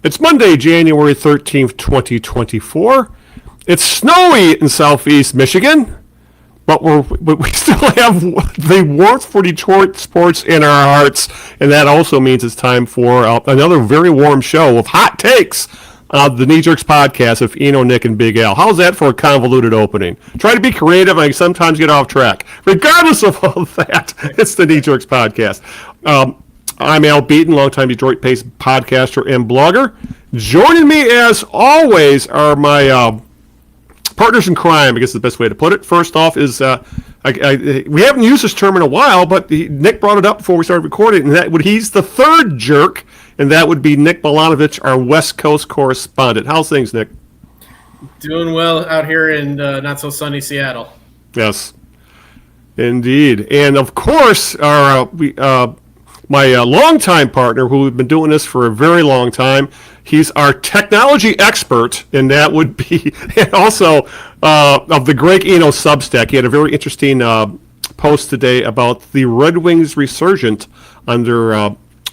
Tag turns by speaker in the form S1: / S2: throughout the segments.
S1: It's Monday, January 13th, 2024. It's snowy in southeast Michigan, but we still have the warmth for Detroit sports in our hearts, and that also means it's time for another very warm show of hot takes on the Knee Jerks podcast of Eno, Nick, and Big Al. How's that for a convoluted opening? Try to be creative, and I sometimes get off track. Regardless of all that, it's the Knee Jerks podcast. I'm Al Beaton, longtime Detroit Pistons podcaster and blogger. Joining me, as always, are my partners in crime, I guess is the best way to put it. First off is, we haven't used this term in a while, but Nick brought it up before we started recording, and he's the third jerk, and that would be Nick Milanovich, our West Coast correspondent. How's things, Nick?
S2: Doing well out here in not-so-sunny Seattle.
S1: Yes, indeed. And, of course, my longtime partner, who we've been doing this for a very long time, he's our technology expert, and that would be also of the Greg Eno Substack. He had a very interesting post today about the Red Wings resurgent under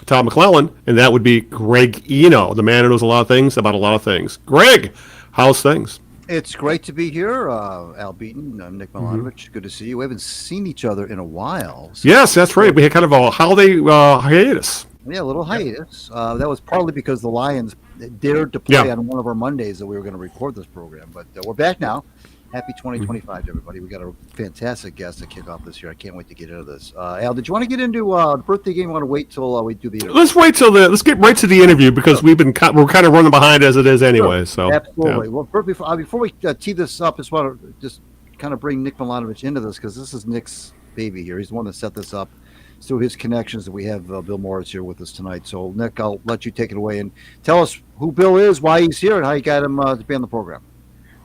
S1: Todd McLelland, and that would be Greg Eno, the man who knows a lot of things about a lot of things. Greg, how's things?
S3: It's great to be here, Al Beaton. I'm Nick Milanovich. Good to see you. We haven't seen each other in a while.
S1: So yes, that's right. We had kind of a holiday hiatus.
S3: Yeah, a little hiatus. That was partly because the Lions dared to play on one of our Mondays that we were going to record this program. But we're back now. Happy 2025 to everybody. We got a fantastic guest to kick off this year. I can't wait to get into this. Al, did you want to get into the birthday game? I want to wait till we do the interview.
S1: Let's get right to the interview because we're kind of running behind as it is anyway. So
S3: absolutely. Yeah. Well, before we tee this up, I just want to just kind of bring Nick Milanovich into this because this is Nick's baby here. He's the one that set this up. So his connections that we have Bill Morris here with us tonight. So Nick, I'll let you take it away and tell us who Bill is, why he's here, and how you got him to be on the program.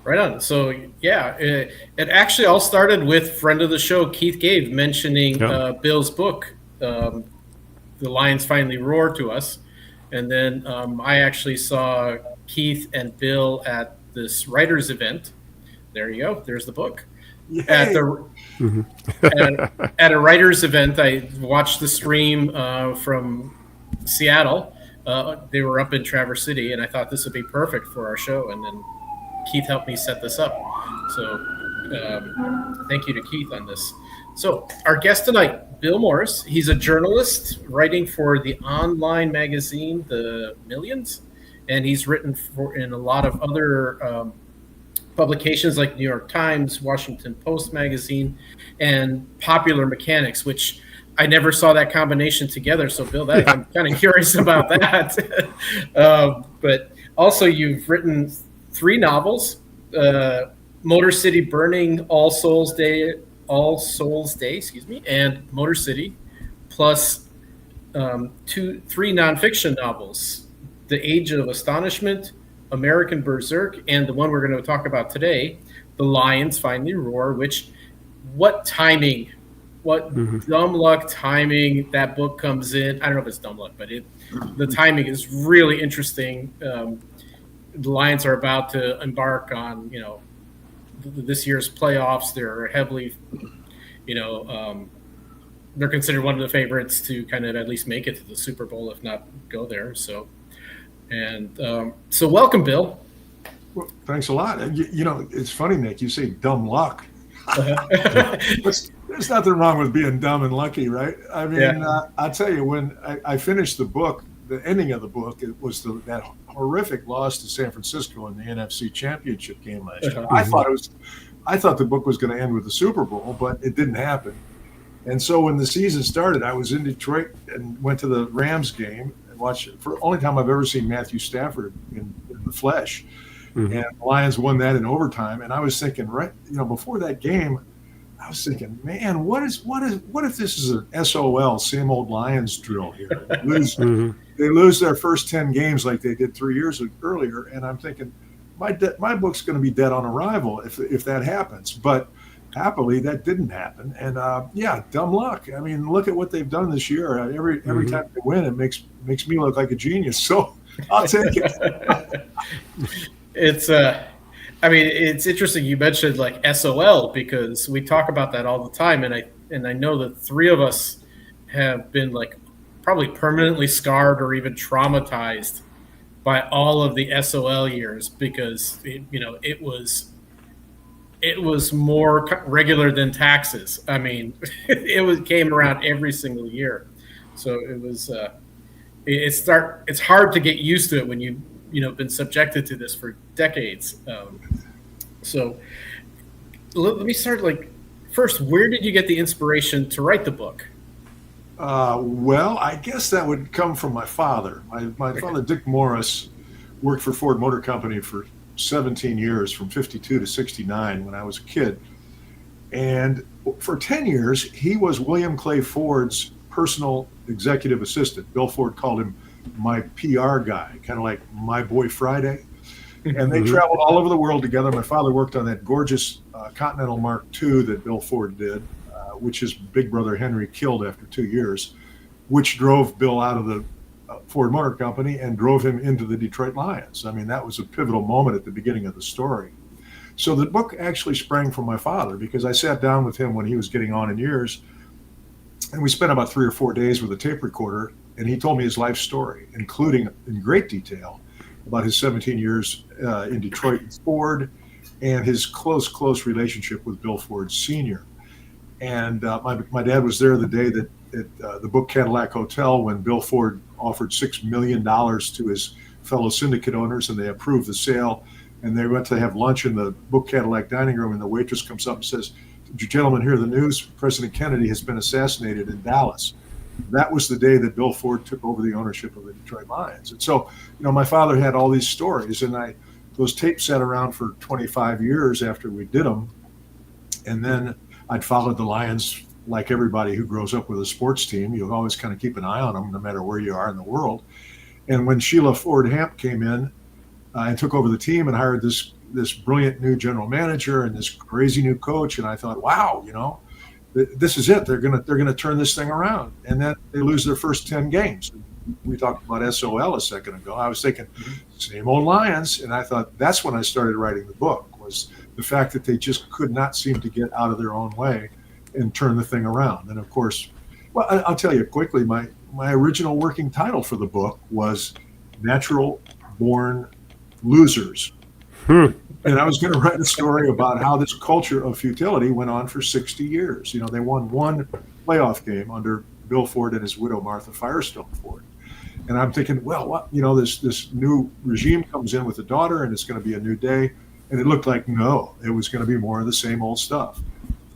S2: Right on. So, it actually all started with friend of the show, Keith Gave, mentioning Bill's book, The Lions Finally Roar, to us. And then I actually saw Keith and Bill at this writers event. There you go. There's the book. Yay. At a writers event, I watched the stream from Seattle. They were up in Traverse City, and I thought this would be perfect for our show. And then Keith helped me set this up. So thank you to Keith on this. So our guest tonight, Bill Morris. He's a journalist writing for the online magazine, The Millions, and he's written in a lot of other publications like New York Times, Washington Post magazine, and Popular Mechanics, which I never saw that combination together. So Bill, I'm kind of curious about that. But also you've written 3 novels, Motor City Burning, All Souls Day, and Motor City, plus 3 nonfiction novels, The Age of Astonishment, American Berserk, and the one we're going to talk about today, The Lions Finally Roar, what timing, dumb luck timing that book comes in. I don't know if it's dumb luck, but the timing is really interesting. The Lions are about to embark on, this year's playoffs. They're heavily, they're considered one of the favorites to kind of at least make it to the Super Bowl, if not go there. So, so welcome, Bill.
S4: Well, thanks a lot. It's funny, Nick, you say dumb luck. There's nothing wrong with being dumb and lucky, right? I mean, I'll tell you, when I finished the book, the ending of the book, it was that horrific loss to San Francisco in the NFC Championship game last year. I thought the book was going to end with the Super Bowl, but it didn't happen. And so when the season started, I was in Detroit and went to the Rams game and watched it. For the only time I've ever seen Matthew Stafford in the flesh. And the Lions won that in overtime. And I was thinking, before that game, I was thinking, man, what if this is an SOL, same old Lions drill here? They lose their first 10 games like they did 3 years earlier, and I'm thinking, my book's going to be dead on arrival if that happens. But happily, that didn't happen. And dumb luck. I mean, look at what they've done this year. Every time they win, it makes me look like a genius. So I'll take it.
S2: It's interesting you mentioned like SOL because we talk about that all the time, and I know that 3 of us have been like probably permanently scarred or even traumatized by all of the SOL years because it was more regular than taxes. I mean, came around every single year, so it was it's hard to get used to it when you've been subjected to this for decades. So let me start first. Where did you get the inspiration to write the book?
S4: Well, I guess that would come from my father. My father, Dick Morris, worked for Ford Motor Company for 17 years, from 52 to 69 when I was a kid. And for 10 years, he was William Clay Ford's personal executive assistant. Bill Ford called him my PR guy, kind of like my boy Friday. And they traveled all over the world together. My father worked on that gorgeous Continental Mark II that Bill Ford did, which his big brother Henry killed after 2 years, which drove Bill out of the Ford Motor Company and drove him into the Detroit Lions. I mean, that was a pivotal moment at the beginning of the story. So the book actually sprang from my father because I sat down with him when he was getting on in years, and we spent about 3 or 4 days with a tape recorder, and he told me his life story, including in great detail about his 17 years in Detroit with Ford and his close relationship with Bill Ford Sr. And my dad was there the day that at the Book Cadillac Hotel when Bill Ford offered $6 million to his fellow syndicate owners, and they approved the sale. And they went to have lunch in the Book Cadillac dining room, and the waitress comes up and says, "Did you gentlemen hear the news? President Kennedy has been assassinated in Dallas." That was the day that Bill Ford took over the ownership of the Detroit Lions. And so, my father had all these stories, and those tapes sat around for 25 years after we did them. And then I'd followed the Lions like everybody who grows up with a sports team. You always kind of keep an eye on them no matter where you are in the world. And when Sheila Ford Hamp came in and took over the team and hired this brilliant new general manager and this crazy new coach, and I thought, wow, this is it. They're gonna turn this thing around. And then they lose their first 10 games. We talked about SOL a second ago. I was thinking, same old Lions, and I thought that's when I started writing the book, was the fact that they just could not seem to get out of their own way and turn the thing around. And of course, well, I'll tell you quickly, my original working title for the book was Natural Born Losers. And I was going to write a story about how this culture of futility went on for 60 years. They won one playoff game under Bill Ford and his widow, Martha Firestone Ford. And I'm thinking, well, what, this new regime comes in with a daughter and it's going to be a new day. And it looked like, no, it was going to be more of the same old stuff.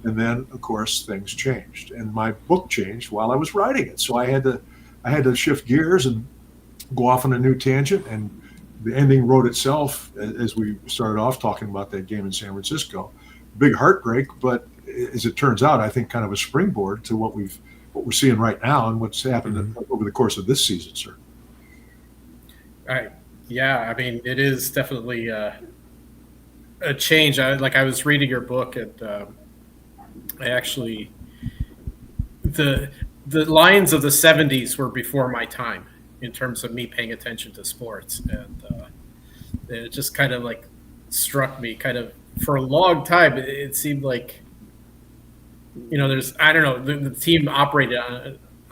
S4: And then, of course, things changed. And my book changed while I was writing it. So I had to shift gears and go off on a new tangent. And the ending wrote itself as we started off talking about that game in San Francisco. Big heartbreak, but as it turns out, I think kind of a springboard to what we're seeing right now and what's happened over the course of this season, sir.
S2: Yeah, I mean, it is definitely a change. I was reading your book, and I actually the Lions of the 70s were before my time in terms of me paying attention to sports, and it just kind of struck me kind of for a long time. It seemed like there's the team operated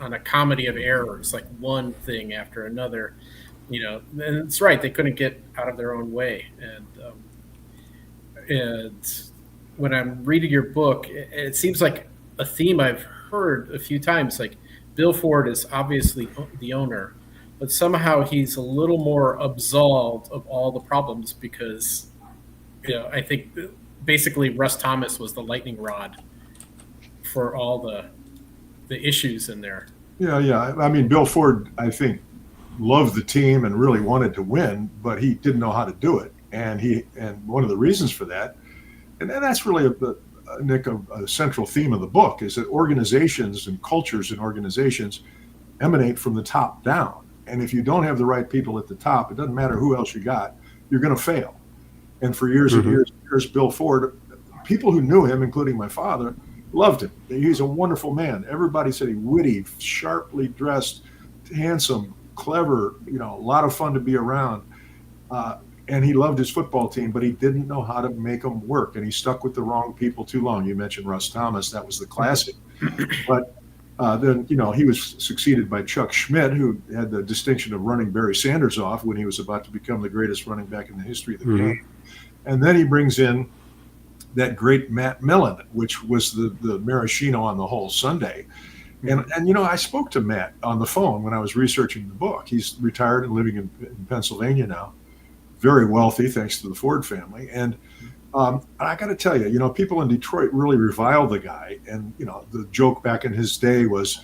S2: on a comedy of errors, like one thing after another, and it's right, they couldn't get out of their own way. And when I'm reading your book, it seems like a theme I've heard a few times. Like, Bill Ford is obviously the owner, but somehow he's a little more absolved of all the problems because, I think basically Russ Thomas was the lightning rod for all the issues in there.
S4: Yeah. I mean, Bill Ford, I think, loved the team and really wanted to win, but he didn't know how to do it. And one of the reasons for that, and that's really Nick, a central theme of the book, is that organizations and cultures in organizations emanate from the top down. And if you don't have the right people at the top, it doesn't matter who else you got, you're going to fail. And for years and years, Bill Ford, people who knew him, including my father, loved him. He's a wonderful man. Everybody said he witty, sharply dressed, handsome, clever, a lot of fun to be around. And he loved his football team, but he didn't know how to make them work. And he stuck with the wrong people too long. You mentioned Russ Thomas. That was the classic. But Then, he was succeeded by Chuck Schmidt, who had the distinction of running Barry Sanders off when he was about to become the greatest running back in the history of the game. And then he brings in that great Matt Millen, which was the maraschino on the whole Sunday. And I spoke to Matt on the phone when I was researching the book. He's retired and living in Pennsylvania now, very wealthy thanks to the Ford family. And I got to tell you, people in Detroit really revile the guy. And, the joke back in his day was,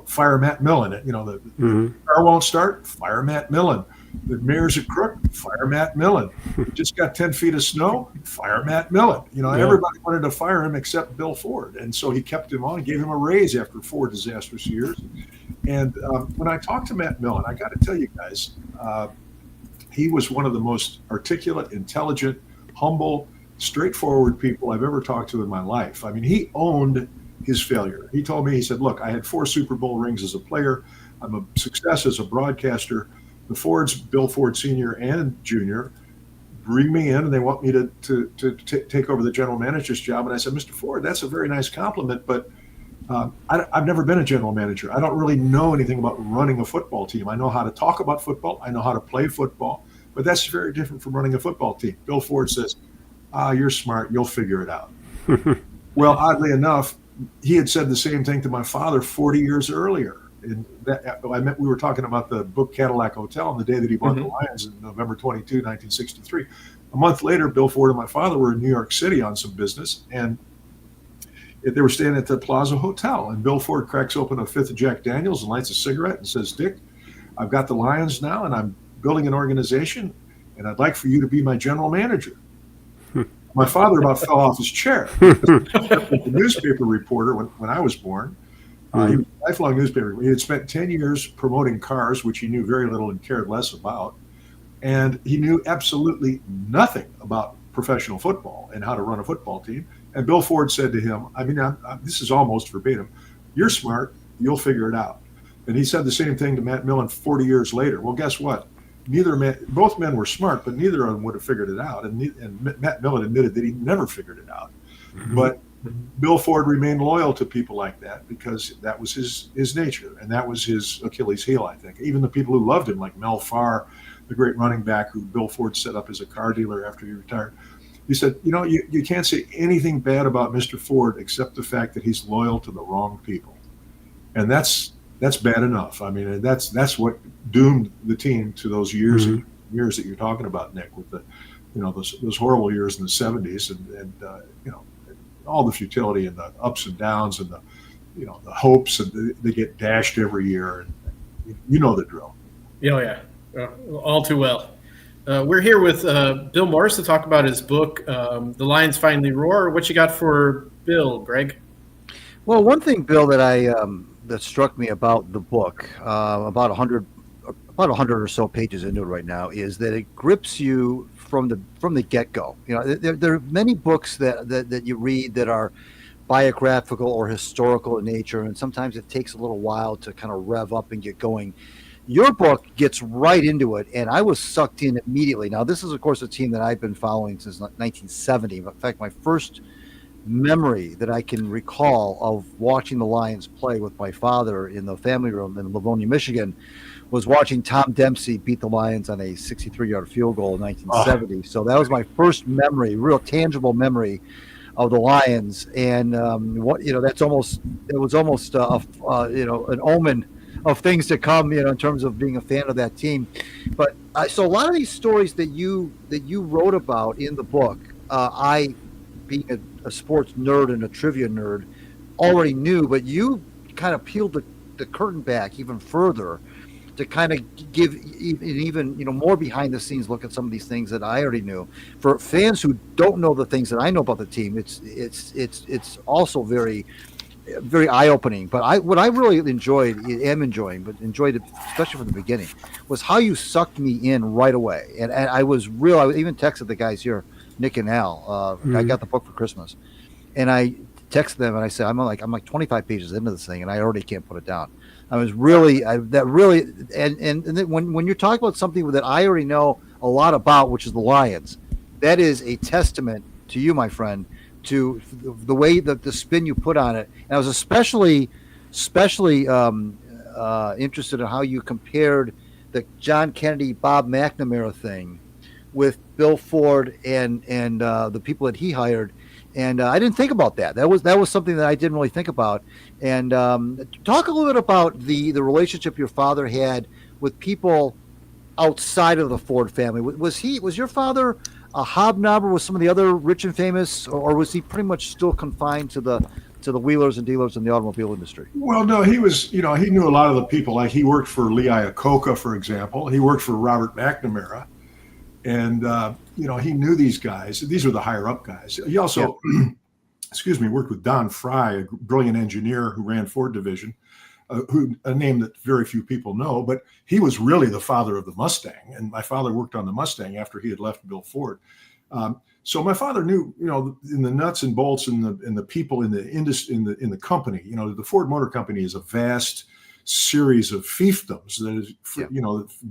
S4: fire Matt Millen. The car won't start, fire Matt Millen. The mayor's a crook, fire Matt Millen. Just got 10 feet of snow, fire Matt Millen. Everybody wanted to fire him except Bill Ford. And so he kept him on and gave him a raise after 4 disastrous years. And when I talked to Matt Millen, I got to tell you guys, he was one of the most articulate, intelligent, humble, straightforward people I've ever talked to in my life. I mean, he owned his failure. He told me, he said, look, I had 4 Super Bowl rings as a player. I'm a success as a broadcaster. The Fords, Bill Ford Sr. and Jr., bring me in and they want me to take over the general manager's job. And I said, Mr. Ford, that's a very nice compliment, but I've never been a general manager. I don't really know anything about running a football team. I know how to talk about football. I know how to play football, but that's very different from running a football team. Bill Ford says, you're smart. You'll figure it out. Well, oddly enough, he had said the same thing to my father 40 years earlier. And we were talking about the book Cadillac Hotel on the day that he bought the Lions in November 22, 1963. A month later, Bill Ford and my father were in New York City on some business, and they were staying at the Plaza Hotel. And Bill Ford cracks open a fifth of Jack Daniels and lights a cigarette and says, Dick, I've got the Lions now, and I'm building an organization, and I'd like for you to be my general manager. My father about fell off his chair. The newspaper reporter when I was born. He was a lifelong newspaper. He had spent 10 years promoting cars, which he knew very little and cared less about. And he knew absolutely nothing about professional football and how to run a football team. And Bill Ford said to him, this is almost verbatim, you're smart, you'll figure it out. And he said the same thing to Matt Millen 40 years later. Well, guess what? Both men were smart, but neither of them would have figured it out. And Matt Millen admitted that he never figured it out. But Bill Ford remained loyal to people like that because that was his nature, and that was his Achilles heel, I think. Even the people who loved him, like Mel Farr, the great running back who Bill Ford set up as a car dealer after he retired, he said, you can't say anything bad about Mr. Ford except the fact that he's loyal to the wrong people. And that's bad enough. I mean, that's what doomed the team to those years that you're talking about, Nick, with the those horrible years in the 70s and all the futility and the ups and downs and the hopes, and they get dashed every year, and the drill.
S2: All too well. We're here with Bill Morris to talk about his book, The Lions Finally Roar. What you got for Bill, Greg?
S3: Well, one thing, Bill, that struck me about the book, about 100 or so pages into it right now, is that it grips you from the get-go. There are many books that you read that are biographical or historical in nature, and sometimes it takes a little while to kind of rev up and get going. Your book gets right into it, and I was sucked in immediately. Now, this is, of course, a team that I've been following since 1970. In fact, my first memory that I can recall of watching the Lions play with my father in the family room in Livonia, Michigan, was watching Tom Dempsey beat the Lions on a 63-yard field goal in 1970. So that was my first memory, real tangible memory of the Lions. And it was almost an omen of things to come, in terms of being a fan of that team. But so a lot of these stories that you wrote about in the book, I, being a sports nerd and a trivia nerd, already knew, but you kind of peeled the curtain back even further to kind of give even more behind the scenes look at some of these things that I already knew. For fans who don't know the things that I know about the team, it's also very, very eye-opening. But what I really enjoyed it, especially from the beginning, was how you sucked me in right away. And I even texted the guys here, Nick and Al. I got the book for Christmas, and I texted them and I said, I'm like 25 pages into this thing, and I already can't put it down. I was really and then when you're talking about something that I already know a lot about, which is the Lions, that is a testament to you, my friend, to the way that the spin you put on it. And I was especially especially interested in how you compared the John Kennedy, Bob McNamara thing with Bill Ford and the people that he hired. And I didn't think about that. That was something that I didn't really think about. And talk a little bit about the relationship your father had with people outside of the Ford family. Was your father a hobnobber with some of the other rich and famous, or was he pretty much still confined to the wheelers and dealers in the automobile industry?
S4: Well, no, he was, he knew a lot of the people. Like he worked for Lee Iacocca, for example. He worked for Robert McNamara. And, he knew these guys. These were the higher up guys. He also, worked with Don Fry, a brilliant engineer who ran Ford Division, a name that very few people know, but he was really the father of the Mustang. And my father worked on the Mustang after he had left Bill Ford. So my father knew, in the nuts and bolts and the people in the industry, in the company, the Ford Motor Company is a vast series of fiefdoms that has,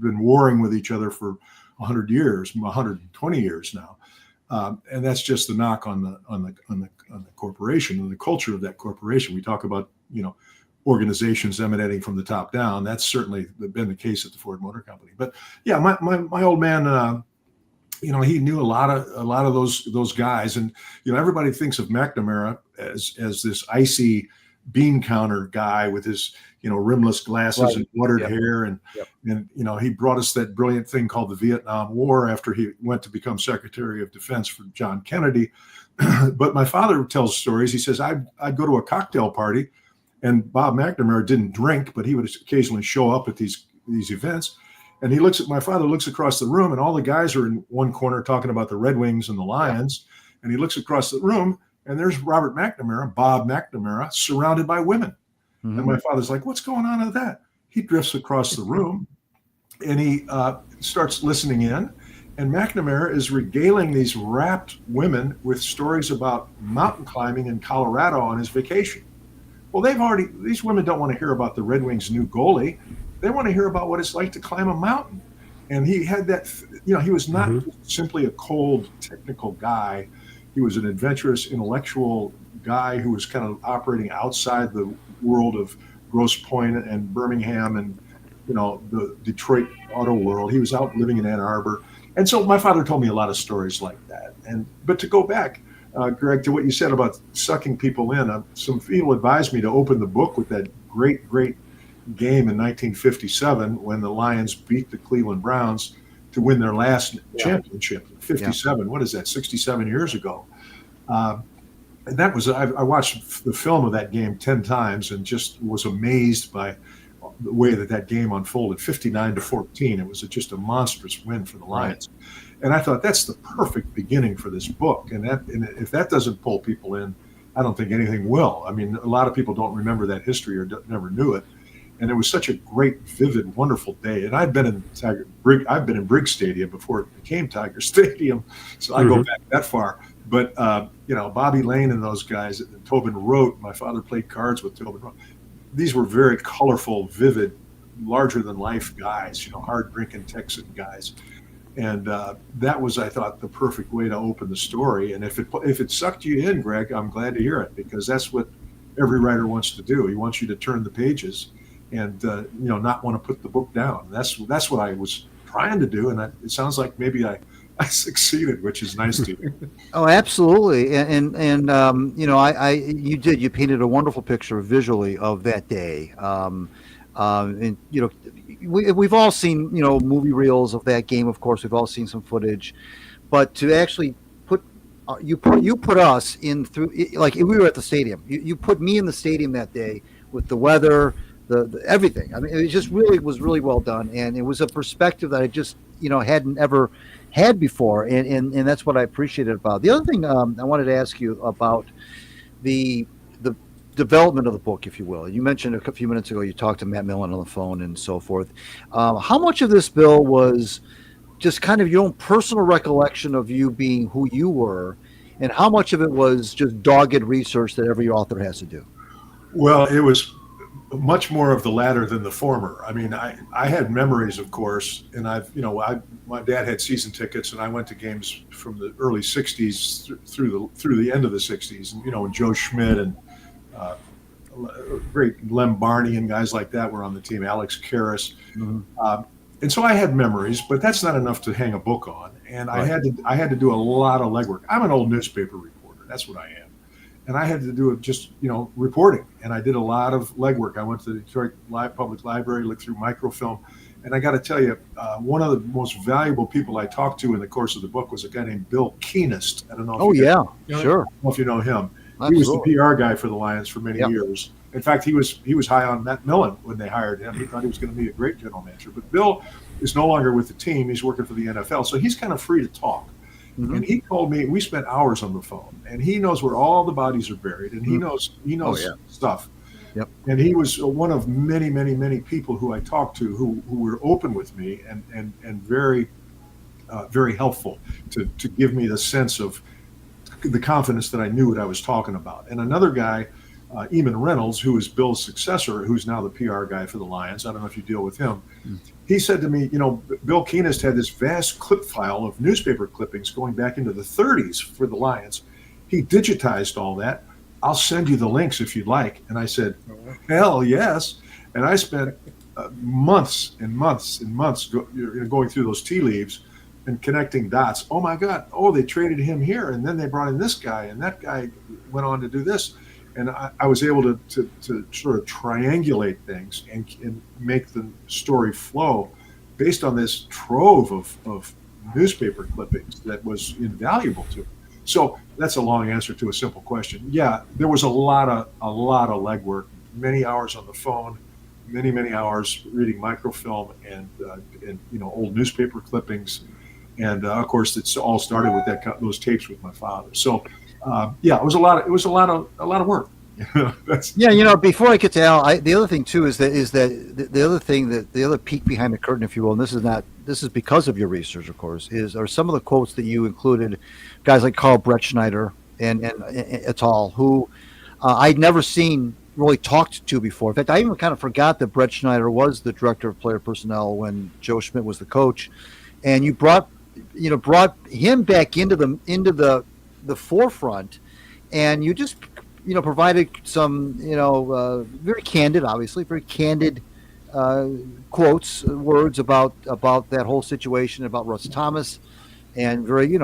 S4: been warring with each other for 100 years, 120 years now. And that's just the knock on the corporation and the culture of that corporation. We talk about, organizations emanating from the top down. That's certainly been the case at the Ford Motor Company. But yeah, my old man, he knew a lot of those guys, and everybody thinks of McNamara as this icy bean counter guy with his rimless glasses and watered hair, and he brought us that brilliant thing called the Vietnam War after he went to become Secretary of Defense for John Kennedy. But my father tells stories. He says I'd go to a cocktail party, and Bob McNamara didn't drink, but he would occasionally show up at these events. And my father looks across the room, and all the guys are in one corner talking about the Red Wings and the Lions. And he looks across the room, and there's Robert McNamara, Bob McNamara, surrounded by women. Mm-hmm. And my father's like, what's going on with that? He drifts across the room, and he starts listening in. And McNamara is regaling these rapt women with stories about mountain climbing in Colorado on his vacation. Well, these women don't want to hear about the Red Wings' new goalie. They want to hear about what it's like to climb a mountain. And he had that, he was not simply a cold technical guy. He was an adventurous intellectual guy who was kind of operating outside the world of Grosse Pointe and Birmingham and, the Detroit auto world. He was out living in Ann Arbor. And so my father told me a lot of stories like that. But to go back, Greg, to what you said about sucking people in, some people advised me to open the book with that great game in 1957 when the Lions beat the Cleveland Browns to win their last championship. 57, what is that, 67 years ago. And that was, I watched the film of that game 10 times and just was amazed by the way that game unfolded. 59-14, it was just a monstrous win for the Lions. And I thought that's the perfect beginning for this book. And if that doesn't pull people in, I don't think anything will. I mean, a lot of people don't remember that history or never knew it. And it was such a great, vivid, wonderful day. And I've been in Briggs Stadium before it became Tiger Stadium, so I go back that far. But Bobby Lane and those guys, and Tobin Rote. My father played cards with Tobin Rote. These were very colorful, vivid, larger-than-life guys. Hard-drinking Texan guys. And that was, I thought, the perfect way to open the story. And if it sucked you in, Greg, I'm glad to hear it, because that's what every writer wants to do. He wants you to turn the pages and not want to put the book down. That's what I was trying to do, and it sounds like maybe I succeeded, which is nice to hear.
S3: Oh, absolutely, and you painted a wonderful picture visually of that day. And we've all seen movie reels of that game. Of course, we've all seen some footage, but to actually put us in through, like we were at the stadium. You put me in the stadium that day with the weather, the everything. I mean, it just was really well done, and it was a perspective that I just hadn't ever had before, and that's what I appreciated about it. The other thing I wanted to ask you about the development of the book, if you will. You mentioned a few minutes ago you talked to Matt Millen on the phone and so forth. How much of this, Bill, was just kind of your own personal recollection of you being who you were, and how much of it was just dogged research that every author has to do?
S4: Well, it was much more of the latter than the former. I mean, I had memories, of course, and my dad had season tickets, and I went to games from the early '60s through the end of the '60s, and when Joe Schmidt and great Lem Barney and guys like that were on the team, Alex Karras. And so I had memories, but that's not enough to hang a book on. And I had to do a lot of legwork. I'm an old newspaper reporter. That's what I am. And I had to do just, reporting. And I did a lot of legwork. I went to the Detroit Public Library, looked through microfilm. And I got to tell you, one of the most valuable people I talked to in the course of the book was a guy named Bill Keenest. I don't know if
S3: sure.
S4: I don't know if you know him.
S3: Absolutely.
S4: He was the PR guy for the Lions for many years. In fact, he was high on Matt Millen when they hired him. He thought he was going to be a great general manager. But Bill is no longer with the team. He's working for the N.F.L. So he's kind of free to talk. And he told me, we spent hours on the phone, and he knows where all the bodies are buried, and he knows stuff.
S3: Yep.
S4: And he was one of many, many, many people who I talked to who were open with me and very, very helpful to give me the sense of the confidence that I knew what I was talking about. And another guy, Eamon Reynolds, who is Bill's successor, who's now the PR guy for the Lions. I don't know if you deal with him. He said to me, Bill Keenest had this vast clip file of newspaper clippings going back into the 30s for the Lions. He digitized all that. I'll send you the links if you'd like. And I said, hell yes. And I spent months and months and months going through those tea leaves and connecting dots. Oh my God. Oh, they traded him here. And then they brought in this guy, and that guy went on to do this. And I was able to sort of triangulate things and make the story flow based on this trove of newspaper clippings that was invaluable to me. So that's a long answer to a simple question. Yeah, there was a lot of legwork, many hours on the phone, many hours reading microfilm and old newspaper clippings, and of course it's all started with those tapes with my father. So it was a lot of work.
S3: Before I get to Al, the other thing too is that the other peek behind the curtain, if you will, and this is because of your research, of course, are some of the quotes that you included, guys like Carl Brettschneider and et al., who I'd never seen really talked to before. In fact, I even kind of forgot that Brettschneider was the director of player personnel when Joe Schmidt was the coach, and you brought him back into the forefront, and you just provided some very candid words about that whole situation, about Russ Thomas, and very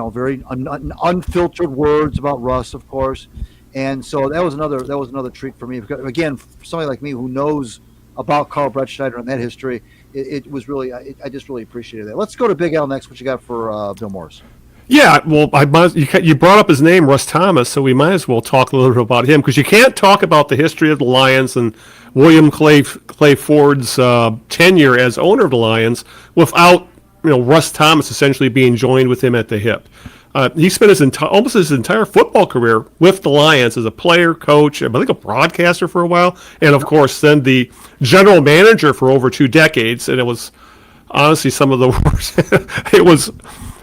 S3: unfiltered words about Russ, of course. And so that was another treat for me. Again, for somebody like me who knows about Carl Brettschneider and that history, it was really I just really appreciated that. Let's go to Big Al next. What you got for Bill Morris?
S1: Yeah, well, you brought up his name, Russ Thomas, so we might as well talk a little bit about him, because you can't talk about the history of the Lions and William Clay Ford's tenure as owner of the Lions without Russ Thomas essentially being joined with him at the hip. He spent almost his entire football career with the Lions as a player, coach, I think a broadcaster for a while, and of course then the general manager for over 2 decades, and it was honestly some of the worst. It was.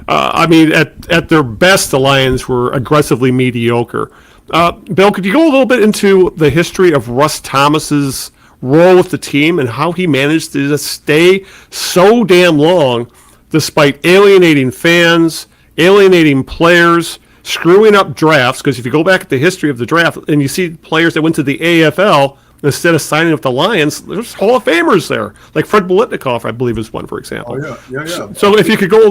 S1: At their best, the Lions were aggressively mediocre. Bill, could you go a little bit into the history of Russ Thomas's role with the team and how he managed to just stay so damn long despite alienating fans, alienating players, screwing up drafts? Because if you go back at the history of the draft and you see players that went to the AFL instead of signing with the Lions, there's Hall of Famers there, like Fred Biletnikoff, I believe, is one, for example.
S4: Oh, yeah.
S1: So if you could go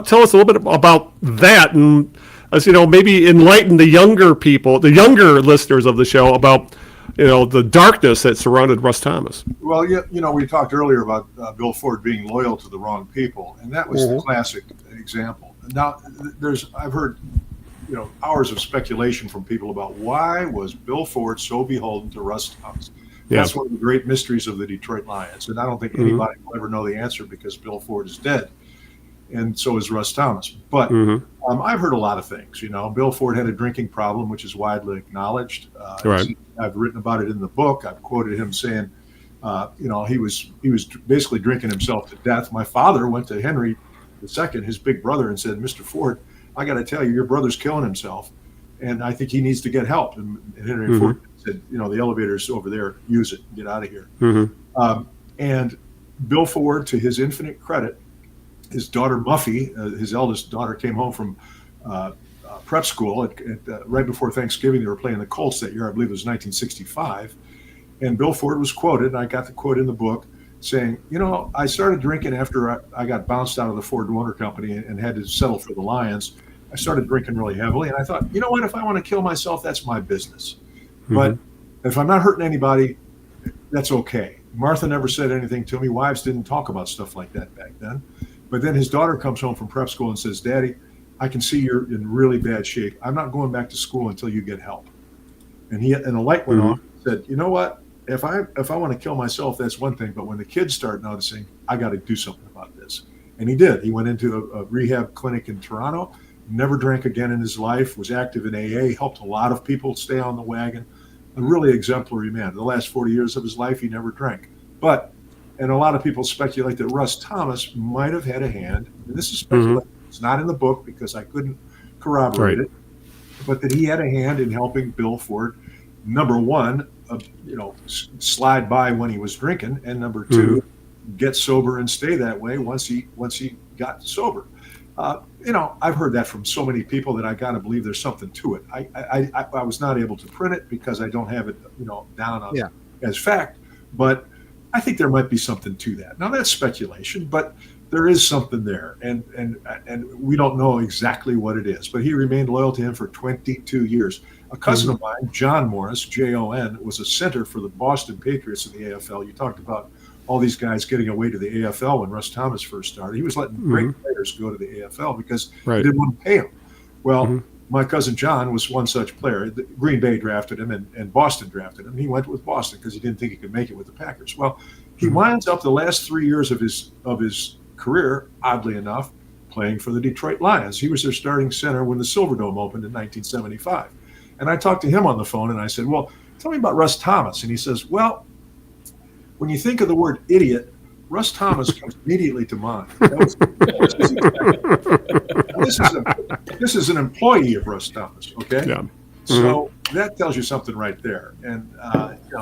S1: tell us a little bit about that, and maybe enlighten the younger people, the younger listeners of the show about the darkness that surrounded Russ Thomas.
S4: Well, we talked earlier about Bill Ford being loyal to the wrong people, and that was the classic example. Now, I've heard hours of speculation from people about why was Bill Ford so beholden to Russ Thomas. That's one of the great mysteries of the Detroit Lions, and I don't think anybody will ever know the answer, because Bill Ford is dead, and so is Russ Thomas. But I've heard a lot of things. Bill Ford had a drinking problem, which is widely acknowledged.
S1: Right.
S4: I've written about it in the book. I've quoted him saying, he was basically drinking himself to death. My father went to Henry II, his big brother, and said, "Mr. Ford, I got to tell you, your brother's killing himself, and I think he needs to get help." And Henry Ford said, the elevator's over there, use it, get out of here. And Bill Ford, to his infinite credit, his daughter Muffy, his eldest daughter, came home from prep school right before Thanksgiving. They were playing the Colts that year. I believe it was 1965. And Bill Ford was quoted, and I got the quote in the book, saying, I started drinking after I got bounced out of the Ford Motor Company and had to settle for the Lions. I started drinking really heavily, and I thought, you know what, if I want to kill myself, that's my business. But if I'm not hurting anybody, that's okay. Martha never said anything to me. Wives didn't talk about stuff like that back then. But then his daughter comes home from prep school and says, Daddy, I can see you're in really bad shape. I'm not going back to school until you get help. And the light went off. He said, you know what? If I want to kill myself, that's one thing. But when the kids start noticing, I got to do something about this. And he did. He went into a rehab clinic in Toronto, never drank again in his life, was active in AA, helped a lot of people stay on the wagon. A really exemplary man. The last 40 years of his life, he never drank. And a lot of people speculate that Russ Thomas might have had a hand. And this is speculation. It's not in the book because I couldn't corroborate it. But that he had a hand in helping Bill Ford, number one, slide by when he was drinking, and number two, get sober and stay that way once he got sober. I've heard that from so many people that I got to believe there's something to it. I was not able to print it because I don't have it, down on as fact, but I think there might be something to that. Now that's speculation, but there is something there, and we don't know exactly what it is. But he remained loyal to him for 22 years. A cousin of mine, John Morris, Jon, was a center for the Boston Patriots in the AFL. You talked about all these guys getting away to the AFL when Russ Thomas first started. He was letting great players go to the AFL because he didn't want to pay them. Well, my cousin John was one such player. Green Bay drafted him and Boston drafted him. He went with Boston because he didn't think he could make it with the Packers. Well, he winds up the last 3 years of his career, oddly enough, playing for the Detroit Lions. He was their starting center when the Silverdome opened in 1975. And I talked to him on the phone and I said, well, tell me about Russ Thomas. And he says, well, when you think of the word idiot, Russ Thomas comes immediately to mind. This is an employee of Russ Thomas, okay? Yeah. So that tells you something right there. And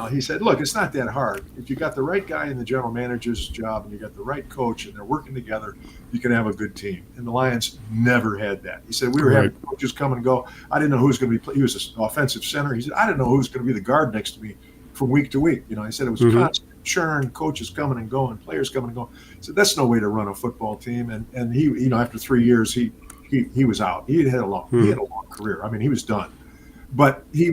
S4: he said, look, it's not that hard. If you got the right guy in the general manager's job and you got the right coach and they're working together, you can have a good team. And the Lions never had that. He said, we were having coaches come and go. I didn't know who was going to be – he was an offensive center. He said, I didn't know who was going to be the guard next to me from week to week. He said it was constant churn, coaches coming and going, players coming and going. He said, that's no way to run a football team. And he, after 3 years, he was out. He had a long career. I mean, he was done. But he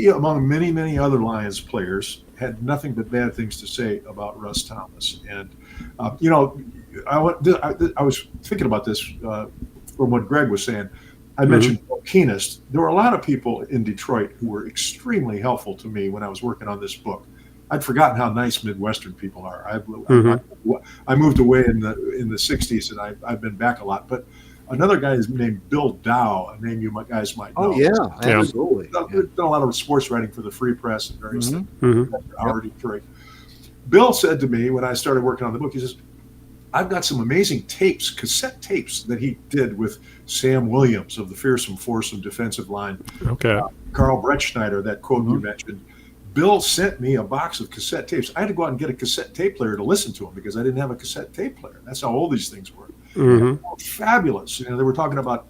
S4: among many, many other Lions players, had nothing but bad things to say about Russ Thomas. And, I was thinking about this from what Greg was saying. I mentioned Keith. There were a lot of people in Detroit who were extremely helpful to me when I was working on this book. I'd forgotten how nice Midwestern people are. I moved away in the 60s, and I've been back a lot. But another guy is named Bill Dow, a name you guys might know.
S3: Oh, yeah, absolutely.
S4: Done a lot of sports writing for the Free Press and various things. Our Detroit. Bill said to me when I started working on the book, he says, I've got some amazing tapes, cassette tapes that he did with Sam Williams of the Fearsome Foursome defensive line. Okay. Carl Brettschneider, that quote you mentioned. Bill sent me a box of cassette tapes. I had to go out and get a cassette tape player to listen to them because I didn't have a cassette tape player. That's how old these things were. Fabulous. They were talking about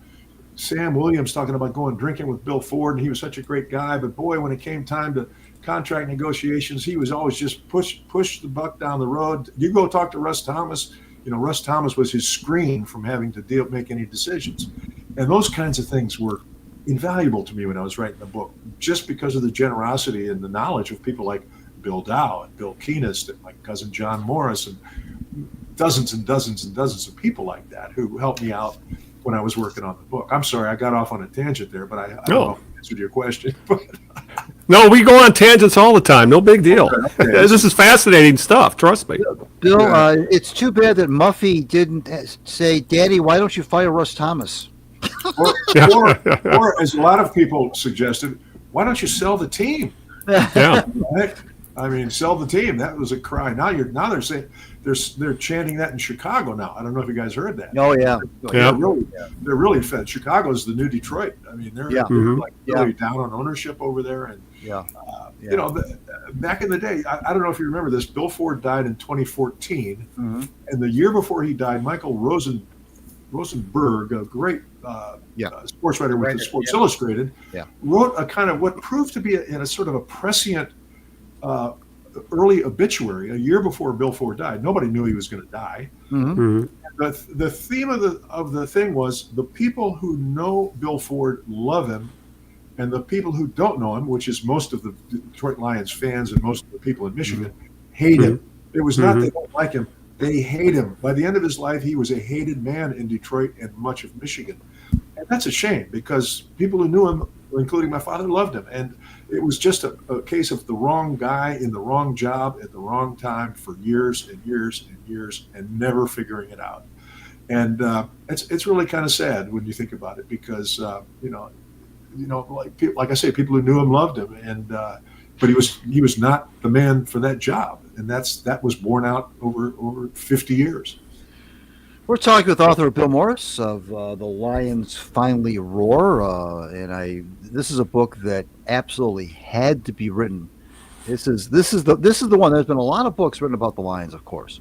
S4: Sam Williams talking about going drinking with Bill Ford, and he was such a great guy. But boy, when it came time to contract negotiations, he was always just push the buck down the road. You go talk to Russ Thomas. Russ Thomas was his screen from having to make any decisions. And those kinds of things were invaluable to me when I was writing the book, just because of the generosity and the knowledge of people like Bill Dow and Bill Keith and my cousin John Morris and dozens and dozens and dozens of people like that who helped me out when I was working on the book. I'm sorry, I got off on a tangent there, but I don't know if I answered your question.
S1: No, we go on tangents all the time. No big deal. Okay. This is fascinating stuff. Trust me.
S3: Bill, it's too bad that Muffy didn't say, Daddy, why don't you fire Russ Thomas?
S4: Or as a lot of people suggested, why don't you sell the team?
S1: Yeah.
S4: I mean, sell the team. That was a cry. Now they're saying they're chanting that in Chicago now. I don't know if you guys heard that.
S3: Oh yeah.
S4: They're really fed. Chicago's the new Detroit. I mean, they're really down on ownership over there. And back in the day, I don't know if you remember this. Bill Ford died in 2014, and the year before he died, Michael Rosenberg, a great sports writer with the Sports Illustrated, wrote a kind of what proved to be in a sort of a prescient early obituary a year before Bill Ford died. Nobody knew he was going to die.
S3: Mm-hmm.
S4: The theme of the thing was the people who know Bill Ford love him, and the people who don't know him, which is most of the Detroit Lions fans and most of the people in Michigan, hate him. It was not they don't like him; they hate him. By the end of his life, he was a hated man in Detroit and much of Michigan, and that's a shame because people who knew him, including my father, loved him, and it was just a case of the wrong guy in the wrong job at the wrong time for years and years and years, and never figuring it out. And it's really kind of sad when you think about it, because like I say, people who knew him loved him, and but he was not the man for that job, and that was borne out over 50 years.
S3: We're talking with author Bill Morris of The Lions Finally Roar, and this is a book that absolutely had to be written. This is the one. There's been a lot of books written about the Lions, of course,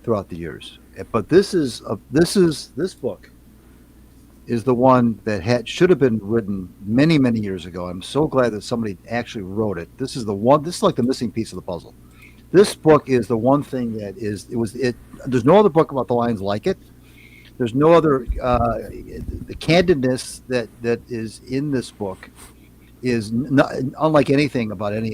S3: throughout the years, but this book is the one that should have been written many years ago. I'm so glad that somebody actually wrote it. This is the one. This is like the missing piece of the puzzle. This book is the one thing that there's no other book about the Lions like it. There's no other. The candidness that is in this book is unlike anything about any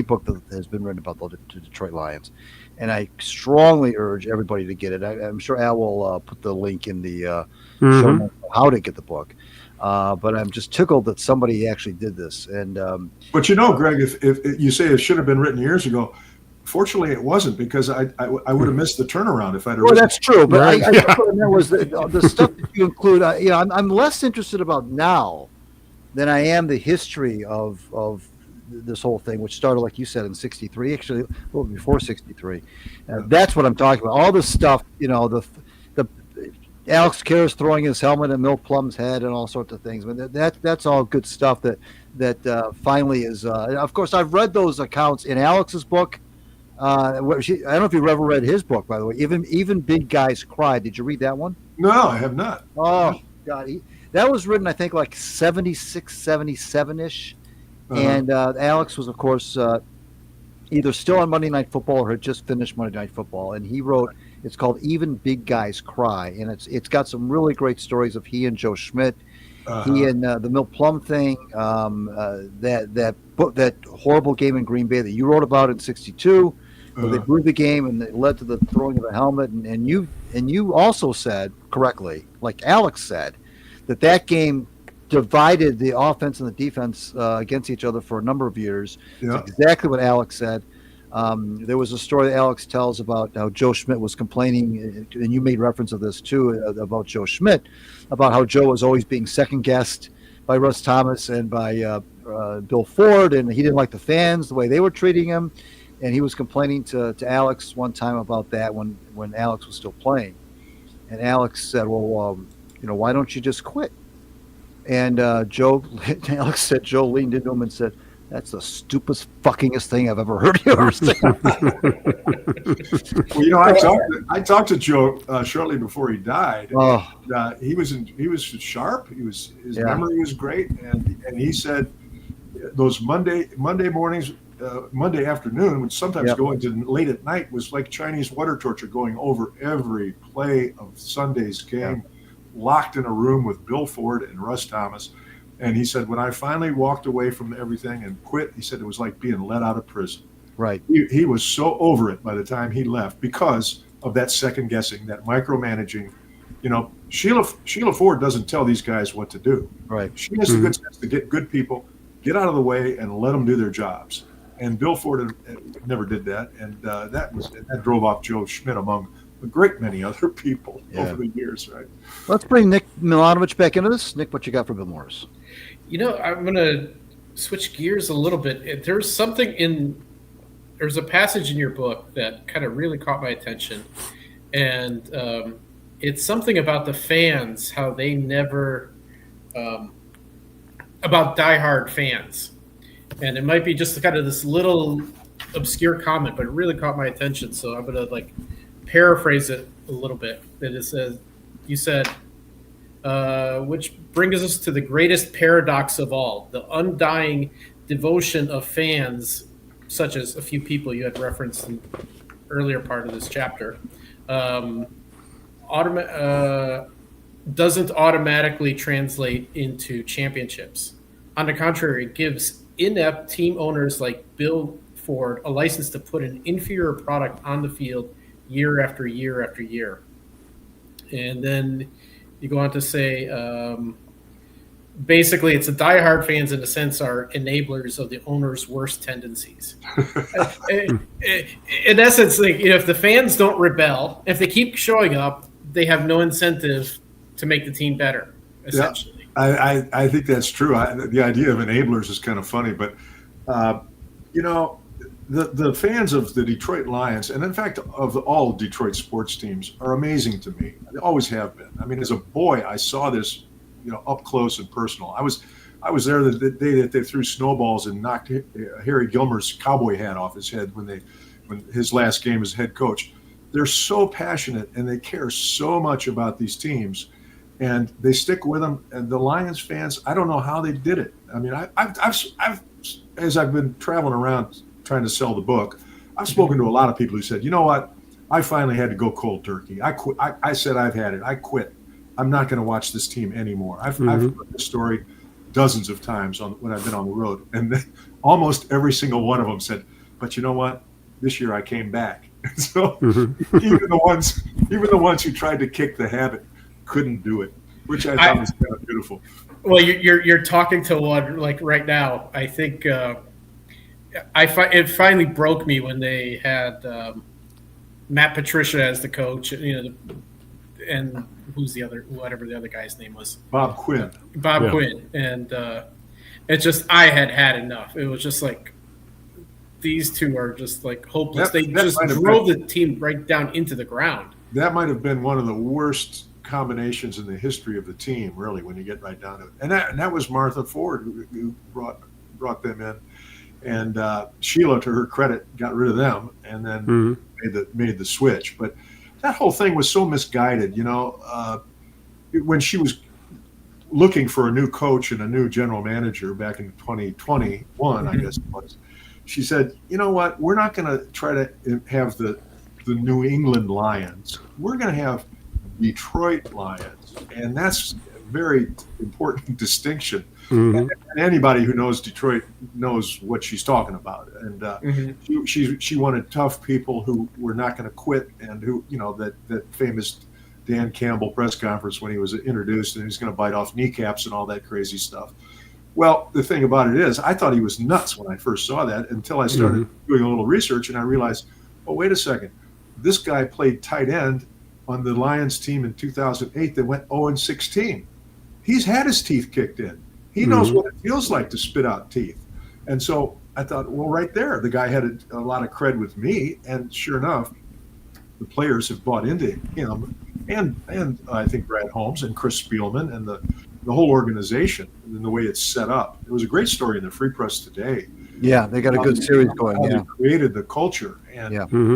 S3: book that has been written about the Detroit Lions. And I strongly urge everybody to get it. I'm sure Al will put the link in the show notes how to get the book. But I'm just tickled that somebody actually did this. And
S4: but Greg, if you say it should have been written years ago, fortunately it wasn't, because I would have missed the turnaround if I'd have.
S3: Well, that's true. But I what I meant was the stuff that you include. I'm less interested about now than I am the history of this whole thing, which started, like you said, in '63, actually a little before '63. That's what I'm talking about. All this stuff, the Alex Karras throwing his helmet at Mill Plum's head and all sorts of things. I mean, that's all good stuff that finally is. Of course, I've read those accounts in Alex's book. I don't know if you've ever read his book, by the way. Even Big Guys Cry. Did you read that one?
S4: No, I have not.
S3: Oh God, that was written, I think, like 76, 77-ish. And Alex was, of course, either still on Monday Night Football or had just finished Monday Night Football, and he wrote. It's called Even Big Guys Cry, and it's got some really great stories of he and Joe Schmidt, he and the Mill Plum thing, that horrible game in Green Bay that you wrote about in '62, where they blew the game and it led to the throwing of a helmet, and you also said correctly, like Alex said, that game divided the offense and the defense against each other for a number of years. Yeah. That's exactly what Alex said. There was a story that Alex tells about how Joe Schmidt was complaining, and you made reference of this too, about Joe Schmidt, about how Joe was always being second-guessed by Russ Thomas and by Bill Ford, and he didn't like the fans, the way they were treating him, and he was complaining to Alex one time about that when Alex was still playing. And Alex said, well, why don't you just quit? And Alex said, Joe leaned into him and said, that's the stupidest, fuckingest thing I've ever heard you ever say.
S4: Well, I talked to Joe shortly before he died.
S3: Oh.
S4: And, he was sharp. His memory was great, and he said those Monday mornings, Monday afternoon, which sometimes going to late at night, was like Chinese water torture, going over every play of Sunday's game, locked in a room with Bill Ford and Russ Thomas. And he said, when I finally walked away from everything and quit, he said it was like being let out of prison.
S3: Right.
S4: He was so over it by the time he left because of that second guessing, that micromanaging. Sheila Ford doesn't tell these guys what to do.
S3: Right.
S4: She has the good sense to get good people, get out of the way, and let them do their jobs. And Bill Ford never did that, and that drove off Joe Schmidt among a great many other people over the years. Right.
S3: Let's bring Nick Milanovich back into this. Nick, what you got for Bill Morris?
S2: I'm going to switch gears a little bit. There's a passage in your book that kind of really caught my attention. And it's something about the fans, how they never, about diehard fans. And it might be just kind of this little obscure comment, but it really caught my attention. So I'm going to paraphrase it a little bit. That it says, you said, which brings us to the greatest paradox of all, the undying devotion of fans such as a few people you had referenced in the earlier part of this chapter, doesn't automatically translate into championships. On the contrary, it gives inept team owners like Bill Ford a license to put an inferior product on the field year after year after year. And then you go on to say, basically, it's the diehard fans, in a sense, are enablers of the owner's worst tendencies. In essence, like, if the fans don't rebel, if they keep showing up, they have no incentive to make the team better, essentially.
S4: Yeah, I think that's true. The idea of enablers is kind of funny, but, the fans of the Detroit Lions, and in fact of all Detroit sports teams, are amazing to me. They always have been. I mean, as a boy, I saw this, up close and personal. I was there the day that they threw snowballs and knocked Harry Gilmer's cowboy hat off his head when his last game as head coach. They're so passionate and they care so much about these teams, and they stick with them. And the Lions fans, I don't know how they did it. I mean, I've as I've been traveling around trying to sell the book, I've spoken to a lot of people who said, you know what, I finally had to go cold turkey. I quit. I said I've had it. I quit. I'm not going to watch this team anymore. I've heard this story dozens of times when I've been on the road, and almost every single one of them said, but you know what, this year I came back. So even the ones who tried to kick the habit couldn't do it, which I thought was kind of beautiful.
S2: Well, you're talking to one like right now. I think it finally broke me when they had Matt Patricia as the coach, and whatever the other guy's name was,
S4: Bob Quinn.
S2: Quinn, and it's just I had enough. It was just like these two are just like hopeless. They just drove the team right down into the ground. That
S4: might have been one of the worst combinations in the history of the team, really, when you get right down to it. And that was Martha Ford who brought them in. And Sheila, to her credit, got rid of them and then made the switch. But that whole thing was so misguided, when she was looking for a new coach and a new general manager back in 2021, I guess it was. She said, you know what, we're not going to try to have the New England Lions. We're going to have Detroit Lions. And that's a very important distinction. And anybody who knows Detroit knows what she's talking about. And she wanted tough people who were not going to quit, and who, that famous Dan Campbell press conference when he was introduced and he's going to bite off kneecaps and all that crazy stuff. Well, the thing about it is, I thought he was nuts when I first saw that, until I started doing a little research, and I realized, oh, wait a second. This guy played tight end on the Lions team in 2008 that went 0-16. He's had his teeth kicked in. He knows what it feels like to spit out teeth. And so I thought, well, right there, the guy had a lot of cred with me. And sure enough, the players have bought into him, and I think Brad Holmes and Chris Spielman and the whole organization and the way it's set up. It was a great story in the Free Press today.
S3: Yeah, they got a good series going.
S4: They created the culture, and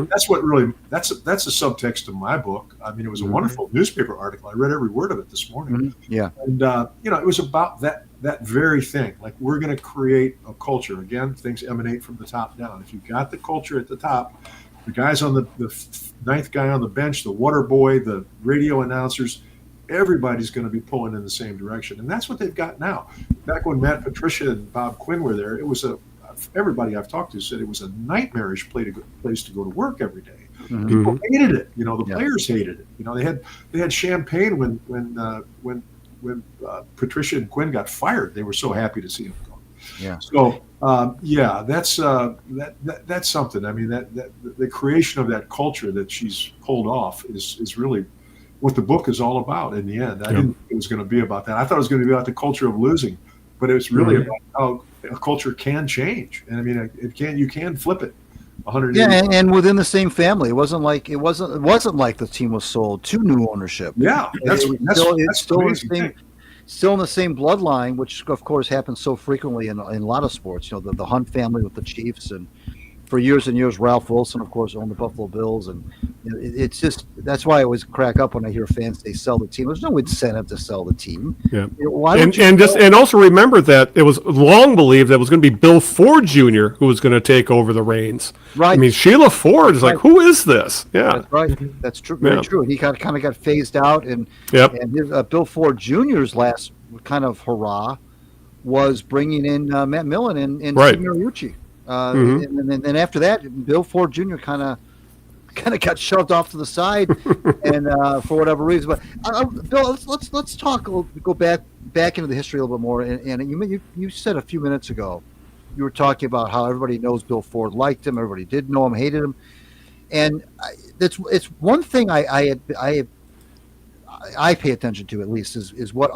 S4: that's what really that's a subtext of my book. I mean, it was a wonderful newspaper article. I read every word of it this morning.
S3: Yeah,
S4: and it was about that very thing. Like, we're going to create a culture. Again, things emanate from the top down. If you've got the culture at the top, the guys on the ninth guy on the bench, the water boy, the radio announcers, everybody's going to be pulling in the same direction. And that's what they've got now. Back when Matt Patricia and Bob Quinn were there, it was everybody I've talked to said it was a nightmarish place to go to work every day. People hated it. The players hated it. They had champagne when Patricia and Quinn got fired. They were so happy to see him go.
S3: Yeah.
S4: So that's something. I mean, that the creation of that culture that she's pulled off is really what the book is all about. In the end, I didn't think it was going to be about that. I thought it was going to be about the culture of losing, but it was really about how a culture can change. And I mean, you can flip it 180.
S3: Yeah, and within the same family, it wasn't like the team was sold to new ownership.
S4: Yeah,
S3: it's still in the same bloodline, which of course happens so frequently in a lot of sports. The Hunt family with the Chiefs, and for years and years, Ralph Wilson, of course, owned the Buffalo Bills, and it's just that's why I always crack up when I hear fans say sell the team. There's no incentive to sell the team.
S1: Yeah.
S3: Why
S1: And also remember that it was long believed that it was going to be Bill Ford Jr. who was going to take over the reins.
S3: Right.
S1: I mean, Sheila Ford is like, who is this? Yeah.
S3: That's right. That's true. Very true. And he kind of got phased out, and his, Bill Ford Jr.'s last kind of hurrah was bringing in Matt Millen and Steve Mariucci. And then after that, Bill Ford Jr. kind of got shoved off to the side, and for whatever reason. But Bill, let's talk. Go back into the history a little bit more. And you said a few minutes ago, you were talking about how everybody knows Bill Ford liked him, everybody did know him, hated him, and it's one thing I pay attention to, at least, is what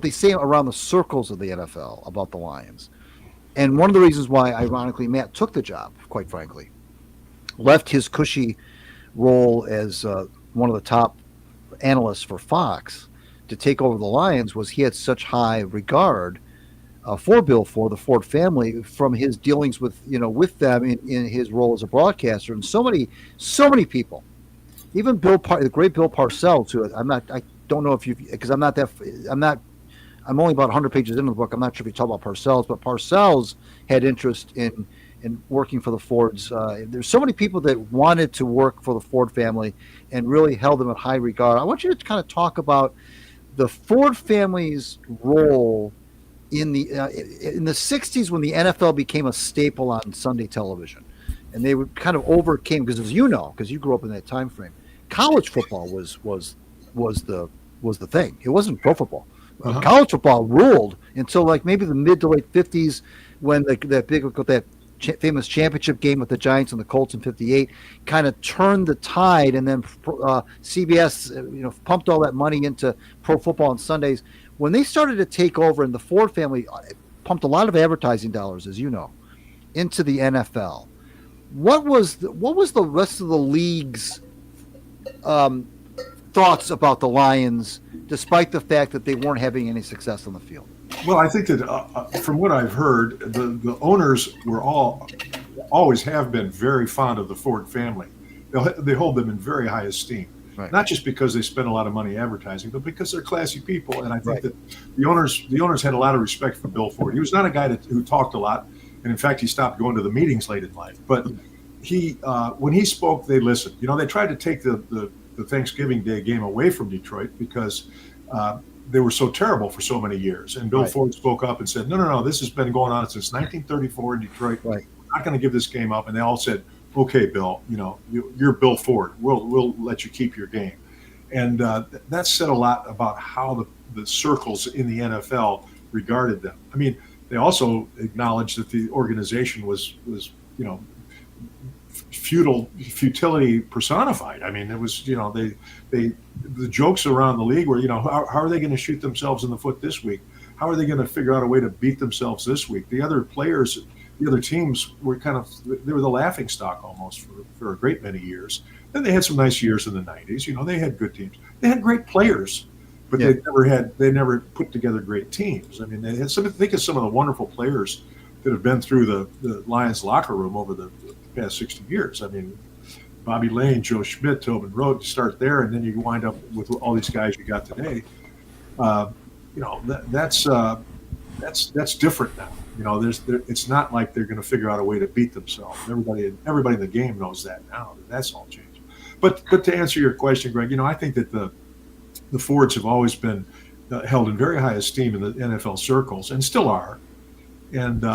S3: they say around the circles of the NFL about the Lions. And one of the reasons why, ironically, Matt took the job, quite frankly, left his cushy role as one of the top analysts for Fox to take over the Lions was he had such high regard for Bill Ford, the Ford family, from his dealings with them in his role as a broadcaster, and so many people, even the great Bill Parcells, who I don't know if you, because I'm only about 100 pages into the book. I'm not sure if you talk about Parcells, but Parcells had interest in working for the Fords. There's so many people that wanted to work for the Ford family and really held them in high regard. I want you to kind of talk about the Ford family's role in the 60s when the NFL became a staple on Sunday television, and they would kind of overcame, because as you know, because you grew up in that time frame, college football was the thing. It wasn't pro football. College football ruled until like maybe the mid to late 50s, when that famous championship game with the Giants and the Colts in '58 kind of turned the tide, and then CBS pumped all that money into pro football on Sundays. When they started to take over, and the Ford family pumped a lot of advertising dollars, as you know, into the NFL, what was the rest of the league's thoughts about the Lions, despite the fact that they weren't having any success on the field?
S4: Well, I think that from what I've heard, the owners were always have been very fond of the Ford family. They hold them in very high esteem, not just because they spend a lot of money advertising, but because they're classy people. And I think that the owners had a lot of respect for Bill Ford. He was not a guy who talked a lot, and in fact, he stopped going to the meetings late in life. But when he spoke, they listened. They tried to take the Thanksgiving Day game away from Detroit because they were so terrible for so many years. And Bill Ford spoke up and said, no, this has been going on since 1934 in Detroit. We're not going to give this game up. And they all said, okay, Bill, you're Bill Ford. We'll let you keep your game. And that said a lot about how the circles in the NFL regarded them. I mean, they also acknowledged that the organization was futility personified. I mean, it was, the jokes around the league were, how are they going to shoot themselves in the foot this week? How are they going to figure out a way to beat themselves this week? The other players, the other teams were they were the laughing stock almost for a great many years. Then they had some nice years in the 90s. They had good teams. They had great players, but they never put together great teams. I mean, they had think of some of the wonderful players that have been through the Lions locker room over the past 60 years. I mean, Bobby Lane, Joe Schmidt, Tobin Rote, you start there, and then you wind up with all these guys you got today. That's different now. It's not like they're going to figure out a way to beat themselves. Everybody in the game knows that now. That's all changed. But to answer your question, Greg, I think that the Fords have always been held in very high esteem in the NFL circles, and still are. And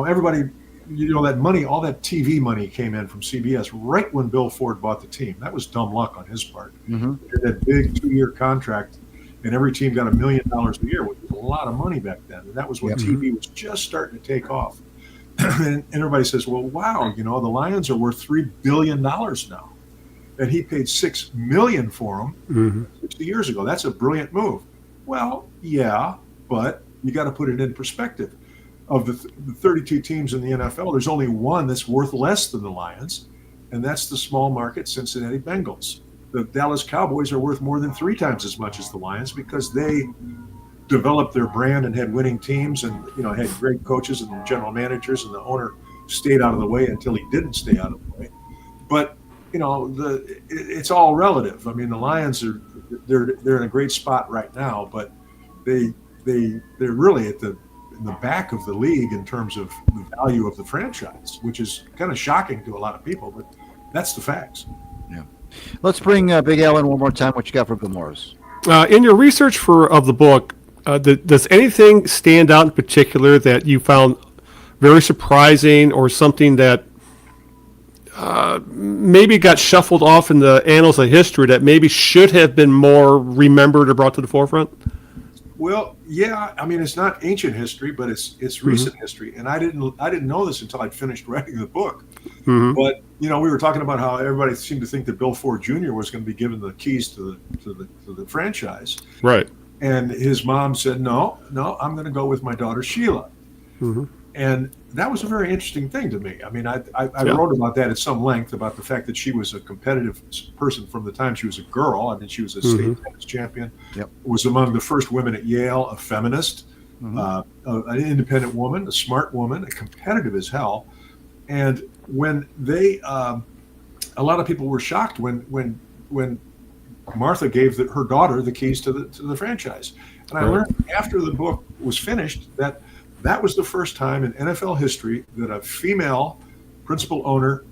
S4: everybody. That money, all that TV money came in from CBS right when Bill Ford bought the team. That was dumb luck on his part. That big 2-year contract, and every team got $1 million a year, which was a lot of money back then. And that was when TV was just starting to take off. And everybody says, well, wow, the Lions are worth $3 billion now. And he paid $6 million for them 60 years ago. That's a brilliant move. Well, yeah, but you got to put it in perspective. Of the 32 teams in the NFL, there's only one that's worth less than the Lions, and that's the small market Cincinnati Bengals. The Dallas Cowboys are worth more than 3 times as much as the Lions because they developed their brand and had winning teams and had great coaches and general managers, and the owner stayed out of the way until he didn't stay out of the way. But it's all relative. I mean, the Lions they're in a great spot right now, but they're really in the back of the league in terms of the value of the franchise, which is kind of shocking to a lot of people, but that's the facts.
S3: Yeah. Let's bring Big Al in one more time. What you got for Bill Morris?
S1: In your research of the book, does anything stand out in particular that you found very surprising, or something that maybe got shuffled off in the annals of history that maybe should have been more remembered or brought to the forefront?
S4: Well, yeah. I mean, it's not ancient history, but it's recent history, and I didn't know this until I'd finished writing the book. Mm-hmm. But we were talking about how everybody seemed to think that Bill Ford Jr. was going to be given the keys to the franchise,
S1: right?
S4: And his mom said, "No, I'm going to go with my daughter Sheila." Mm-hmm. And that was a very interesting thing to me. I mean, I wrote about that at some length, about the fact that she was a competitive person from the time she was a girl. I mean, she was a state tennis champion, was among the first women at Yale, a feminist, an independent woman, a smart woman, a competitive as hell. And when a lot of people were shocked when Martha gave her daughter the keys to the franchise. And I learned after the book was finished that was the first time in NFL history that a female principal owner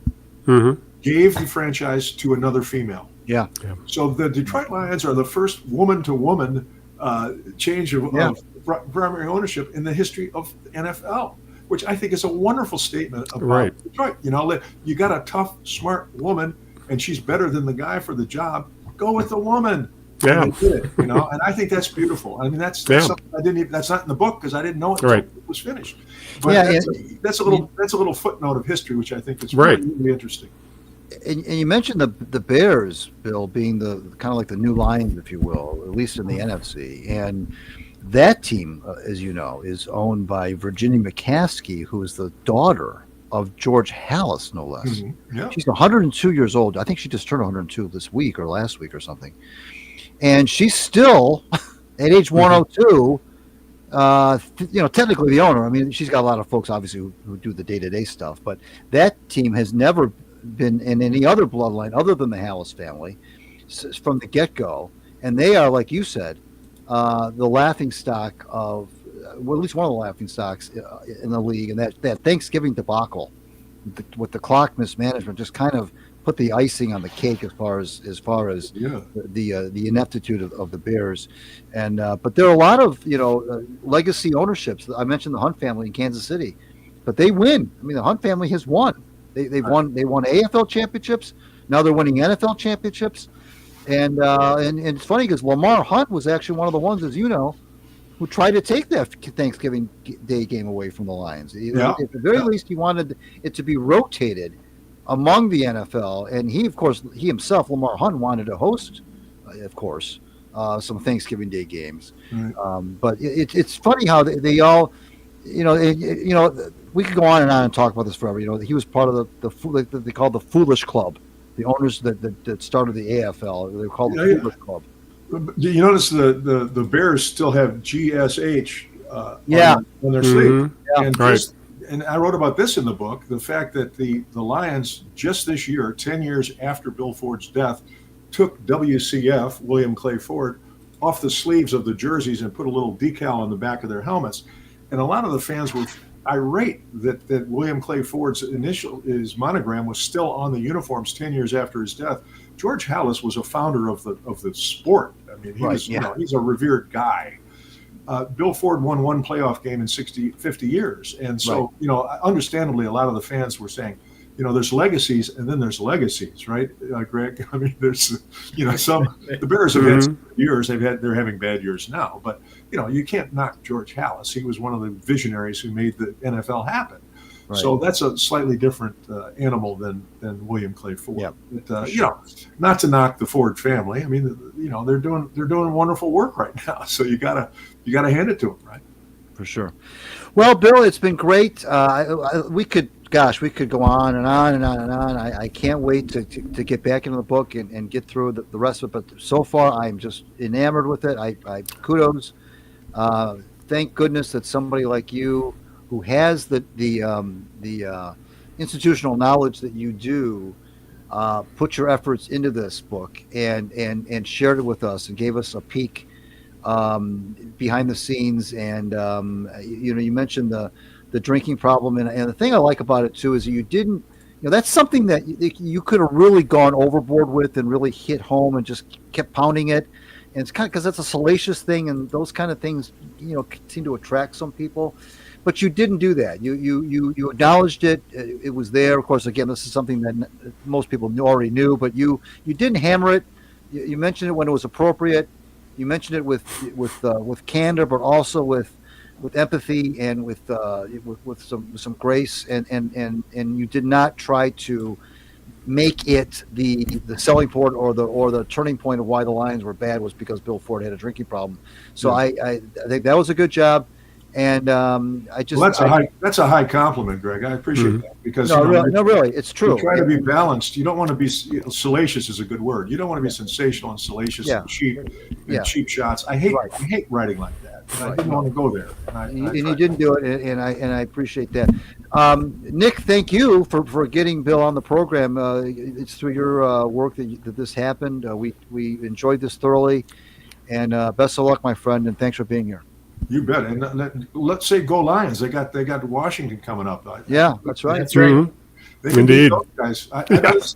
S4: gave the franchise to another female.
S3: Yeah.
S4: So the Detroit Lions are the first woman-to-woman change of primary ownership in the history of the NFL, which I think is a wonderful statement about Detroit. You got a tough, smart woman, and she's better than the guy for the job. Go with the woman.
S1: Yeah.
S4: And they did it, and I think that's beautiful. I mean, that's something that's not in the book because I didn't know it until it was finished. But that's a little footnote of history, which I think is really interesting.
S3: And you mentioned the Bears, Bill, being the kind of like the new Lions, if you will, at least in the NFC. And that team, as you know, is owned by Virginia McCaskey, who is the daughter of George Halas, no less. Mm-hmm. Yeah. She's 102 years old. I think she just turned 102 this week or last week or something. And she's still, at age 102, technically the owner. I mean, she's got a lot of folks, obviously, who do the day-to-day stuff. But that team has never been in any other bloodline other than the Halas family from the get-go. And they are, like you said, the laughingstock of, well, at least one of the laughingstocks in the league. And that Thanksgiving debacle with the clock mismanagement just kind of put the icing on the cake as far as the ineptitude of the Bears. And but there are a lot of legacy ownerships. I mentioned the Hunt family in Kansas City, but they win. I mean, the Hunt family has won. They won AFL championships. Now they're winning NFL championships. And it's funny because Lamar Hunt was actually one of the ones, as you know, who tried to take that Thanksgiving Day game away from the Lions. At the very least, he wanted it to be rotated among the NFL, and he himself, Lamar Hunt, wanted to host, of course, some Thanksgiving Day games. Right. But it's funny how they all, we could go on and talk about this forever. He was part of they called the Foolish Club, the owners that started the AFL. They were called the Foolish Club.
S4: Do you notice the Bears still have GSH on their sleeve? Yeah. And I wrote about this in the book, the fact that the Lions just this year, 10 years after Bill Ford's death, took WCF, William Clay Ford, off the sleeves of the jerseys and put a little decal on the back of their helmets. And a lot of the fans were irate that William Clay Ford's his monogram was still on the uniforms 10 years after his death. George Halas was a founder of the sport. I mean, he's a revered guy. Bill Ford won one playoff game in 50 years. And so, understandably, a lot of the fans were saying, there's legacies and then there's legacies, right, Greg? I mean, there's, the Bears have had some years. They're having bad years now. But, you can't knock George Halas. He was one of the visionaries who made the NFL happen. Right. So that's a slightly different animal than William Clay Ford. Yep. But, not to knock the Ford family. I mean, they're doing wonderful work right now. So you gotta hand it to them, right?
S3: For sure. Well, Bill, it's been great. We could go on and on and on and on. I can't wait to get back into the book and get through the rest of it. But so far, I'm just enamored with it. I kudos. Thank goodness that somebody like you, who has the institutional knowledge that you do, put your efforts into this book and shared it with us and gave us a peek behind the scenes. And you mentioned the drinking problem, and the thing I like about it too is you didn't. That's something that you could have really gone overboard with and really hit home and just kept pounding it. And it's kind of because that's a salacious thing, and those kind of things, seem to attract some people. But you didn't do that. You acknowledged it. It was there. Of course, again, this is something that most people already knew, but you didn't hammer it. You mentioned it when it was appropriate. You mentioned it with candor, but also with empathy and with some grace, and you did not try to make it the selling point or the turning point of why the Lions were bad was because Bill Ford had a drinking problem. So I think that was a good job, and
S4: that's a high compliment, Greg. I appreciate that because
S3: really, it's true.
S4: You try to be balanced. You don't want to be salacious is a good word. You don't want to be sensational and salacious and cheap shots. I hate writing like that. I didn't want to go there. And
S3: you didn't do it, and I appreciate that. Nick, thank you for getting Bill on the program. It's through your work that this happened. We enjoyed this thoroughly, and best of luck, my friend, and thanks for being here.
S4: You bet. And let's say go Lions. They got Washington coming up.
S3: Yeah, that's right.
S2: That's right.
S1: Mm-hmm. Indeed,
S4: guys. I'd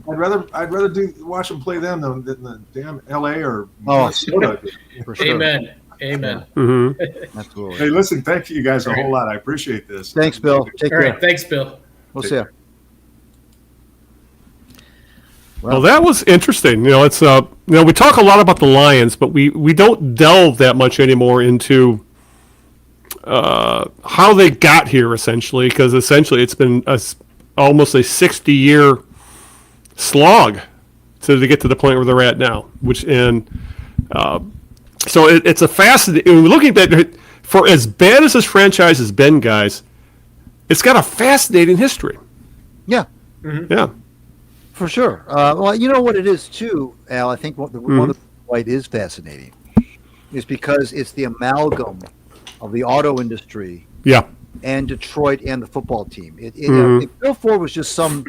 S4: rather watch them play them than the damn L.A. or Minnesota.
S3: For sure.
S2: Amen.
S1: Mm-hmm.
S3: Absolutely.
S4: Hey, listen, thank you guys a whole lot. I appreciate this.
S3: Thanks, Bill. Take care.
S2: All right, thanks, Bill.
S3: We'll see you.
S1: Well, that was interesting. It's we talk a lot about the Lions, but we don't delve that much anymore into how they got here, essentially, because essentially it's been almost a 60-year slog to get to the point where they're at now. So it's a fascinating. Looking at that, for as bad as this franchise has been, guys, it's got a fascinating history.
S3: Yeah.
S2: Mm-hmm.
S1: Yeah.
S3: For sure. Well, you know what it is too, Al. I think one of the why it is fascinating is because it's the amalgam of the auto industry, and Detroit and the football team. If Bill Ford was just some,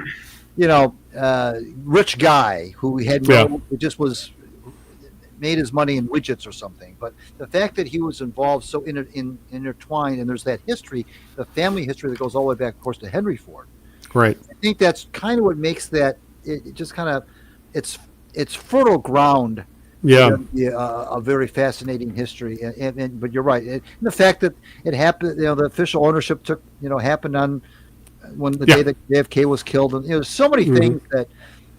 S3: rich guy who had just was made his money in widgets or something, but the fact that he was involved so intertwined, and there's that history, the family history that goes all the way back, of course, to Henry Ford.
S1: Right.
S3: I think that's kind of what makes that it just kind of it's fertile ground.
S1: Yeah.
S3: A very fascinating history, but you're right. And the fact that it happened, the official ownership happened on when the day that JFK was killed, and so many things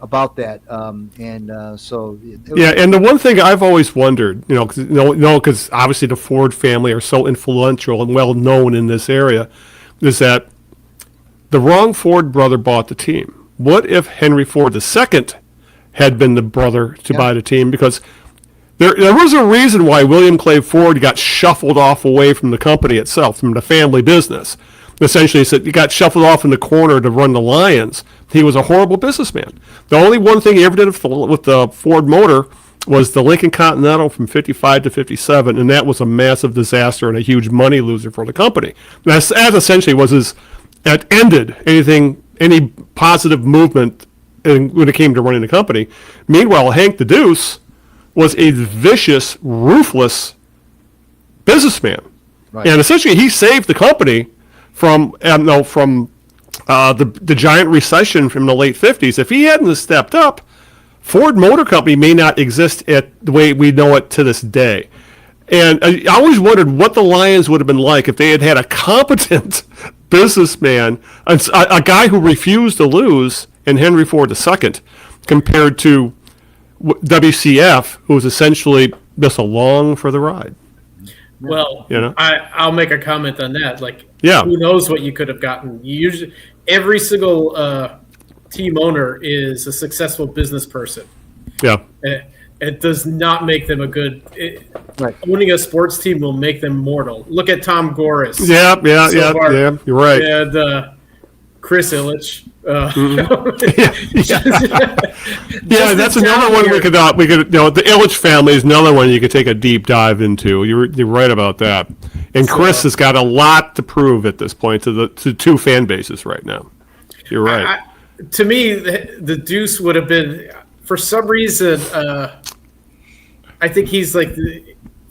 S3: about that, and the one thing I've always wondered, because obviously the Ford family are so influential and well known in this area, is that the wrong Ford brother bought the team. What if Henry Ford II had been the brother to buy the team? Because there was a reason why William Clay Ford got shuffled off away from the company itself, from the family business. Essentially, he got shuffled off in the corner to run the Lions. He was a horrible businessman. The only one thing he ever did with the Ford motor was the Lincoln Continental from 55 to 57, and that was a massive disaster and a huge money loser for the company. That essentially was that ended any positive movement when it came to running the company. Meanwhile, Hank the Deuce was a vicious, ruthless businessman. Right. And essentially he saved the company from the giant recession from the late 50s. If he hadn't stepped up, Ford Motor Company may not exist at the way we know it to this day. And I always wondered what the Lions would have been like if they had had a competent businessman, a guy who refused to lose, in Henry Ford II, compared to WCF, who was essentially just along for the ride.
S2: Well, I'll make a comment on that. Who knows what you could have gotten? Every single team owner is a successful business person.
S1: Yeah.
S2: It does not make them a good.
S3: Right.
S2: Owning a sports team will make them mortal. Look at Tom Gores.
S1: Yeah. You're right.
S2: And Chris Ilitch.
S1: Yeah, that's another one we could the Ilitch family is another one you could take a deep dive into. You're right about that. And Chris has got a lot to prove at this point to two fan bases right now. You're right.
S2: To me, the Deuce would have been, for some reason, I think he's like,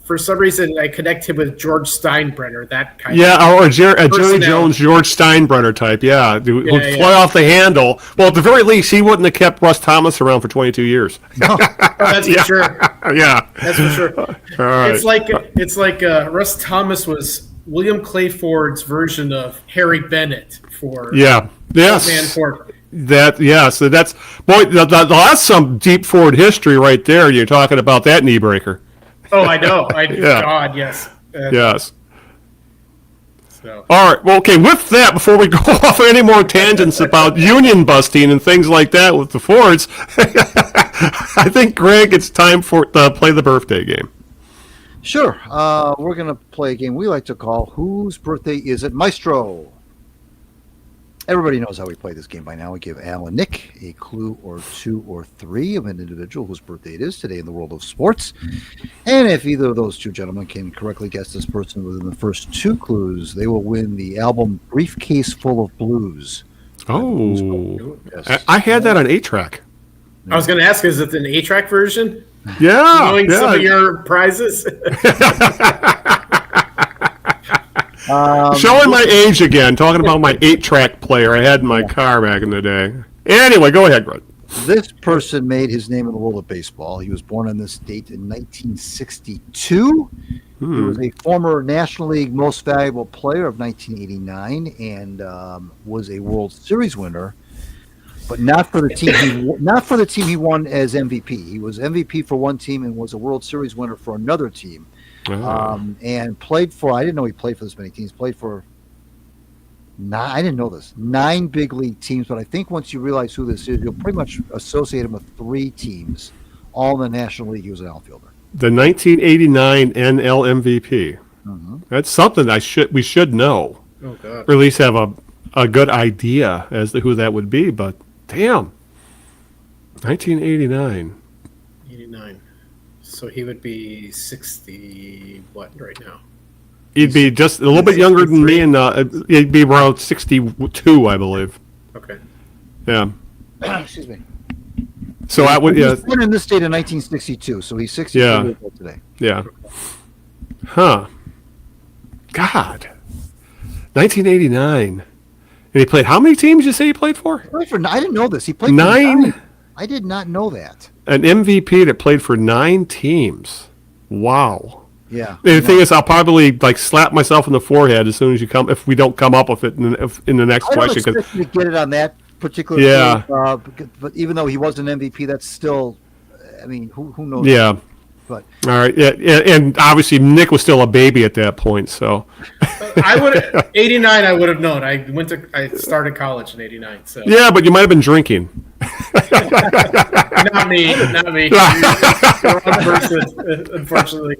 S2: for some reason, I connect him with George Steinbrenner, that kind of.
S1: Yeah, or Jerry Jones, George Steinbrenner type, who'd fly off the handle. Well, at the very least, he wouldn't have kept Russ Thomas around for 22 years.
S2: That's for sure.
S1: Yeah.
S2: That's for sure.
S1: All right.
S2: It's like Russ Thomas was William Clay Ford's version of Harry Bennett for Man Ford.
S1: So that's that's some deep Ford history right there. You're talking about that knee breaker.
S2: Oh, I know. God, yes.
S1: Yes.
S2: So.
S1: All right. Well, okay. With that, before we go off any more tangents about union busting and things like that with the Fords, I think, Greg, it's time for play the birthday game.
S3: Sure. We're going to play a game we like to call Whose Birthday Is It, Maestro? Everybody knows how we play this game by now. We give Al and Nick a clue or two or three of an individual whose birthday it is today in the world of sports. And if either of those two gentlemen can correctly guess this person within the first two clues, they will win the album Briefcase Full of Blues.
S1: Oh. Yes. I had that on 8-track.
S2: I was going to ask, is it an 8-track version?
S1: Yeah.
S2: Knowing some of your prizes?
S1: Showing my age again, talking about my 8-track player I had in my car back in the day. Anyway, go ahead, Greg.
S3: This person made his name in the world of baseball. He was born on this date in 1962. He was a former National League Most Valuable Player of 1989 and was a World Series winner, but not for the team he won as MVP. He was MVP for one team and was a World Series winner for another team. And played for, I didn't know he played for this many teams, played for, I didn't know this, 9 big league teams, but I think once you realize who this is, you'll pretty much associate him with 3 teams, all in the National League. He was an outfielder. The
S1: 1989 NL MVP. Mm-hmm. That's something we should know.
S2: Oh, God.
S1: Or at least have a good idea as to who that would be, but damn. 1989.
S2: 89. So he would be 60, what, right now?
S1: He'd be just a little bit younger than me, and he'd be around 62, I believe.
S2: Okay.
S1: Yeah.
S3: Excuse me.
S1: So I would,
S3: he was born in this state in 1962, so he's 62 years old today.
S1: Yeah. Huh. God. 1989. And he played, how many teams did you say he played for?
S3: I didn't know this. He played
S1: 9?
S3: For 9. I did not know that.
S1: An MVP that played for 9 teams. Wow.
S3: Yeah.
S1: And the thing is, I'll probably slap myself in the forehead as soon as if we don't come up with it in the next question.
S3: I don't expect you to get it on that particular game, but even though he was an MVP, that's still, I mean, who knows?
S1: Yeah.
S3: But
S1: all right, and obviously Nick was still a baby at that point, so.
S2: I would 89. I would have known. I started college in 89. So.
S1: Yeah, but you might have been drinking.
S2: Not me. The wrong person, unfortunately.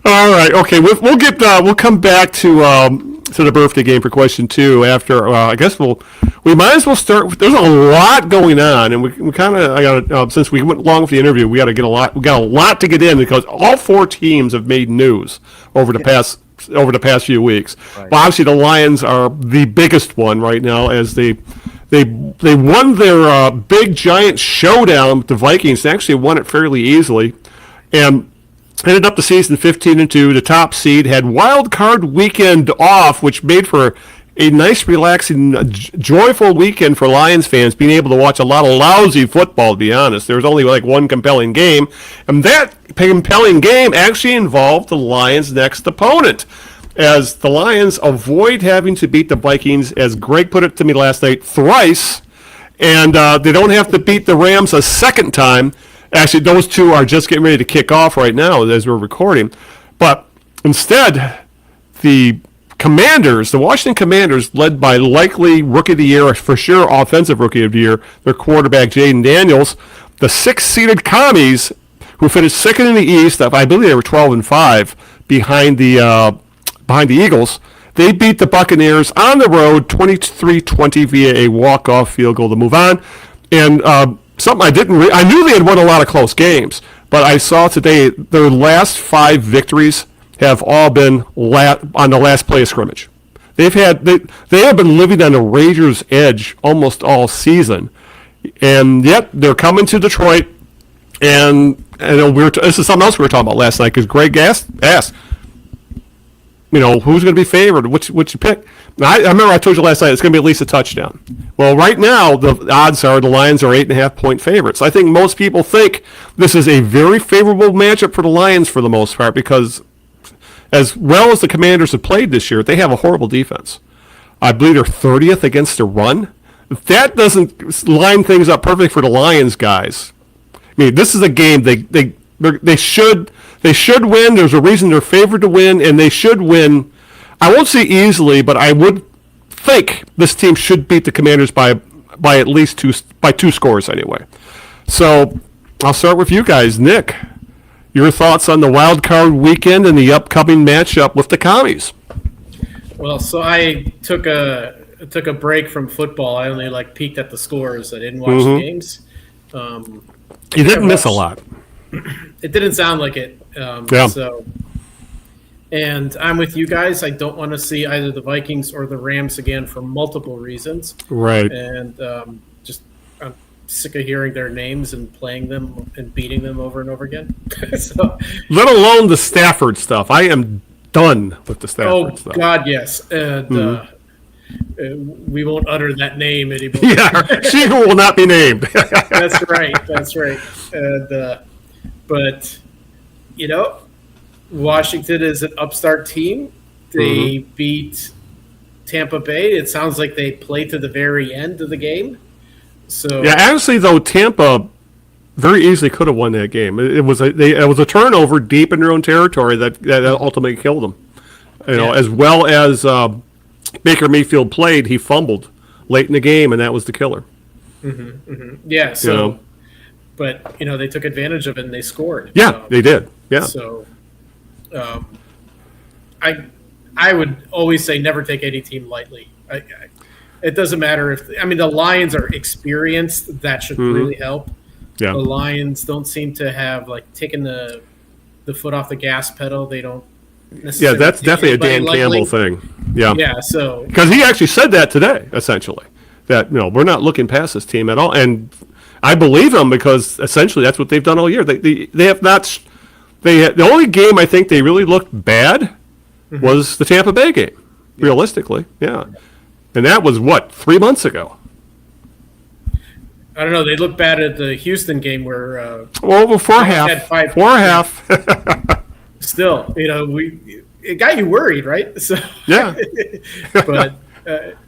S1: All right. Okay. We'll come back to the birthday game for question 2 after. I guess we might as well start. There's a lot going on, and we kind of since we went along with the interview, we got to get a lot. We got a lot to get in because all 4 teams have made news over the past few weeks.
S3: Right.
S1: Well, obviously the Lions are the biggest one right now as they won their big giant showdown with the Vikings. They actually won it fairly easily, and ended up the season 15-2. The top seed had wild card weekend off, which made for a nice, relaxing, joyful weekend for Lions fans, being able to watch a lot of lousy football, to be honest. There was only one compelling game, and that compelling game actually involved the Lions' next opponent, as the Lions avoid having to beat the Vikings, as Greg put it to me last night, thrice, and they don't have to beat the Rams a second time. Actually, those two are just getting ready to kick off right now as we're recording. But instead, the Washington Commanders, led by likely Rookie of the Year, for sure Offensive Rookie of the Year, their quarterback Jaden Daniels, the 6th-seeded Commies, who finished second in the East, I believe they were 12-5 behind the Eagles. They beat the Buccaneers on the road 23-20 via a walk-off field goal to move on. And something I knew they had won a lot of close games, but I saw today their last 5 victories have all been on the last play of scrimmage. They have been living on a razor's edge almost all season, and yet they're coming to Detroit. And this is something else we were talking about last night because Greg asked, who's going to be favored? Which you pick? I remember I told you last night it's going to be at least a touchdown. Well, right now the odds are the Lions are 8.5-point favorites. I think most people think this is a very favorable matchup for the Lions for the most part because, as well as the Commanders have played this year, they have a horrible defense. I believe they're 30th against the run. If that doesn't line things up perfect for the Lions guys, I mean, this is a game they should win. There's a reason they're favored to win, and they should win. I won't say easily, but I would think this team should beat the Commanders by at least 2 scores anyway. So I'll start with you guys, Nick. Your thoughts on the wild card weekend and the upcoming matchup with the Commies?
S2: Well, so I took a break from football. I only peeked at the scores. I didn't watch the games.
S1: You didn't miss a lot.
S2: It didn't sound like it.
S1: Yeah.
S2: So, and I'm with you guys. I don't want to see either the Vikings or the Rams again for multiple reasons.
S1: Right.
S2: And I'm sick of hearing their names and playing them and beating them over and over again. So,
S1: let alone the Stafford stuff. I am done with the Stafford stuff.
S2: Oh, God, yes. And we won't utter that name anymore.
S1: Yeah, she who will not be named.
S2: That's right. And, but, Washington is an upstart team. They beat Tampa Bay. It sounds like they played to the very end of the game. So
S1: yeah, honestly, though, Tampa very easily could have won that game. It was a turnover deep in their own territory that ultimately killed them. As well as Baker Mayfield played, he fumbled late in the game, and that was the killer.
S2: Yeah. So, but they took advantage of it and they scored.
S1: Yeah, they did. Yeah.
S2: So, I would always say never take any team lightly. It doesn't matter the Lions are experienced. That should really help.
S1: Yeah.
S2: The Lions don't seem to have taken the foot off the gas pedal. They don't.
S1: Yeah, that's definitely a Dan Campbell thing. Yeah.
S2: Yeah. So
S1: because he actually said that today, essentially, that we're not looking past this team at all, and I believe him because essentially that's what they've done all year. They have not. The only game I think they really looked bad was the Tampa Bay game. Realistically, yeah. And that was 3 months ago.
S2: I don't know. They looked bad at the Houston game where.
S1: For a half.
S2: Still, it got you worried, right? So
S1: yeah.
S2: But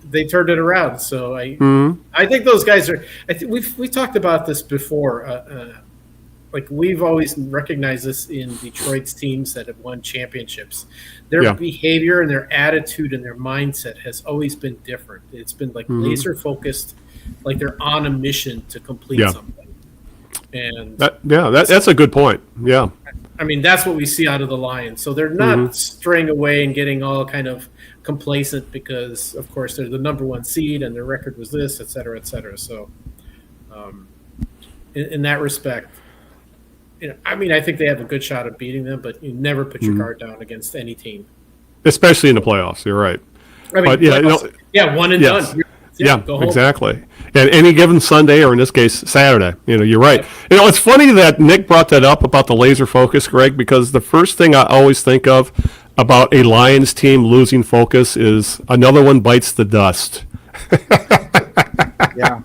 S2: they turned it around. So I think those guys are. I think we talked about this before. We've always recognized this in Detroit's teams that have won championships. Their behavior and their attitude and their mindset has always been different. It's been laser focused, like they're on a mission to complete something. And
S1: that's a good point. Yeah.
S2: That's what we see out of the Lions. So they're not straying away and getting all kind of complacent because, of course, they're the number 1 seed and their record was this, et cetera, et cetera. So in that respect, I think they have a good shot at beating them, but you never put your guard down against any team.
S1: Especially in the playoffs, you're right.
S2: But one and done.
S1: Yeah, exactly. And any given Sunday, or in this case, Saturday, you're right. It's funny that Nick brought that up about the laser focus, Greg, because the first thing I always think of about a Lions team losing focus is another one bites the dust.
S3: Yeah.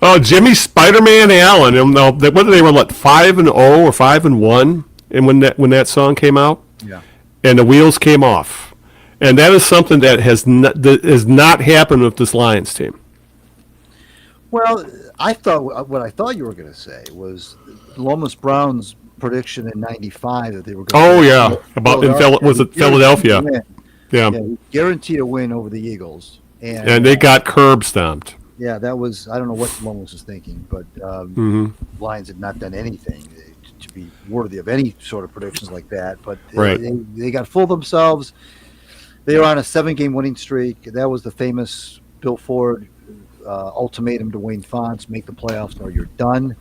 S1: Oh, Jimmy Spider-Man Allen. Whether they were 5-0 or 5-1, and when that song came out, and the wheels came off, and that is something that has not happened with this Lions team.
S3: Well, what I thought you were going to say was Lomas Brown's prediction in '95 that they were going.
S1: Philadelphia? Yeah,
S3: guaranteed a win over the Eagles,
S1: and they got curb stomped.
S3: Yeah, that was, I don't know what Lomas was thinking, but Lions had not done anything to be worthy of any sort of predictions like that. But they got full of themselves. They were on a 7-game winning streak. That was the famous Bill Ford ultimatum to Wayne Fonts: make the playoffs or you're done.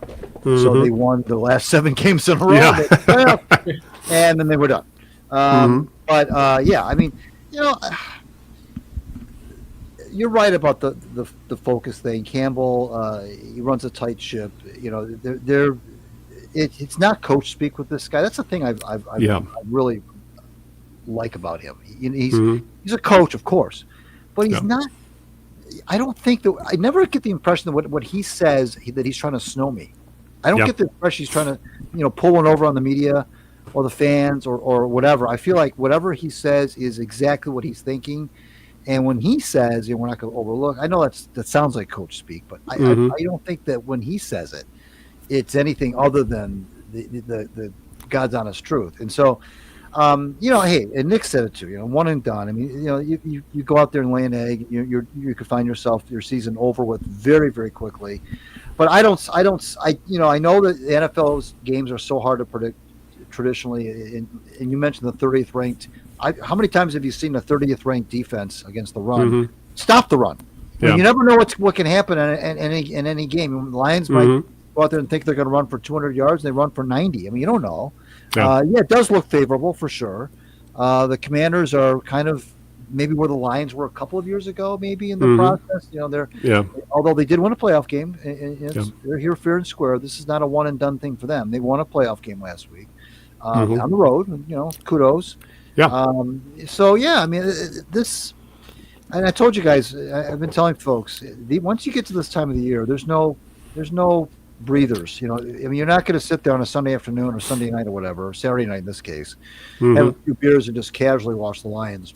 S3: So they won the last 7 games in a row.
S1: Yeah.
S3: And then they were done. But I mean, you're right about the focus thing. Campbell, he runs a tight ship. It's not coach speak with this guy. That's the thing I really like about him. He's a coach, of course, but he's not. I don't think that I never get the impression that what he says that he's trying to snow me. I don't get the impression he's trying to pull one over on the media or the fans or whatever. I feel like whatever he says is exactly what he's thinking. And when he says, we're not going to overlook, I know that sounds like coach speak, but I don't think that when he says it, it's anything other than the God's honest truth. And so, hey, and Nick said it too, one and done. I mean, you go out there and lay an egg, you could find your season over with very, very quickly. But I know that the NFL's games are so hard to predict traditionally. And you mentioned the 30th ranked. How many times have you seen the 30th ranked defense against the run stop the run? Yeah. You never know what can happen in any game. The Lions might go out there and think they're going to run for 200 yards, and they run for 90. I mean, you don't know. Yeah, it does look favorable for sure. The Commanders are kind of maybe where the Lions were a couple of years ago, maybe in the process. Although they did win a playoff game, they're here fair and square. This is not a one and done thing for them. They won a playoff game last week on the road. Kudos.
S1: Yeah.
S3: I mean, this, and I told you guys, I've been telling folks, once you get to this time of the year, there's no breathers. I mean, you're not going to sit there on a Sunday afternoon or Sunday night or whatever, or Saturday night in this case, have a few beers and just casually watch the Lions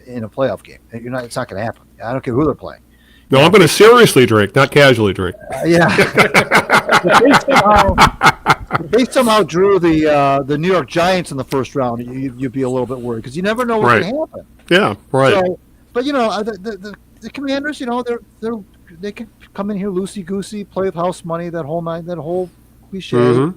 S3: in a playoff game. It's not going to happen. I don't care who they're playing.
S1: No, I'm going to seriously drink, not casually drink.
S3: If they somehow drew the New York Giants in the first round, you'd be a little bit worried because you never know what's going to happen.
S1: Yeah, right. So,
S3: but the Commanders, they can come in here loosey goosey, play with house money, that whole cliche.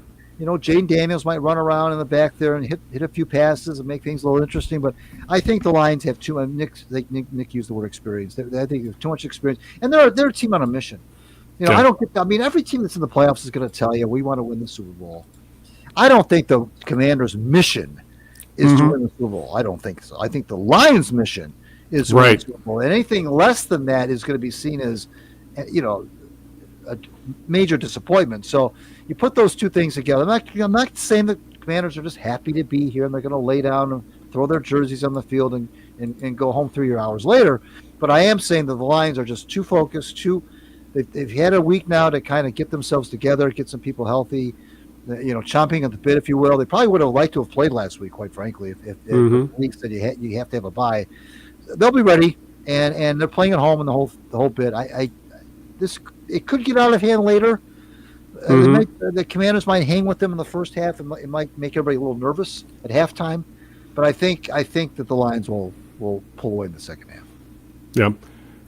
S3: Jane Daniels might run around in the back there and hit a few passes and make things a little interesting. But I think the Lions have too. Nick used the word experience. I think they have too much experience, and they're a team on a mission. I mean, every team that's in the playoffs is going to tell you we want to win the Super Bowl. I don't think the Commanders' mission is to win the Super Bowl. I don't think so. I think the Lions' mission is to win the Super Bowl. And anything less than that is going to be seen as, a major disappointment. So you put those two things together. I'm not saying the Commanders are just happy to be here and they're going to lay down and throw their jerseys on the field and go home 3 hours later. But I am saying that the Lions are just too focused, They've had a week now to kind of get themselves together, get some people healthy, chomping at the bit, if you will. They probably would have liked to have played last week, quite frankly, if the league said you have to have a bye. They'll be ready, and they're playing at home and the whole bit. It could get out of hand later. The Commanders might hang with them in the first half, and it might make everybody a little nervous at halftime. But I think that the Lions will pull away in the second half.
S1: Yeah.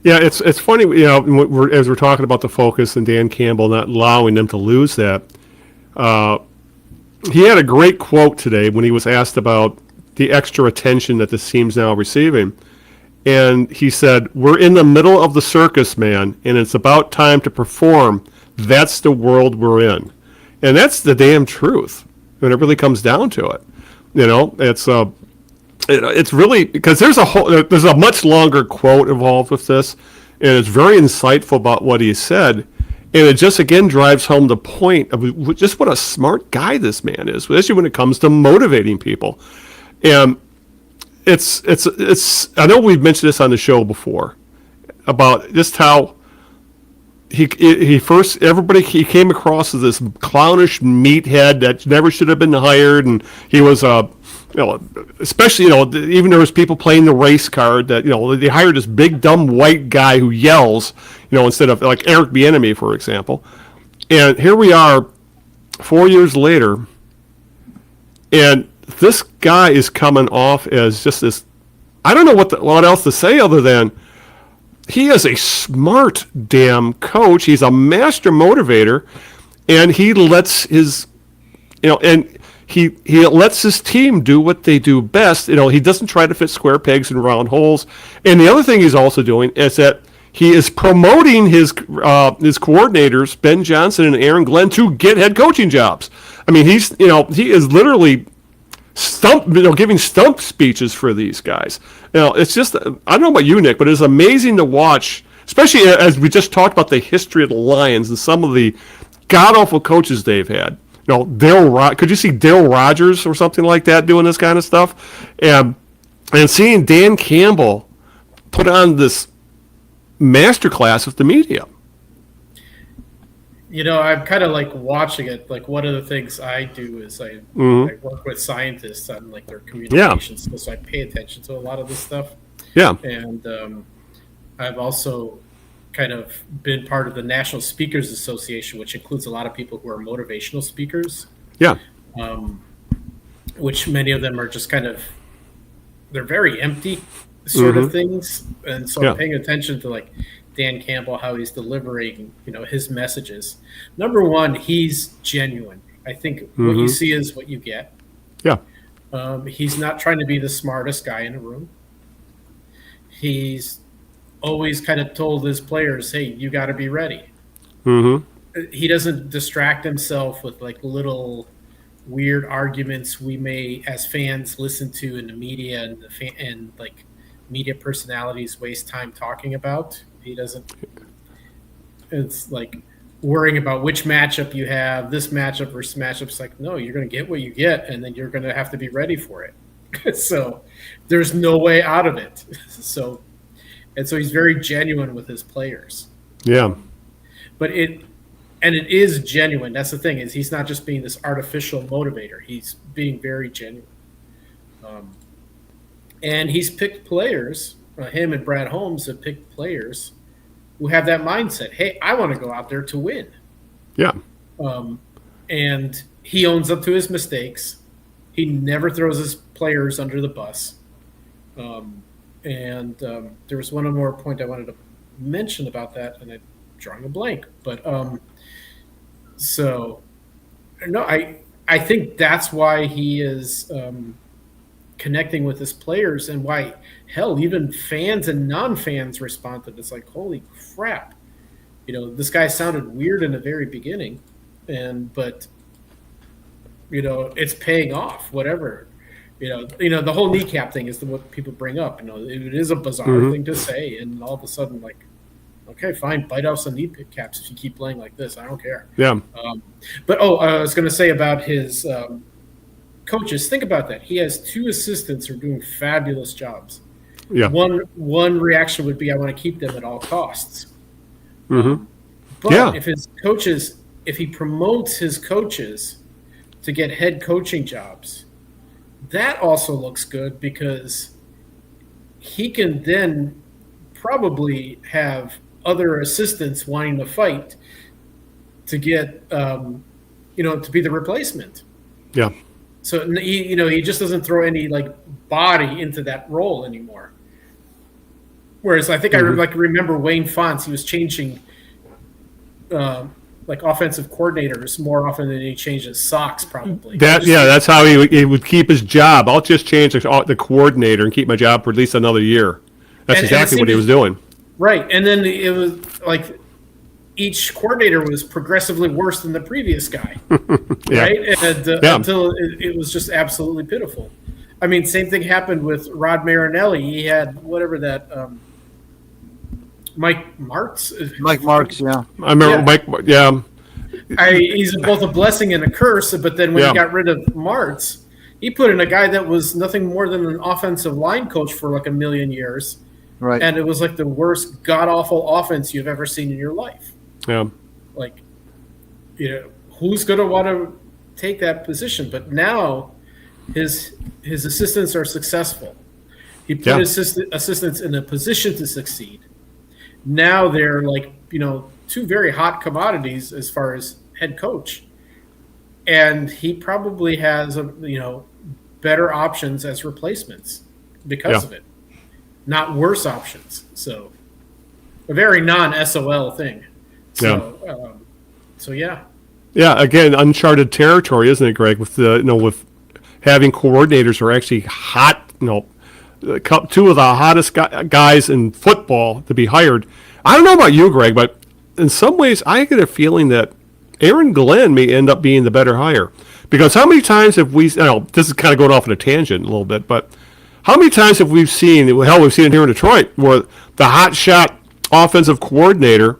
S1: Yeah, it's funny, as we're talking about the focus and Dan Campbell not allowing them to lose that. He had a great quote today when he was asked about the extra attention that this team's now receiving. And he said, "We're in the middle of the circus, man, and it's about time to perform. That's the world we're in." And that's the damn truth when it really comes down to it. It's really because there's a much longer quote involved with this, and it's very insightful about what he said, and it just again drives home the point of just what a smart guy this man is, especially when it comes to motivating people. And it's I know we've mentioned this on the show before about just how he came across as this clownish meathead that never should have been hired, and he was especially, even there was people playing the race card that, they hired this big dumb white guy who yells, instead of like Eric Bieniemy, for example. And here we are 4 years later, and this guy is coming off as just this, I don't know what else to say other than he is a smart damn coach. He's a master motivator, and he lets his, and he lets his team do what they do best. He doesn't try to fit square pegs in round holes. And the other thing he's also doing is that he is promoting his coordinators, Ben Johnson and Aaron Glenn, to get head coaching jobs. I mean, he is literally giving stump speeches for these guys. It's just, I don't know about you, Nick, but it's amazing to watch, especially as we just talked about the history of the Lions and some of the god-awful coaches they've had. Could you see Darryl Rogers or something like that doing this kind of stuff? And seeing Dan Campbell put on this masterclass with the media.
S2: I'm kind of like watching it. Like, one of the things I do is I work with scientists on like their communications skills, so I pay attention to a lot of this stuff.
S1: Yeah.
S2: And I've also kind of been part of the National Speakers Association, which includes a lot of people who are motivational speakers.
S1: Yeah.
S2: Which many of them are just they're very empty sort of things. And so I'm paying attention to like Dan Campbell, how he's delivering, his messages. Number one, he's genuine. I think what you see is what you get.
S1: Yeah.
S2: He's not trying to be the smartest guy in the room. He's always kind of told his players, hey, you got to be ready. He doesn't distract himself with like little weird arguments we may, as fans, listen to in the media and like media personalities waste time talking about. He doesn't. It's like worrying about which matchup you have, this matchup versus matchup. It's like, no, you're going to get what you get, and then you're going to have to be ready for it. So there's no way out of it. So he's very genuine with his players.
S1: Yeah.
S2: But it is genuine. That's the thing, is he's not just being this artificial motivator. He's being very genuine. And he's picked players, him and Brad Holmes have picked players who have that mindset. Hey, I want to go out there to win.
S1: Yeah.
S2: And he owns up to his mistakes. He never throws his players under the bus. There was one more point I wanted to mention about that, and I'm drawing a blank. But I think that's why he is connecting with his players, and why, hell, even fans and non-fans respond to this. Like, holy crap, this guy sounded weird in the very beginning, but it's paying off. Whatever, the whole kneecap thing is what people bring up. It is a bizarre thing to say, and all of a sudden, like, okay, fine, bite off some kneecaps if you keep playing like this. I don't care.
S1: Yeah.
S2: But I was going to say about his coaches. Think about that. He has two assistants who are doing fabulous jobs.
S1: Yeah.
S2: One reaction would be, I want to keep them at all costs.
S1: But
S2: if he promotes his coaches to get head coaching jobs, that also looks good, because he can then probably have other assistants wanting to fight to get, to be the replacement.
S1: Yeah.
S2: So he just doesn't throw any like body into that role anymore. Whereas I think I remember Wayne Fonts, he was changing like offensive coordinators more often than he changed his socks, probably.
S1: That's how he would keep his job. I'll just change the coordinator and keep my job for at least another year. That's exactly what he was doing.
S2: Right, and then it was like each coordinator was progressively worse than the previous guy, right? And until it was just absolutely pitiful. I mean, same thing happened with Rod Marinelli. He had whatever that Mike Marks.
S3: Mike Marks, yeah.
S1: I remember Mike. Yeah.
S2: He's both a blessing and a curse. But then when he got rid of Martz, he put in a guy that was nothing more than an offensive line coach for like a million years.
S3: Right.
S2: And it was like the worst god-awful offense you've ever seen in your life.
S1: Yeah.
S2: Like, who's going to want to take that position? But now his assistants are successful. He put his assistants in a position to succeed. Now they're like, two very hot commodities as far as head coach. And he probably has, better options as replacements because of it. Not worse options. So a very non-SOL thing. So,
S1: Yeah, again, uncharted territory, isn't it, Greg? With the with having coordinators who are actually hot, two of the hottest guys in football to be hired. I don't know about you, Greg, but in some ways, I get a feeling that Aaron Glenn may end up being the better hire. Because how many times have we? This is kind of going off on a tangent a little bit, but how many times have we seen? Hell, we've seen it here in Detroit, where the hotshot offensive coordinator,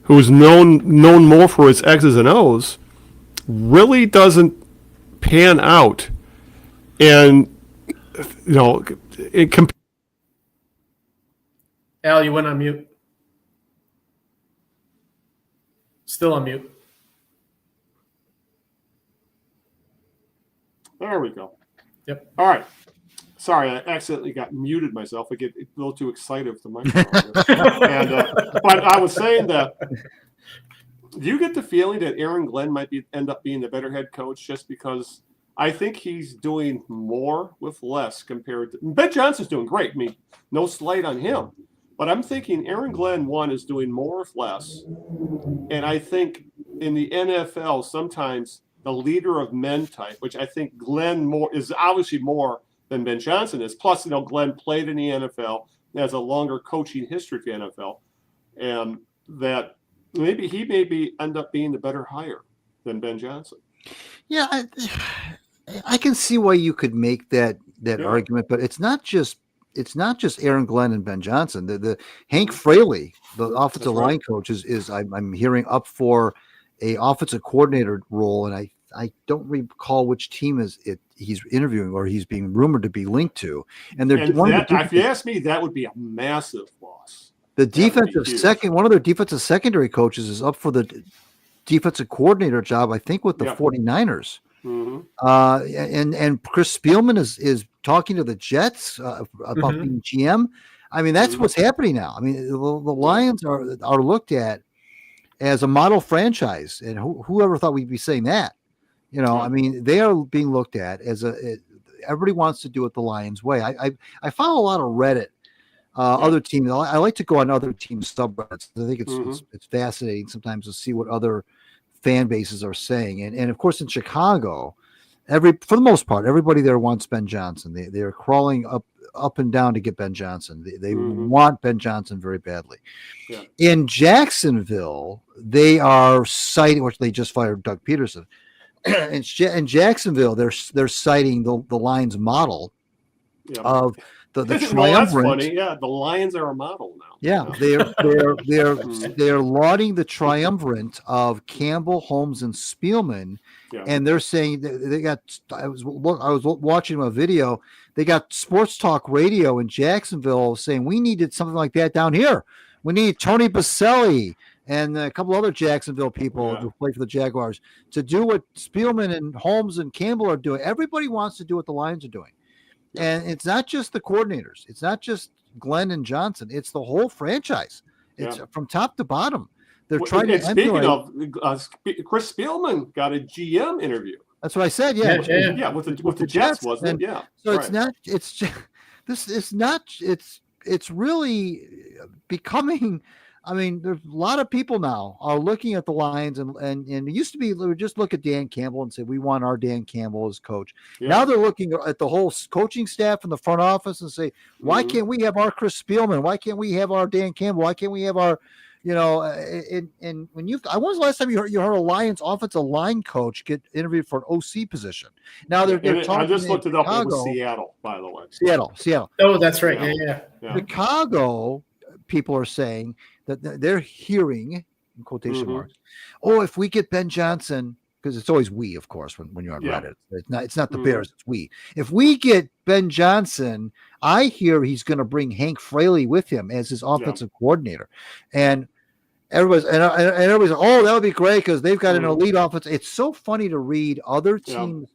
S1: who is known more for his X's and O's, really doesn't pan out, and
S2: Al, you went on mute. Still on mute.
S1: There we go.
S2: Yep.
S1: All right. Sorry, I accidentally got muted myself. I get a little too excited with the microphone. But I was saying that, do you get the feeling that Aaron Glenn might end up being the better head coach just because I think he's doing more with less compared to Ben Johnson's doing great. I mean, no slight on him. But I'm thinking Aaron Glenn, one, is doing more with less. And I think in the NFL, sometimes the leader of men type, which I think Glenn is obviously more than Ben Johnson is. Plus, Glenn played in the NFL, has a longer coaching history for the NFL, and that maybe he end up being the better hire than Ben Johnson.
S3: Yeah, I can see why you could make that argument, but it's not just Aaron Glenn and Ben Johnson. The Hank Fraley, the offensive line coach, is I'm hearing up for a offensive coordinator role, and I don't recall which team he's interviewing or he's being rumored to be linked to. And
S1: if you ask me, that would be a massive loss.
S3: The one of their defensive secondary coaches is up for the defensive coordinator job, I think, with the 49ers. Mm-hmm. And Chris Spielman is talking to the Jets about being GM. I mean, that's what's happening now. I mean, the Lions are looked at as a model franchise, and whoever thought we'd be saying that? I mean, they are being looked at as everybody wants to do it the Lions way. I follow a lot of Reddit, other teams. I like to go on other teams' subreddits. I think it's fascinating sometimes to see what other fan bases are saying. And of course, in Chicago, for the most part, everybody there wants Ben Johnson. They are crawling up and down to get Ben Johnson. They want Ben Johnson very badly. Yeah. In Jacksonville, they are citing, which they just fired Doug Peterson. In Jacksonville, they're citing the Lions model of the triumvirate.
S1: Well, that's funny. Yeah, the Lions are a model now.
S3: Yeah, they're lauding the triumvirate of Campbell, Holmes, and Spielman, and they're saying they got. I was watching a video. They got sports talk radio in Jacksonville saying we needed something like that down here. We need Tony Baselli and a couple other Jacksonville people who play for the Jaguars to do what Spielman and Holmes and Campbell are doing. Everybody wants to do what the Lions are doing. And it's not just the coordinators. It's not just Glenn and Johnson. It's the whole franchise. It's from top to bottom. They're trying to emulate.
S1: Speaking of, Chris Spielman got a GM interview.
S3: That's what I said. Yeah,
S1: with the Jets, wasn't it? Yeah.
S3: So it's not. It's just this. It's not. It's really becoming. I mean, there's a lot of people now are looking at the Lions, and it used to be we would just look at Dan Campbell and say we want our Dan Campbell as coach. Yeah. Now they're looking at the whole coaching staff in the front office and say, why can't we have our Chris Spielman? Why can't we have our Dan Campbell? Why can't we have our, and when when was the last time you heard a Lions offensive line coach get interviewed for an OC position? Now they're talking.
S1: I just looked it up. It was Seattle, by the way.
S3: Seattle.
S2: Oh, that's right. Yeah.
S3: Chicago people are saying that they're hearing, in quotation marks, if we get Ben Johnson, because it's always we, of course, when you're on Reddit. It's not the Bears, it's we. If we get Ben Johnson, I hear he's going to bring Hank Fraley with him as his offensive coordinator. And everybody's that would be great because they've got an elite offense. It's so funny to read other teams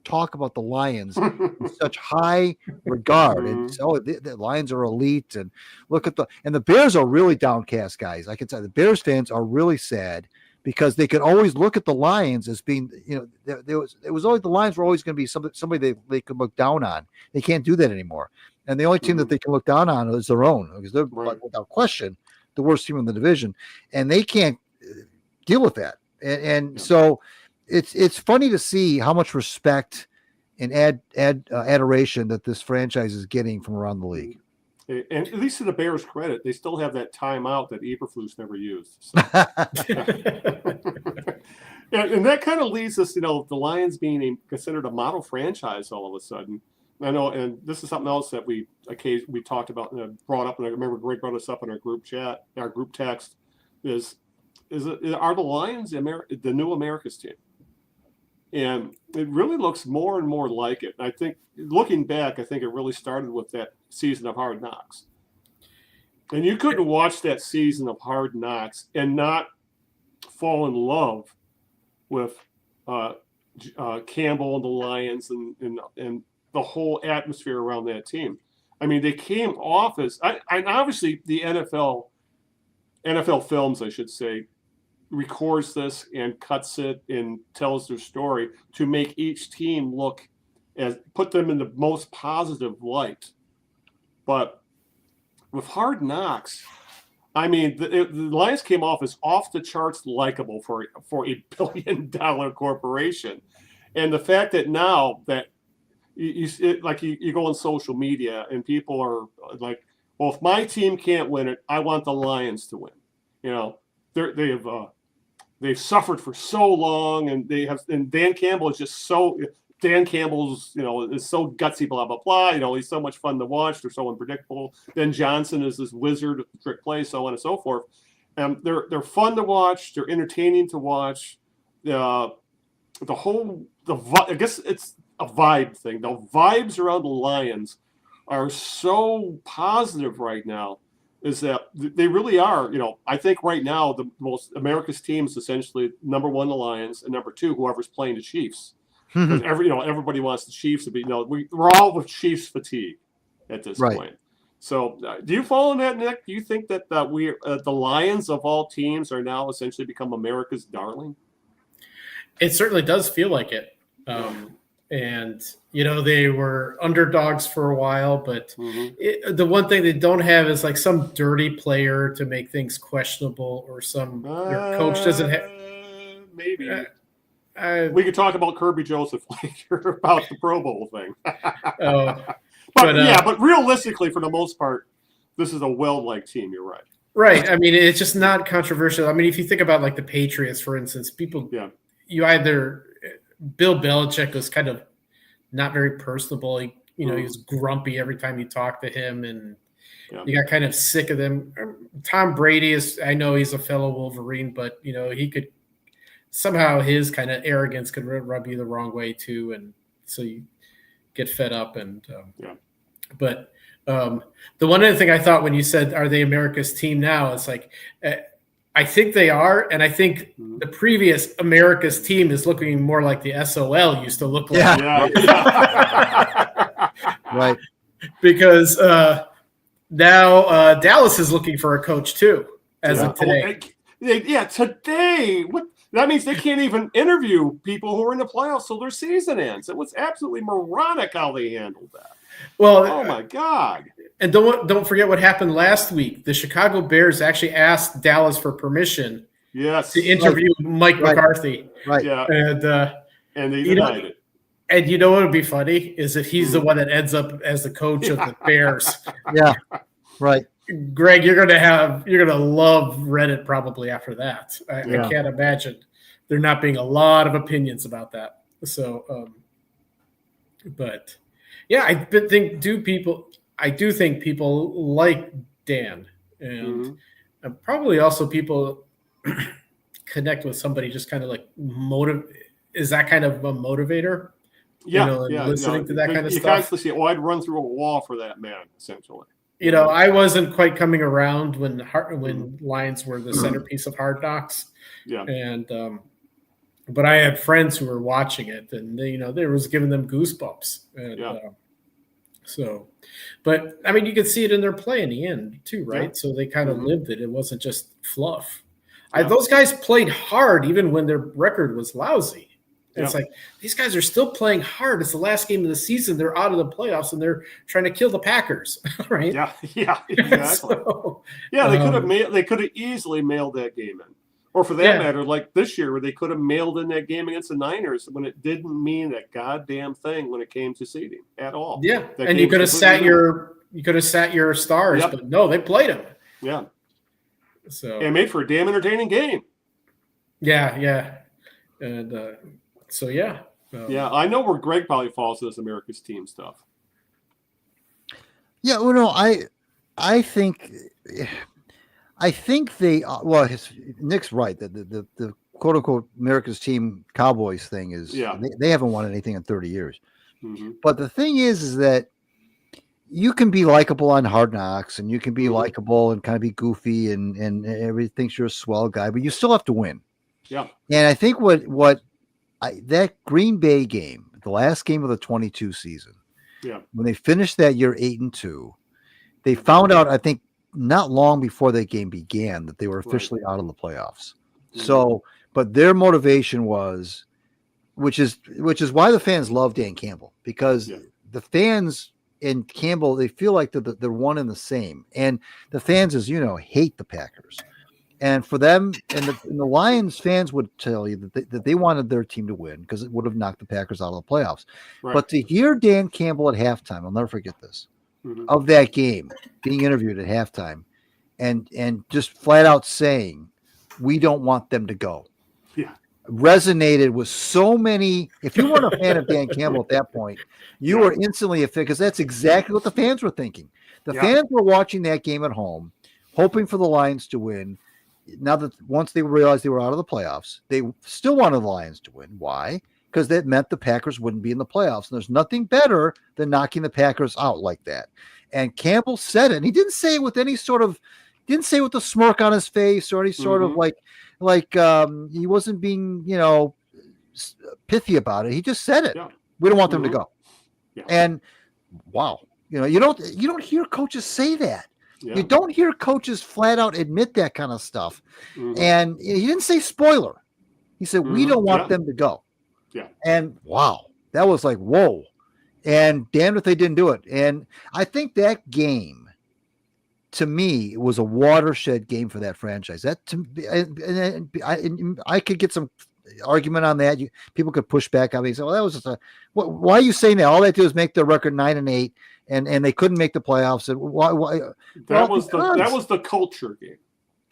S3: talk about the Lions in such high regard and the Lions are elite, and look at the Bears are really downcast, guys. I can tell the Bears fans are really sad because they could always look at the Lions as being, it was always the Lions were always going to be somebody they could look down on. They can't do that anymore, and the only team that they can look down on is their own, because they're without question the worst team in the division, and they can't deal with that. And so it's funny to see how much respect and adoration that this franchise is getting from around the league.
S1: And at least to the Bears' credit, they still have that timeout that Eberflus never used. So. And that kind of leads us, the Lions being considered a model franchise all of a sudden. I know, and this is something else that we talked about and brought up, and I remember Greg brought us up in our group chat, our group text, are the Lions the new America's team? And it really looks more and more like it. I think, looking back, I think it really started with that season of Hard Knocks. And you couldn't watch that season of Hard Knocks and not fall in love with Campbell and the Lions and the whole atmosphere around that team. I mean, they came off as and obviously the NFL Films, I should say, records this and cuts it and tells their story to make each team put them in the most positive light. But with Hard Knocks, I mean, the Lions came off as off the charts likable for a $1 billion corporation, and the fact that now that you go on social media and people are like, well, if my team can't win it, I want the Lions to win. They've suffered for so long, and Dan Campbell is just so. Dan Campbell's, is so gutsy, blah, blah, blah. He's so much fun to watch. They're so unpredictable. Ben Johnson is this wizard of trick play, so on and so forth. They're fun to watch. They're entertaining to watch. I guess it's a vibe thing. The vibes around the Lions are so positive right now, is that they really are. I think right now the most America's team is essentially number one, the Lions, and number two, whoever's playing the Chiefs. Because everybody wants the Chiefs to be. We're all with Chiefs fatigue at this point. So, do you follow that, Nick? Do you think that the Lions of all teams are now essentially become America's darling?
S2: It certainly does feel like it. And they were underdogs for a while, but the one thing they don't have is like some dirty player to make things questionable, or their coach doesn't have.
S1: Maybe. We could talk about Kirby Joseph later about the Pro Bowl thing. But realistically, for the most part, this is a well-liked team. You're right.
S2: Right. I mean, it's just not controversial. I mean, if you think about like the Patriots, for instance, you either Bill Belichick was kind of not very personable. He was grumpy every time you talk to him, and you got kind of sick of them. Tom Brady I know he's a fellow Wolverine, but he could. Somehow his kind of arrogance could rub you the wrong way too, and so you get fed up. But the one other thing I thought when you said, "Are they America's team now?" It's like I think they are, and I think the previous America's team is looking more like the SOL used to look like.
S3: Right.
S2: Because now Dallas is looking for a coach too, as of today.
S1: Today. What? That means they can't even interview people who are in the playoffs till their season ends. It was absolutely moronic how they handled that.
S2: Well,
S1: oh my God!
S2: And don't forget what happened last week. The Chicago Bears actually asked Dallas for permission, to interview Mike McCarthy.
S3: Right.
S1: Yeah.
S2: And
S1: they denied it.
S2: And you know what would be funny is if he's the one that ends up as the coach of the Bears.
S3: Yeah. Right.
S2: Greg, you're gonna love Reddit probably after that. I can't imagine there not being a lot of opinions about that. So, but yeah, I do think people like Dan, and probably also people connect with somebody just kind of like is that kind of a motivator? Listening to that kind of stuff. You constantly see,
S1: I'd run through a wall for that man, essentially.
S2: I wasn't quite coming around when Lions were the centerpiece of Hard Knocks.
S1: Yeah.
S2: And but I had friends who were watching it, and they was giving them goosebumps. And, but I mean, you could see it in their play in the end too, right? Yeah. So they kind of lived it. It wasn't just fluff. Yeah. Those guys played hard even when their record was lousy. It's like these guys are still playing hard. It's the last game of the season. They're out of the playoffs and they're trying to kill the Packers, right?
S1: Yeah, exactly. They could have easily mailed that game in. Or for that matter, like this year, where they could have mailed in that game against the Niners when it didn't mean that goddamn thing when it came to seeding at all.
S2: Yeah,
S1: that
S2: and you could have sat your stars, but no, they played them.
S1: Yeah.
S2: So
S1: it made for a damn entertaining game.
S2: Yeah. And so yeah.
S1: I know where Greg probably falls to this America's team stuff.
S3: Yeah, well, no, I think they Nick's right that the quote unquote America's team Cowboys thing is they haven't won anything in 30 years.
S1: Mm-hmm.
S3: But the thing is that you can be likable on Hard Knocks and you can be likable and kind of be goofy and everybody thinks you're a swell guy, but you still have to win.
S1: Yeah.
S3: And I think that Green Bay game, the last game of the 22 season, when they finished that year 8-2, they found out, I think, not long before that game began, that they were officially out of the playoffs. Mm-hmm. So, but their motivation was, which is why the fans love Dan Campbell, because the fans in Campbell, they feel like they're one and the same. And the fans, as you know, hate the Packers. And for them, and the Lions fans would tell you that they wanted their team to win because it would have knocked the Packers out of the playoffs. Right. But to hear Dan Campbell at halftime, I'll never forget this, of that game, being interviewed at halftime, and just flat out saying, we don't want them to go.
S1: Yeah.
S3: Resonated with so many. If you weren't a fan of Dan Campbell at that point, you were instantly a fan, because that's exactly what the fans were thinking. The fans were watching that game at home, hoping for the Lions to win. Now that once they realized they were out of the playoffs, they still wanted the Lions to win. Why? Because that meant the Packers wouldn't be in the playoffs. And there's nothing better than knocking the Packers out like that. And Campbell said it, and he didn't say it with any sort of, didn't say it with a smirk on his face or any sort of like he wasn't being, pithy about it. He just said it. Yeah. We don't want them to go. Yeah. And wow, you don't hear coaches say that. Yeah. You don't hear coaches flat out admit that kind of stuff. Mm-hmm. And he didn't say spoiler. He said, we don't want them to go.
S1: Yeah.
S3: And wow, that was like, whoa. And damn if they didn't do it. And I think that game, to me, was a watershed game for that franchise. That I could get some argument on that. People could push back on me and say, well, that was just why are you saying that? All they do is make their record 9-8. And they couldn't make the playoffs. And why?
S1: That was the culture game.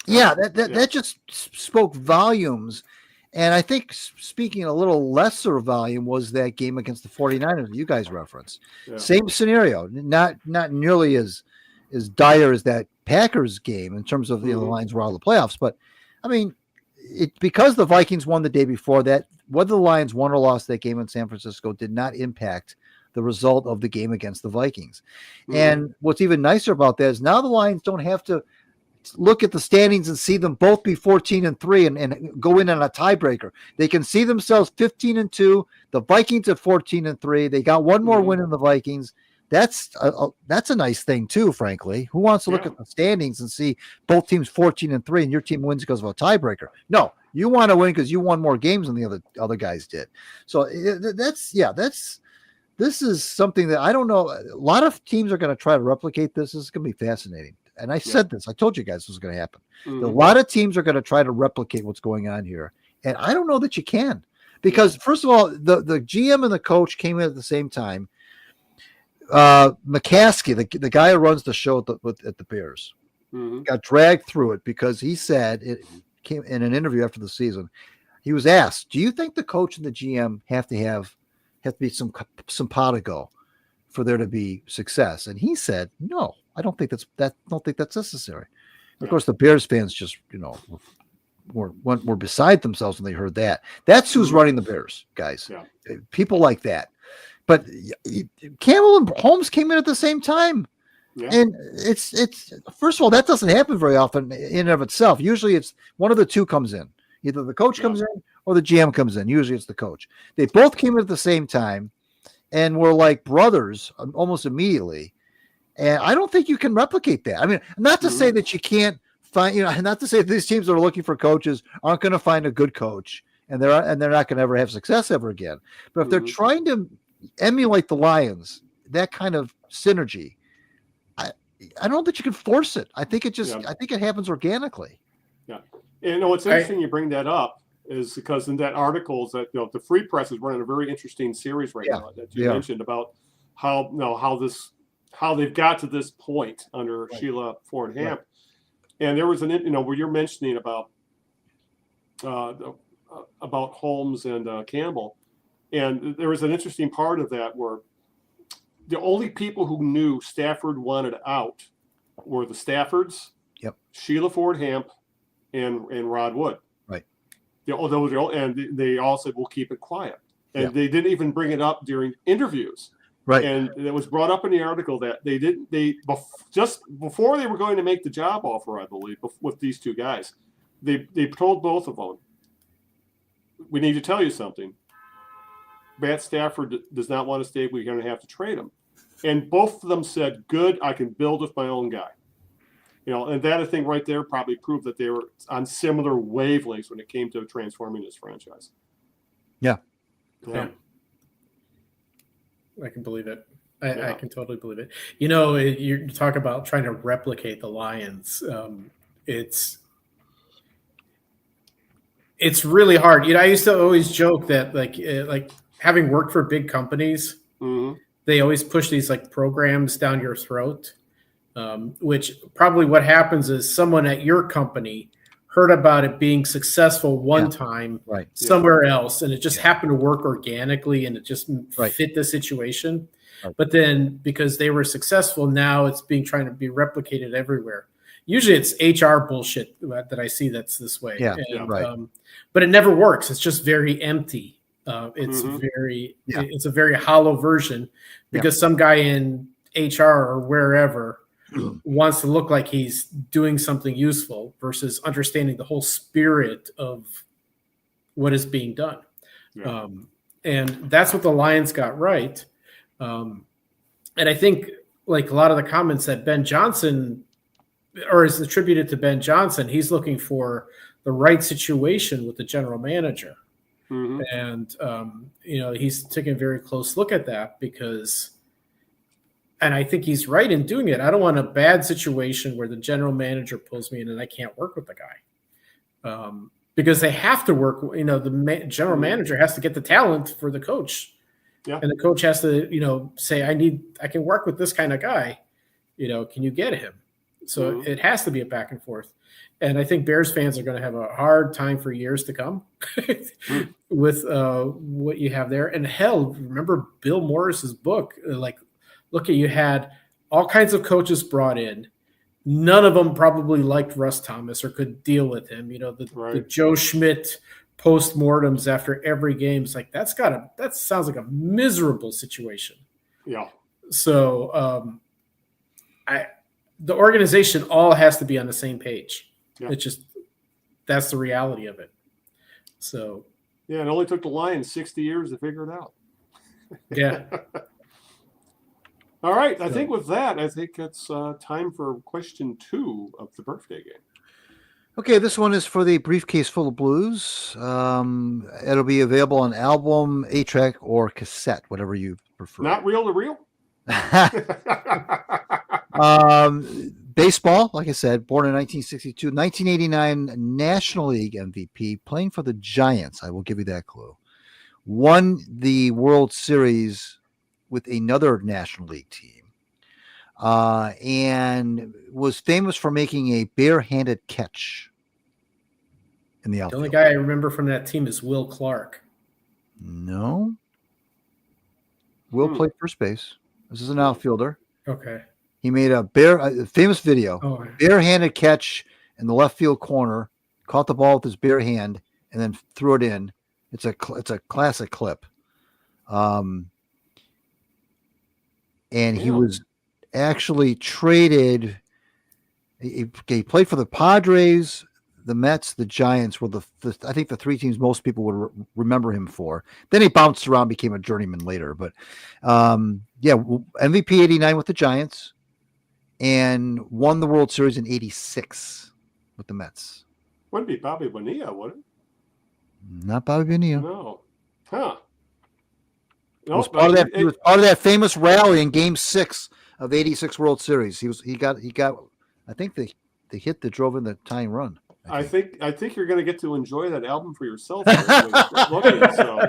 S3: Yeah, that just spoke volumes. And I think speaking a little lesser volume was that game against the 49ers that you guys referenced. Yeah. Same scenario, not nearly as dire as that Packers game in terms of the Lions were out of the playoffs. But I mean, because the Vikings won the day before that, whether the Lions won or lost that game in San Francisco did not impact the result of the game against the Vikings. Mm-hmm. And what's even nicer about that is now the Lions don't have to look at the standings and see them both be 14-3 and go in on a tiebreaker. They can see themselves 15-2, the Vikings at 14-3. They got one more win in the Vikings. That's a nice thing too, frankly. Who wants to look at the standings and see both teams 14-3 and your team wins because of a tiebreaker? No, you want to win because you won more games than the other guys did. So this is something that I don't know. A lot of teams are going to try to replicate this. This is going to be fascinating. And I said this. I told you guys this was going to happen. Mm-hmm. A lot of teams are going to try to replicate what's going on here. And I don't know that you can. Because, first of all, the GM and the coach came in at the same time. McCaskey, the guy who runs the show at the Bears, got dragged through it because he said, it came in an interview after the season, he was asked, do you think the coach and the GM have to be some pot to go for there to be success? And he said, no, I don't think that's necessary. Of course, the Bears fans just, were beside themselves when they heard that. That's who's running the Bears, guys. Yeah. People like that. But Campbell and Holmes came in at the same time. Yeah. And it's first of all, that doesn't happen very often in and of itself. Usually it's one of the two comes in. Either the coach comes in or the GM comes in. Usually it's the coach. They both came in at the same time and were like brothers almost immediately. And I don't think you can replicate that. I mean, not to say that you can't find, not to say that these teams that are looking for coaches aren't going to find a good coach and they're not going to ever have success ever again. But if they're trying to emulate the Lions, that kind of synergy, I don't know that you can force it. I think it just, I think it happens organically.
S1: Yeah. And what's interesting you bring that up is because in that article is that the Free Press is running a very interesting series right now that you mentioned about how they've got to this point under Sheila Ford Hamp. Right. And there was where you're mentioning about Holmes and Campbell, and there was an interesting part of that where the only people who knew Stafford wanted out were the Staffords, Sheila Ford Hamp, and Rod Wood. Right. And they all said, "We'll keep it quiet," and they didn't even bring it up during interviews. Right. And it was brought up in the article that just before they were going to make the job offer, I believe, with these two guys, they told both of them, "We need to tell you something. Matt Stafford does not want to stay. We're going to have to trade him." And both of them said, "Good, I can build with my own guy." And that I think right there probably proved that they were on similar wavelengths when it came to transforming this franchise.
S3: Yeah.
S2: I can believe it. I can totally believe it. You talk about trying to replicate the Lions. It's really hard. I used to always joke that like having worked for big companies, they always push these like programs down your throat, which probably what happens is someone at your company heard about it being successful one time somewhere else, and it just happened to work organically, and it just fit the situation. Right. But then because they were successful, now it's trying to be replicated everywhere. Usually it's HR bullshit that I see that's this way. But it never works. It's just very empty. It's a very hollow version because some guy in HR or wherever wants to look like he's doing something useful versus understanding the whole spirit of what is being done. Yeah. And that's what the Lions got right. And I think like a lot of the comments that Ben Johnson or is attributed to Ben Johnson, he's looking for the right situation with the general manager. And, he's taking a very close look at that and I think he's right in doing it. I don't want a bad situation where the general manager pulls me in and I can't work with the guy because they have to work. The general manager has to get the talent for the coach, and the coach has to, say, I can work with this kind of guy. Can you get him? So it has to be a back and forth. And I think Bears fans are going to have a hard time for years to come with what you have there. And hell, remember Bill Morris's book, look at you had all kinds of coaches brought in. None of them probably liked Russ Thomas or could deal with him. The Joe Schmidt postmortems after every game. It's like that sounds like a miserable situation. Yeah. So the organization all has to be on the same page. Yeah. It's just that's the reality of it. So
S1: it only took the Lions 60 years to figure it out.
S2: Yeah.
S1: All right. I think with that, it's time for question 2 of the birthday game.
S3: Okay, this one is for the Briefcase Full of Blues. It'll be available on album, 8-track, or cassette, whatever you prefer.
S1: Not reel to reel?
S3: Baseball, like I said, born in 1962, 1989 National League MVP, playing for the Giants. I will give you that clue. Won the World Series with another National League team, and was famous for making a barehanded catch in the outfield.
S2: The only guy I remember from that team is Will Clark.
S3: No. Will played first base. This is an outfielder.
S2: Okay.
S3: He made a famous video, barehanded catch in the left field corner, caught the ball with his bare hand, and then threw it in. It's a classic clip. And he was actually traded. He played for the Padres, the Mets, the Giants were I think the 3 teams most people would remember him for. Then he bounced around, became a journeyman later. But MVP 89 with the Giants, and won the World Series in 86 with the Mets.
S1: Wouldn't be Bobby Bonilla, would it?
S3: Not Bobby Bonilla.
S1: No. Huh.
S3: It was part of that famous rally in Game 6 of '86 World Series. He got. I think the hit that drove in the tying run.
S1: I think you're going to get to enjoy that album for yourself. So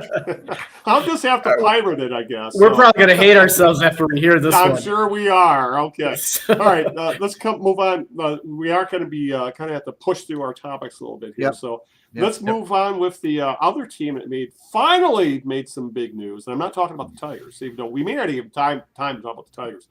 S1: I'll just have to pirate it, I guess.
S2: We're probably going to hate ourselves after we hear this one.
S1: I'm sure we are. Okay. All right. Let's move on. We are going to be kind of have to push through our topics a little bit here. Yep. So let's move on with the other team that finally made some big news. And I'm not talking about the Tigers, even though we may not even have time to talk about the Tigers.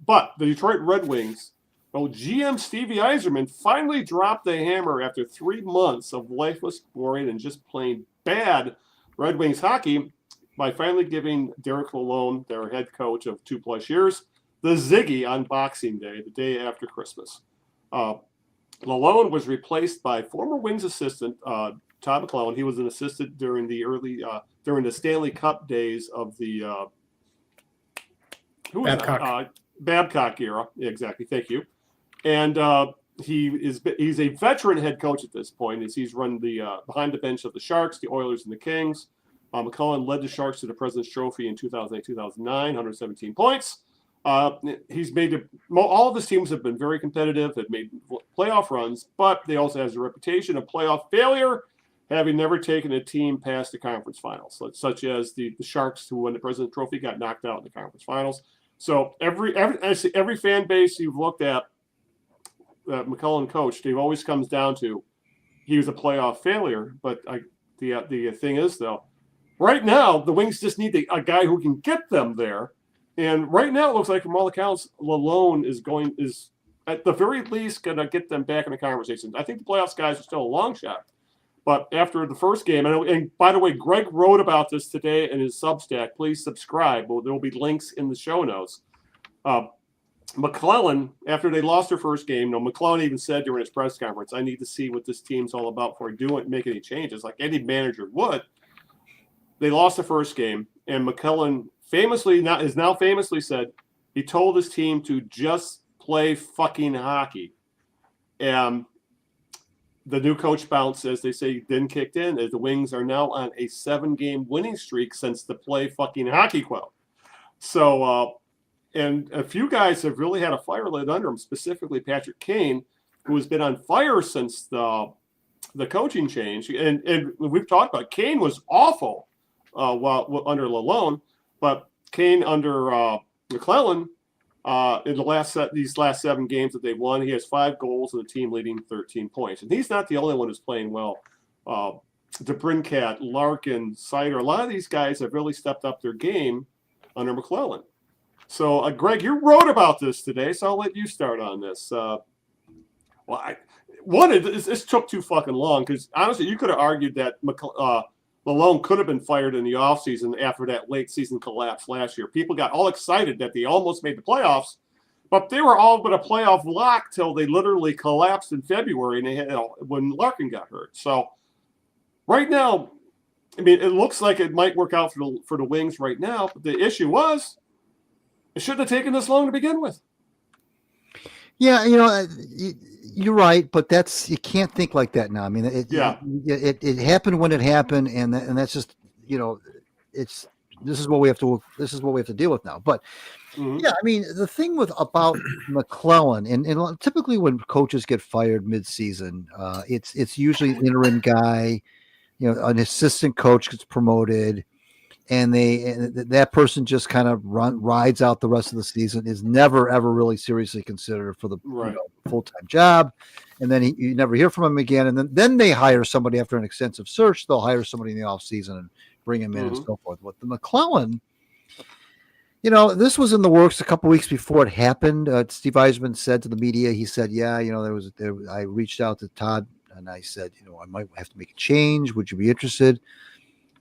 S1: But the Detroit Red Wings. Well, GM Stevie Yzerman finally dropped the hammer after 3 months of lifeless, boring, and just plain bad Red Wings hockey by finally giving Derek Lalonde, their head coach of 2+ years, the Ziggy on Boxing Day, the day after Christmas. Lalonde was replaced by former Wings assistant Todd McLelland. He was an assistant during the Stanley Cup days of the Babcock era. Yeah, exactly. Thank you. And he's a veteran head coach at this point. He's run the behind the bench of the Sharks, the Oilers, and the Kings. McLelland led the Sharks to the President's Trophy in 2008-2009, 117 points. He's made all of his teams have been very competitive, have made playoff runs, but they also has a reputation of playoff failure, having never taken a team past the conference finals, such as the Sharks, who won the President's Trophy, got knocked out in the conference finals. So every fan base you've looked at, McLelland coached, it always comes down to he was a playoff failure. But the thing is, though, right now the Wings just need a guy who can get them there. And right now it looks like, from all accounts, Lalonde is at the very least going to get them back in the conversation. I think the playoffs guys are still a long shot. But after the first game, and by the way, Greg wrote about this today in his Substack. Please subscribe. There will be links in the show notes. McLelland, after they lost their first game, McLelland even said during his press conference, I need to see what this team's all about before I do it and make any changes, like any manager would. They lost the first game, and McLelland is now famously said he told his team to just play fucking hockey. And the new coach bounced, as they say, then kicked in, as the Wings are now on a 7-game winning streak since the play fucking hockey quote. So, and a few guys have really had a fire lit under them, specifically Patrick Kane, who has been on fire since the coaching change. And we've talked about Kane was awful while under Lalonde, but Kane under McLelland, in these last 7 games that they've won, he has 5 goals and the team leading 13 points. And he's not the only one who's playing well. DeBrincat, Larkin, Sider, a lot of these guys have really stepped up their game under McLelland. So, Greg, you wrote about this today, so I'll let you start on this. This took too fucking long, because honestly, you could have argued that Lalonde could have been fired in the offseason after that late season collapse last year. People got all excited that they almost made the playoffs, but they were all but a playoff lock till they literally collapsed in February when Larkin got hurt. So right now, I mean, it looks like it might work out for the Wings right now, but the issue was it shouldn't have taken this long to begin with.
S3: Yeah, you're right, but you can't think like that now. I mean, it happened when it happened, and that's just, this is what we have to deal with now. But yeah, I mean, the thing about McLelland, and typically when coaches get fired mid-season, it's usually an interim guy, an assistant coach gets promoted, and that person just kind of rides out the rest of the season, is never ever really seriously considered for the full-time job, and then you never hear from him again, and then they hire somebody after an extensive search. They'll hire somebody in the off season and bring him in and so forth. With the McLelland, this was in the works a couple weeks before it happened. Steve Yzerman said to the media, he said, I reached out to Todd and I said, I might have to make a change. Would you be interested?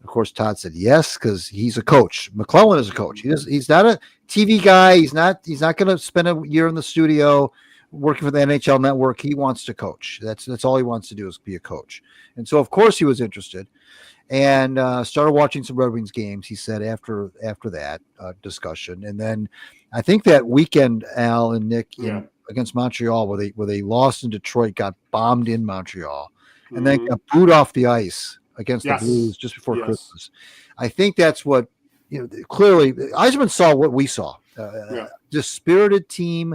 S3: Of course, Todd said yes, because he's a coach. McLelland is a coach. He's not a TV guy. He's not going to spend a year in the studio working for the NHL Network. He wants to coach. That's all he wants to do, is be a coach. And so, of course, he was interested, and started watching some Red Wings games. He said after that discussion, and then I think that weekend, Al and Nick against Montreal, where they lost in Detroit, got bombed in Montreal, and then got booed off the ice against the Blues just before Christmas. I think that's what, clearly Yzerman saw what we saw. Dispirited team,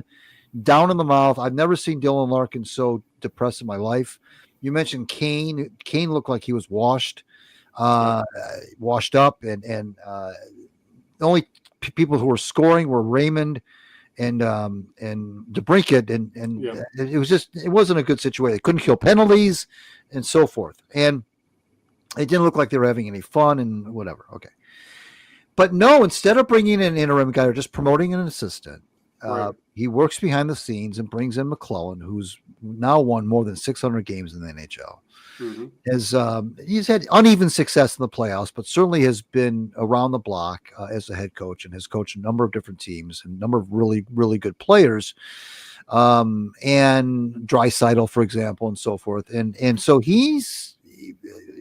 S3: down in the mouth. I've never seen Dylan Larkin so depressed in my life. You mentioned Kane. Kane looked like he was washed up, and the only people who were scoring were Raymond and DeBrincat, and it wasn't a good situation. They couldn't kill penalties and so forth, and it didn't look like they were having any fun and whatever. Okay. But no, instead of bringing in an interim guy or just promoting an assistant, he works behind the scenes and brings in McLelland, who's now won more than 600 games in the NHL. He's had uneven success in the playoffs, but certainly has been around the block as a head coach, and has coached a number of different teams and a number of really, really good players, and Draisaitl, for example, and so forth. And so he's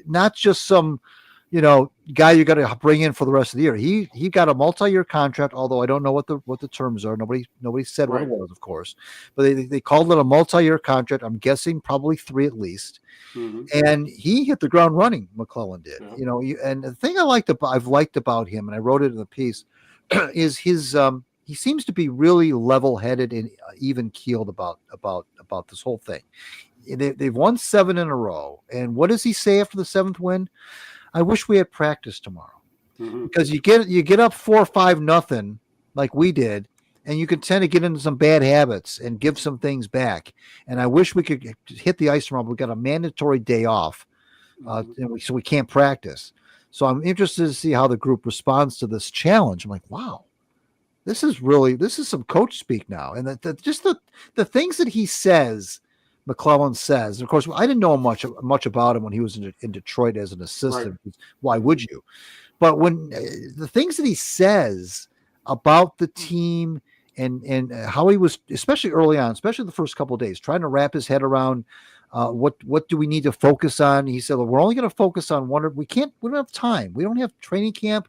S3: not just some, guy you got to bring in for the rest of the year. He got a multi-year contract, although I don't know what the terms are. Nobody said what it was, of course, but they called it a multi-year contract. I'm guessing probably 3 at least. And he hit the ground running. McLelland did, and the thing I've liked about him, and I wrote it in the piece, is his he seems to be really level-headed and even keeled about this whole thing. They've won 7 in a row, and what does he say after the 7th win? I wish we had practice tomorrow, because you get up 4 or 5 nothing like we did, and you can tend to get into some bad habits and give some things back. And I wish we could hit the ice tomorrow. We got a mandatory day off, so we can't practice. So I'm interested to see how the group responds to this challenge. I'm like, wow, this is some coach speak now, and the things that he says. McLelland says, and of course, I didn't know much about him when he was in Detroit as an assistant. Right. Why would you? But when the things that he says about the team and how he was, especially early on, especially the first couple of days, trying to wrap his head around what do we need to focus on? He said, well, we're only going to focus on one. We don't have time. We don't have training camp.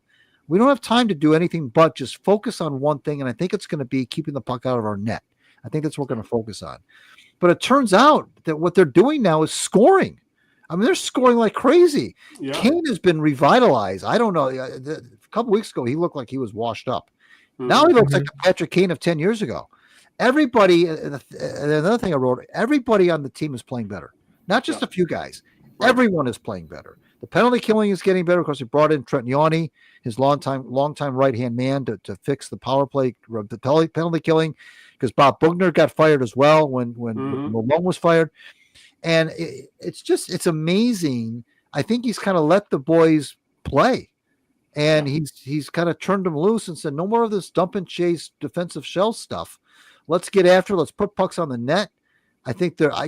S3: We don't have time to do anything but just focus on one thing. And I think it's going to be keeping the puck out of our net. I think that's what we're going to focus on. But it turns out that what they're doing now is scoring. I mean, they're scoring like crazy. Yeah. Kane has been revitalized. I don't know. A couple weeks ago, he looked like he was washed up. Now he looks like the Patrick Kane of 10 years ago. Everybody, another thing I wrote, everybody on the team is playing better. Not just a few guys. Right. Everyone is playing better. The penalty killing is getting better. Of course, he brought in Trent Yawney, his longtime right-hand man, to fix the power play, the penalty killing, because Bob Bugner got fired as well when Malone was fired. And it's amazing. I think he's kind of let the boys play. And he's kind of turned them loose and said, no more of this dump and chase defensive shell stuff. Let's get after it. Let's put pucks on the net. I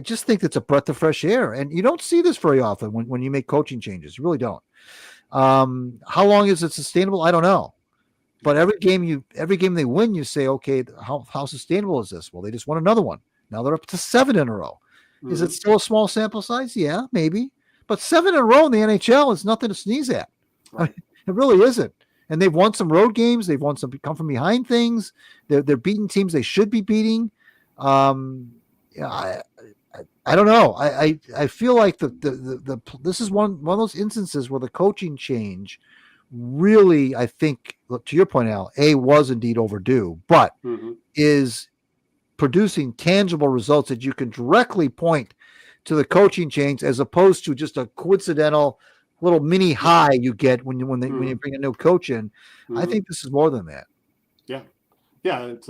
S3: just think it's a breath of fresh air. And you don't see this very often when you make coaching changes. You really don't. How long is it sustainable? I don't know. But every game they win, you say, okay, how sustainable is this? Well, they just won another one. Now they're up to 7 in a row. Mm-hmm. Is it still a small sample size? Yeah, maybe. But 7 in a row in the NHL is nothing to sneeze at. Right. I mean, it really isn't. And they've won some road games. They've won some come from behind things. They're beating teams they should be beating. I don't know. I feel like this is one of those instances where the coaching change really, I think, to your point, Al, was indeed overdue, but is producing tangible results that you can directly point to the coaching change, as opposed to just a coincidental little mini high you get when you bring a new coach in. I think this is more than that.
S1: Yeah, it's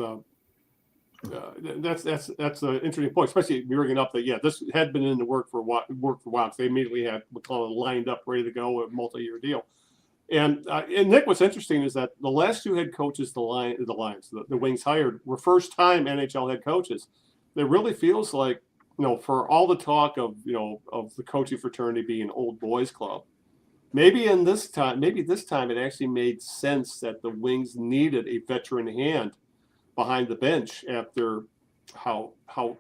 S1: that's an interesting point, especially bringing up that this had been in the work for a while. So they immediately had McLelland lined up, ready to go, a multi-year deal. And Nick, what's interesting is that the last 2 head coaches the Wings hired were first-time NHL head coaches. It really feels like, for all the talk of the coaching fraternity being an old boys club, maybe this time it actually made sense that the Wings needed a veteran hand behind the bench after how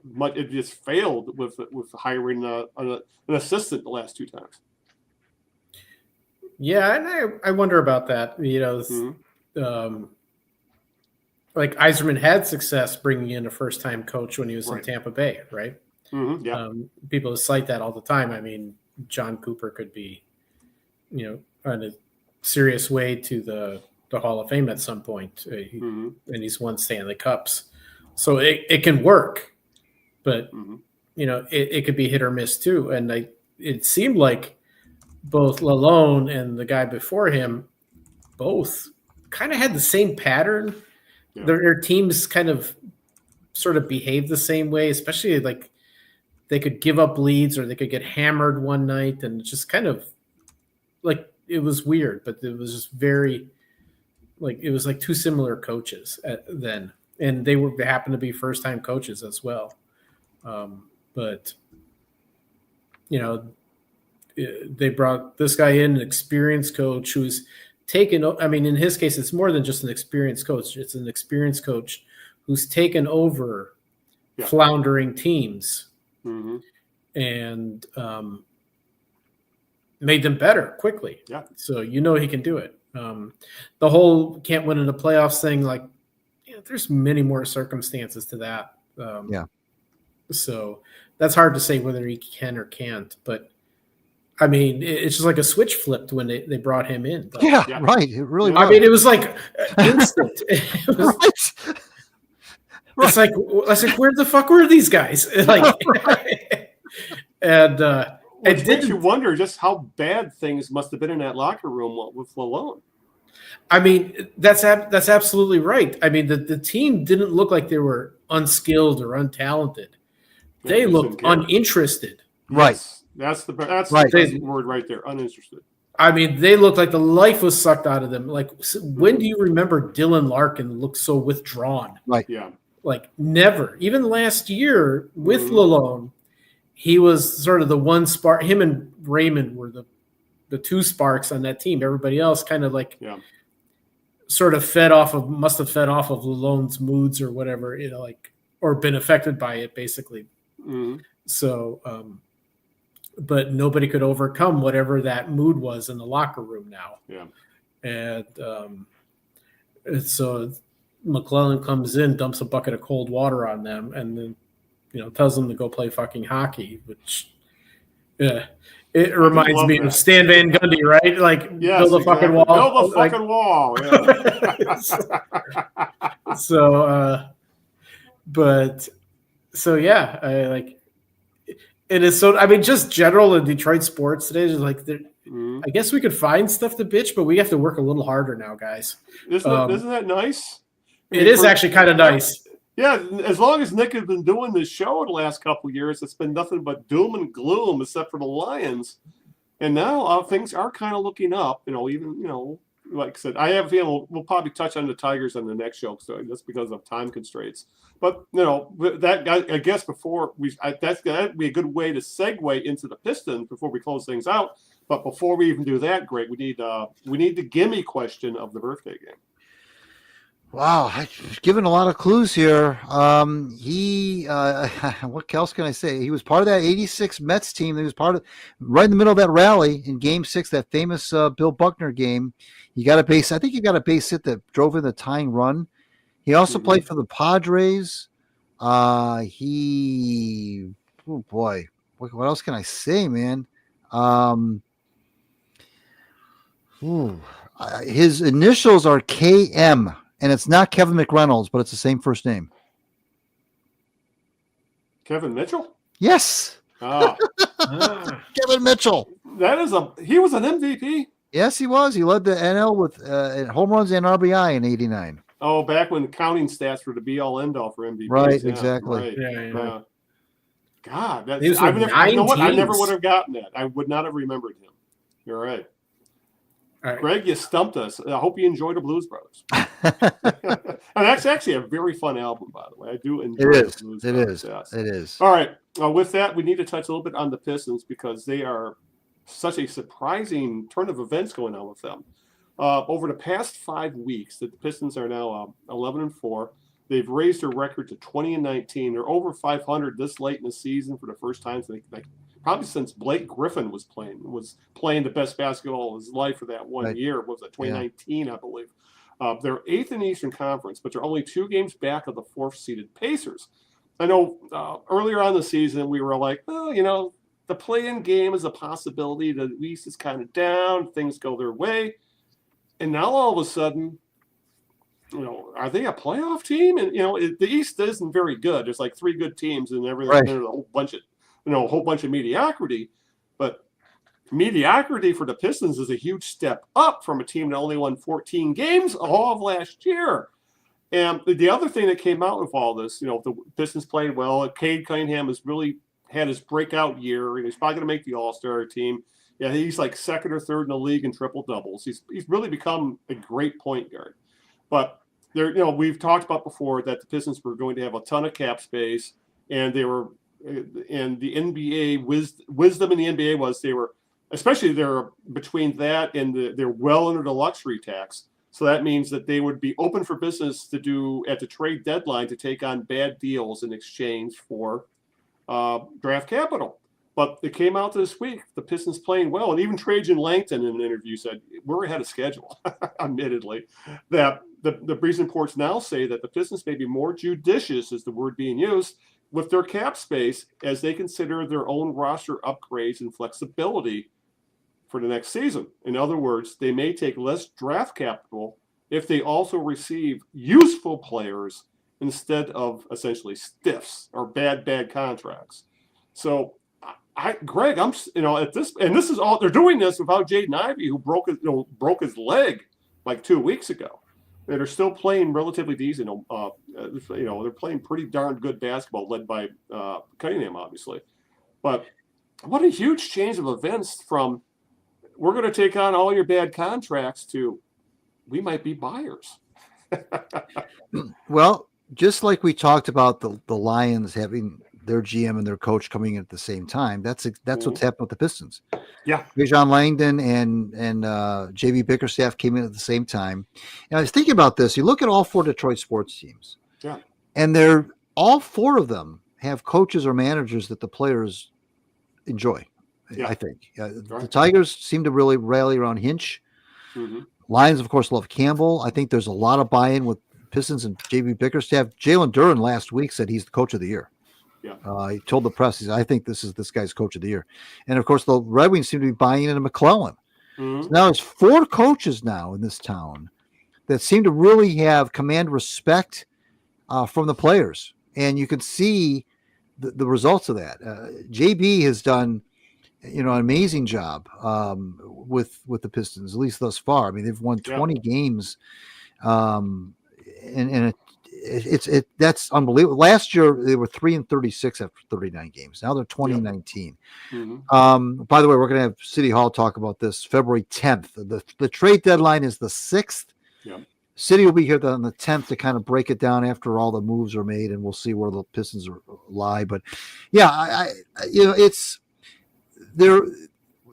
S1: much it just failed with hiring an assistant the last 2 times.
S2: Yeah, and I wonder about that. Like Yzerman had success bringing in a first-time coach when he was in Tampa Bay, right? Mm-hmm, yeah. People cite that all the time. I mean, John Cooper could be, on a serious way to the Hall of Fame at some point, and he's won Stanley Cups, so it can work. But it could be hit or miss too. And it seemed like both Lalonde and the guy before him both kind of had the same pattern.
S1: Yeah.
S2: Their teams kind of sort of behaved the same way, especially like they could give up leads or they could get hammered one night, and just kind of like it was weird, but it was just very like it was like two similar coaches then, and they happened to be first-time coaches as well. But they brought this guy in, an experienced coach who's taken. I mean, in his case, it's more than just an experienced coach. It's an experienced coach who's taken over floundering teams and made them better quickly.
S1: Yeah. So
S2: he can do it. The whole can't win in the playoffs thing, like, there's many more circumstances to that. So that's hard to say whether he can or can't. But I mean, it's just like a switch flipped when they brought him in. But,
S3: right. It really was.
S2: I mean, it was like instant. It was, It's like, I said, where the fuck were these guys? Like, and
S1: it makes you wonder just how bad things must have been in that locker room with Lalonde.
S2: I mean, that's absolutely right. I mean, the team didn't look like they were unskilled or untalented. They looked uninterested.
S3: Right.
S1: That's the word right there, uninterested.
S2: I mean, they looked like the life was sucked out of them. Like, when do you remember Dylan Larkin looked so withdrawn?
S3: Right.
S1: Yeah.
S2: Like, never. Even last year with Lalonde, he was sort of the one spark. Him and Raymond were the two sparks on that team. Everybody else kind of like sort of must have fed off of Lalonde's moods or whatever, like, or been affected by it, basically. So, but nobody could overcome whatever that mood was in the locker room now.
S1: Yeah.
S2: And so McLelland comes in, dumps a bucket of cold water on them, and then, tells them to go play fucking hockey, which, it reminds me of Stan Van Gundy, right? Like, build a fucking wall.
S1: Build a fucking wall.
S2: Yeah. It is so. I mean, just general in Detroit sports today is like, I guess we could find stuff to bitch, but we have to work a little harder now, guys.
S1: Isn't that nice?
S2: It is actually kind of nice.
S1: Yeah, as long as Nick has been doing this show the last couple of years, it's been nothing but doom and gloom, except for the Lions. And now things are kind of looking up. Even like I said, I have a feeling we'll probably touch on the Tigers on the next show, so that's because of time constraints. But that guy, I guess that'd be a good way to segue into the Pistons before we close things out. But before we even do that, Greg, we need the gimme question of the birthday game.
S3: Wow, I've given a lot of clues here. What else can I say? He was part of that '86 Mets team. He was right in the middle of that rally in Game 6, that famous Bill Buckner game. He got a base. I think he got a base hit that drove in the tying run. He also played for the Padres. Oh boy, what else can I say, man? His initials are KM. And it's not Kevin McReynolds, but it's the same first name.
S1: Kevin Mitchell?
S3: Yes.
S1: Kevin
S3: Mitchell.
S1: He was an MVP?
S3: Yes, he was. He led the NL with home runs and RBI in '89.
S1: Oh, back when counting stats were the be-all, end-all for MVP.
S3: Right, exactly.
S1: Right.
S2: Yeah.
S1: God, I never would have gotten that. I would not have remembered him. You're right.
S2: All right.
S1: Greg, you stumped us. I hope you enjoy the Blues Brothers. And that's actually a very fun album, by the way. I do enjoy the Blues Brothers.
S3: It is.
S1: All right. With that, we need to touch a little bit on the Pistons because they are such a surprising turn of events going on with them. Over the past 5 weeks, the Pistons are now 11-4. They've raised their record to 20-19. They're over 500 this late in the season for the first time. So probably since Blake Griffin was playing the best basketball of his life for that one year. What was it, 2019, I believe. They're 8th in the Eastern Conference, but they're only 2 games back of the 4th-seeded Pacers. I know earlier on in the season we were like, the play-in game is a possibility. The East is kind of down. Things go their way. And now all of a sudden, are they a playoff team? And, the East isn't very good. There's like 3 good teams and everything. There's a whole bunch of a whole bunch of mediocrity, but mediocrity for the Pistons is a huge step up from a team that only won 14 games all of last year. And the other thing that came out of all this, the Pistons played well. Cade Cunningham has really had his breakout year. He's probably going to make the All-Star team. Yeah, he's like second or third in the league in triple doubles. He's really become a great point guard. But we've talked about before that the Pistons were going to have a ton of cap space, and the NBA wisdom in the NBA was they're between that and they're well under the luxury tax. So that means that they would be open for business to do at the trade deadline to take on bad deals in exchange for draft capital. But it came out this week, the Pistons playing well, and even Trajan Langton in an interview said, we're ahead of schedule, admittedly. That the recent reports now say that the Pistons may be more judicious, is the word being used, with their cap space as they consider their own roster upgrades and flexibility for the next season. In other words, they may take less draft capital if they also receive useful players instead of essentially stiffs or bad contracts. So, Greg, I'm at this, and this is all they're doing this without Jaden Ivey, who broke his leg like 2 weeks ago. They're still playing relatively decent. They're playing pretty darn good basketball, led by Cunningham, obviously. But what a huge change of events from we're going to take on all your bad contracts to we might be buyers.
S3: Well, just like we talked about the Lions having their GM and their coach coming in at the same time, that's what's happened with the Pistons.
S1: Yeah,
S3: John Langdon and JB Bickerstaff came in at the same time. And I was thinking about this. You look at all 4 Detroit sports teams, and they're all 4 of them have coaches or managers that the players enjoy. Yeah. I think the Tigers seem to really rally around Hinch. Mm-hmm. Lions, of course, love Campbell. I think there's a lot of buy-in with Pistons and JB Bickerstaff. Jalen Duren last week said he's the coach of the year. Yeah, he told the press, he said, I think this guy's coach of the year. And of course, the Red Wings seem to be buying into McLelland. Mm-hmm. So now there's 4 coaches now in this town that seem to really have command respect from the players. And you can see the results of that. JB has done, an amazing job with the Pistons, at least thus far. I mean, they've won 20 games, and that's unbelievable. Last year they were 3-36 after 39 games. Now they're 20-19. Mm-hmm. By the way, we're going to have City Hall talk about this February 10th. The trade deadline is the 6th. Yeah. City will be here on the 10th to kind of break it down after all the moves are made, and we'll see where the Pistons lie. But yeah, it's there.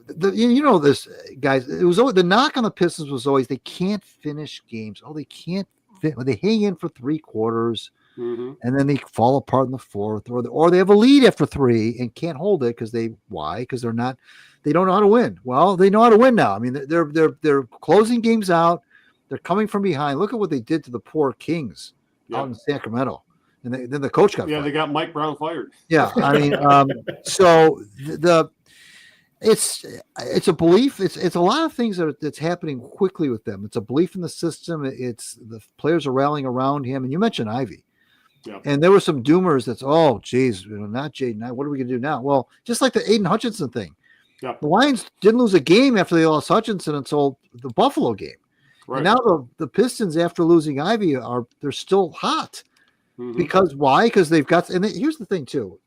S3: This guys. It was always the knock on the Pistons was always they can't finish games. Oh, they can't. They hang in for 3 quarters, and then they fall apart in the 4th, or they have a lead after 3 and can't hold it because they don't know how to win. Well, they know how to win now. I mean, they're closing games out. They're coming from behind. Look at what they did to the poor Kings out in Sacramento, and then the coach got fired.
S1: They got Mike Brown fired.
S3: Yeah, I mean, so it's a belief. It's a lot of things that's happening quickly with them. It's a belief in the system. It's the players are rallying around him. And you mentioned Ivy, and there were some doomers that's not Jaden. What are we gonna do now? Well, just like the Aiden Hutchinson thing, the Lions didn't lose a game after they lost Hutchinson until the Buffalo game. Right. And now the Pistons, after losing Ivy, they're still hot because why? Because they've got here's the thing too,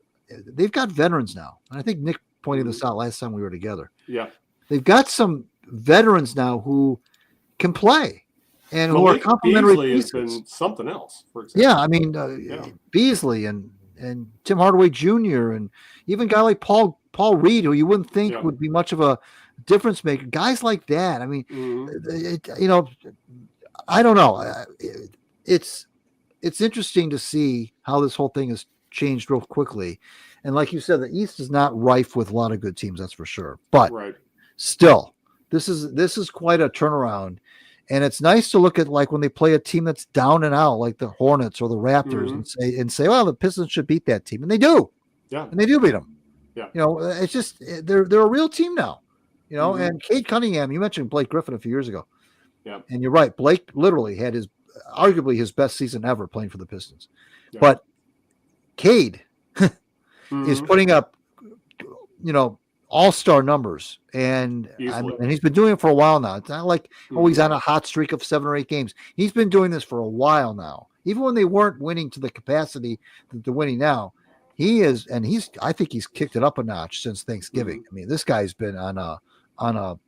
S3: they've got veterans now, and I think Nick pointed this out last time we were together. Yeah. They've got some veterans now who can play and who are complementary pieces.
S1: Beasley has been something else, for example.
S3: Yeah, I mean, Beasley and Tim Hardaway Jr. and even a guy like Paul Reed, who you wouldn't think would be much of a difference maker. Guys like that. I mean, I don't know. It's interesting to see how this whole thing has changed real quickly. And like you said, the East is not rife with a lot of good teams, that's for sure. But still, this is quite a turnaround. And it's nice to look at like when they play a team that's down and out, like the Hornets or the Raptors, and say, well, the Pistons should beat that team, and they do. Yeah, and they do beat them. Yeah, it's just they're a real team now. And Cade Cunningham, you mentioned Blake Griffin a few years ago. Yeah, and you're right. Blake literally had arguably his best season ever playing for the Pistons, but Cade is putting up all-star numbers, and he's been doing it for a while now. It's not like he's on a hot streak of 7 or 8 games. He's been doing this for a while now. Even when they weren't winning to the capacity that they're winning now, he is, and I think he's kicked it up a notch since Thanksgiving. I mean, this guy's been on a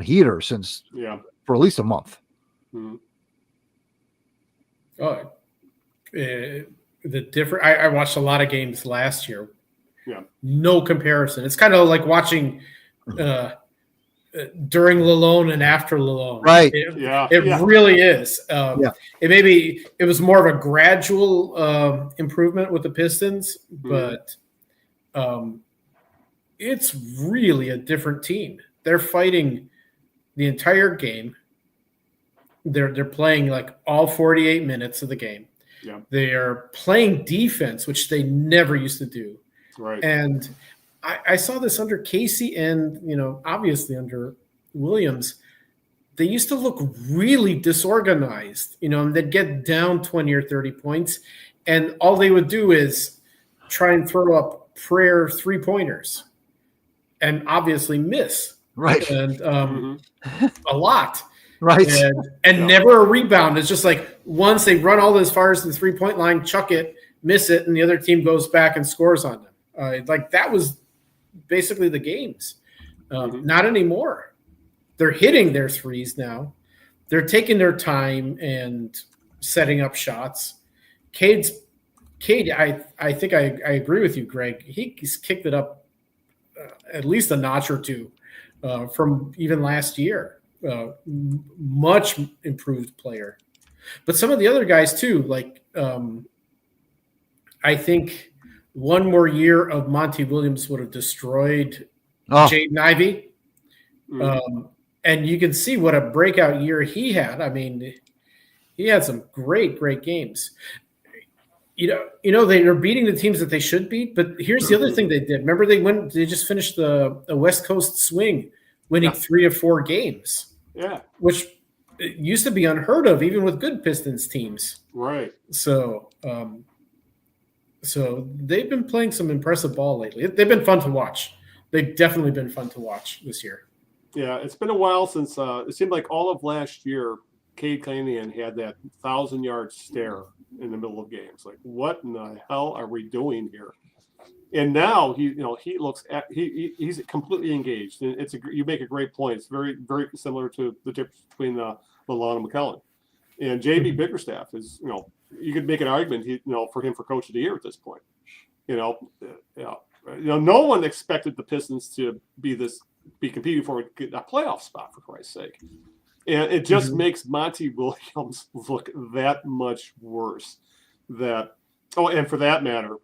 S3: heater since for at least a month.
S2: Oh, the different. I watched a lot of games last year.
S1: Yeah,
S2: no comparison. It's kind of like watching during Lalonde and after Lalonde.
S3: Right.
S2: It really is. It was more of a gradual improvement with the Pistons, but it's really a different team. They're fighting the entire game. They're playing like all 48 minutes of the game.
S1: Yeah.
S2: They are playing defense, which they never used to do.
S1: Right.
S2: And I saw this under Casey and, obviously under Williams. They used to look really disorganized, and they'd get down 20 or 30 points. And all they would do is try and throw up prayer 3-pointers and obviously miss.
S3: Right.
S2: And a lot.
S3: Right.
S2: And never a rebound. It's just like once they run all as far as the 3-point line, chuck it, miss it, and the other team goes back and scores on them. Like that was basically the games. Not anymore. They're hitting their threes now. They're taking their time and setting up shots. Cade, I think I agree with you, Greg. He's kicked it up at least a notch or two from even last year. Much improved player. But some of the other guys too, like I think one more year of Monty Williams would have destroyed Jaden Ivey. And you can see what a breakout year he had. I mean, he had some great games. They're beating the teams that they should beat, but here's the other thing they did. Remember they just finished the West Coast swing, winning 3 of 4 games.
S1: Yeah.
S2: Which used to be unheard of, even with good Pistons teams.
S1: Right.
S2: So they've been playing some impressive ball lately. They've been fun to watch. They've definitely been fun to watch this year.
S1: Yeah, it's been a while since it seemed like all of last year, Cade Cunningham had that 1,000-yard stare in the middle of games. Like, what in the hell are we doing here? And now he looks he's completely engaged. And you make a great point. It's very, very similar to the difference between Lalonde and McLelland. And JB Bickerstaff is, you could make an argument, for him for coach of the year at this point. No one expected the Pistons to be competing for a playoff spot, for Christ's sake. And it just makes Monty Williams look that much worse. And for that matter,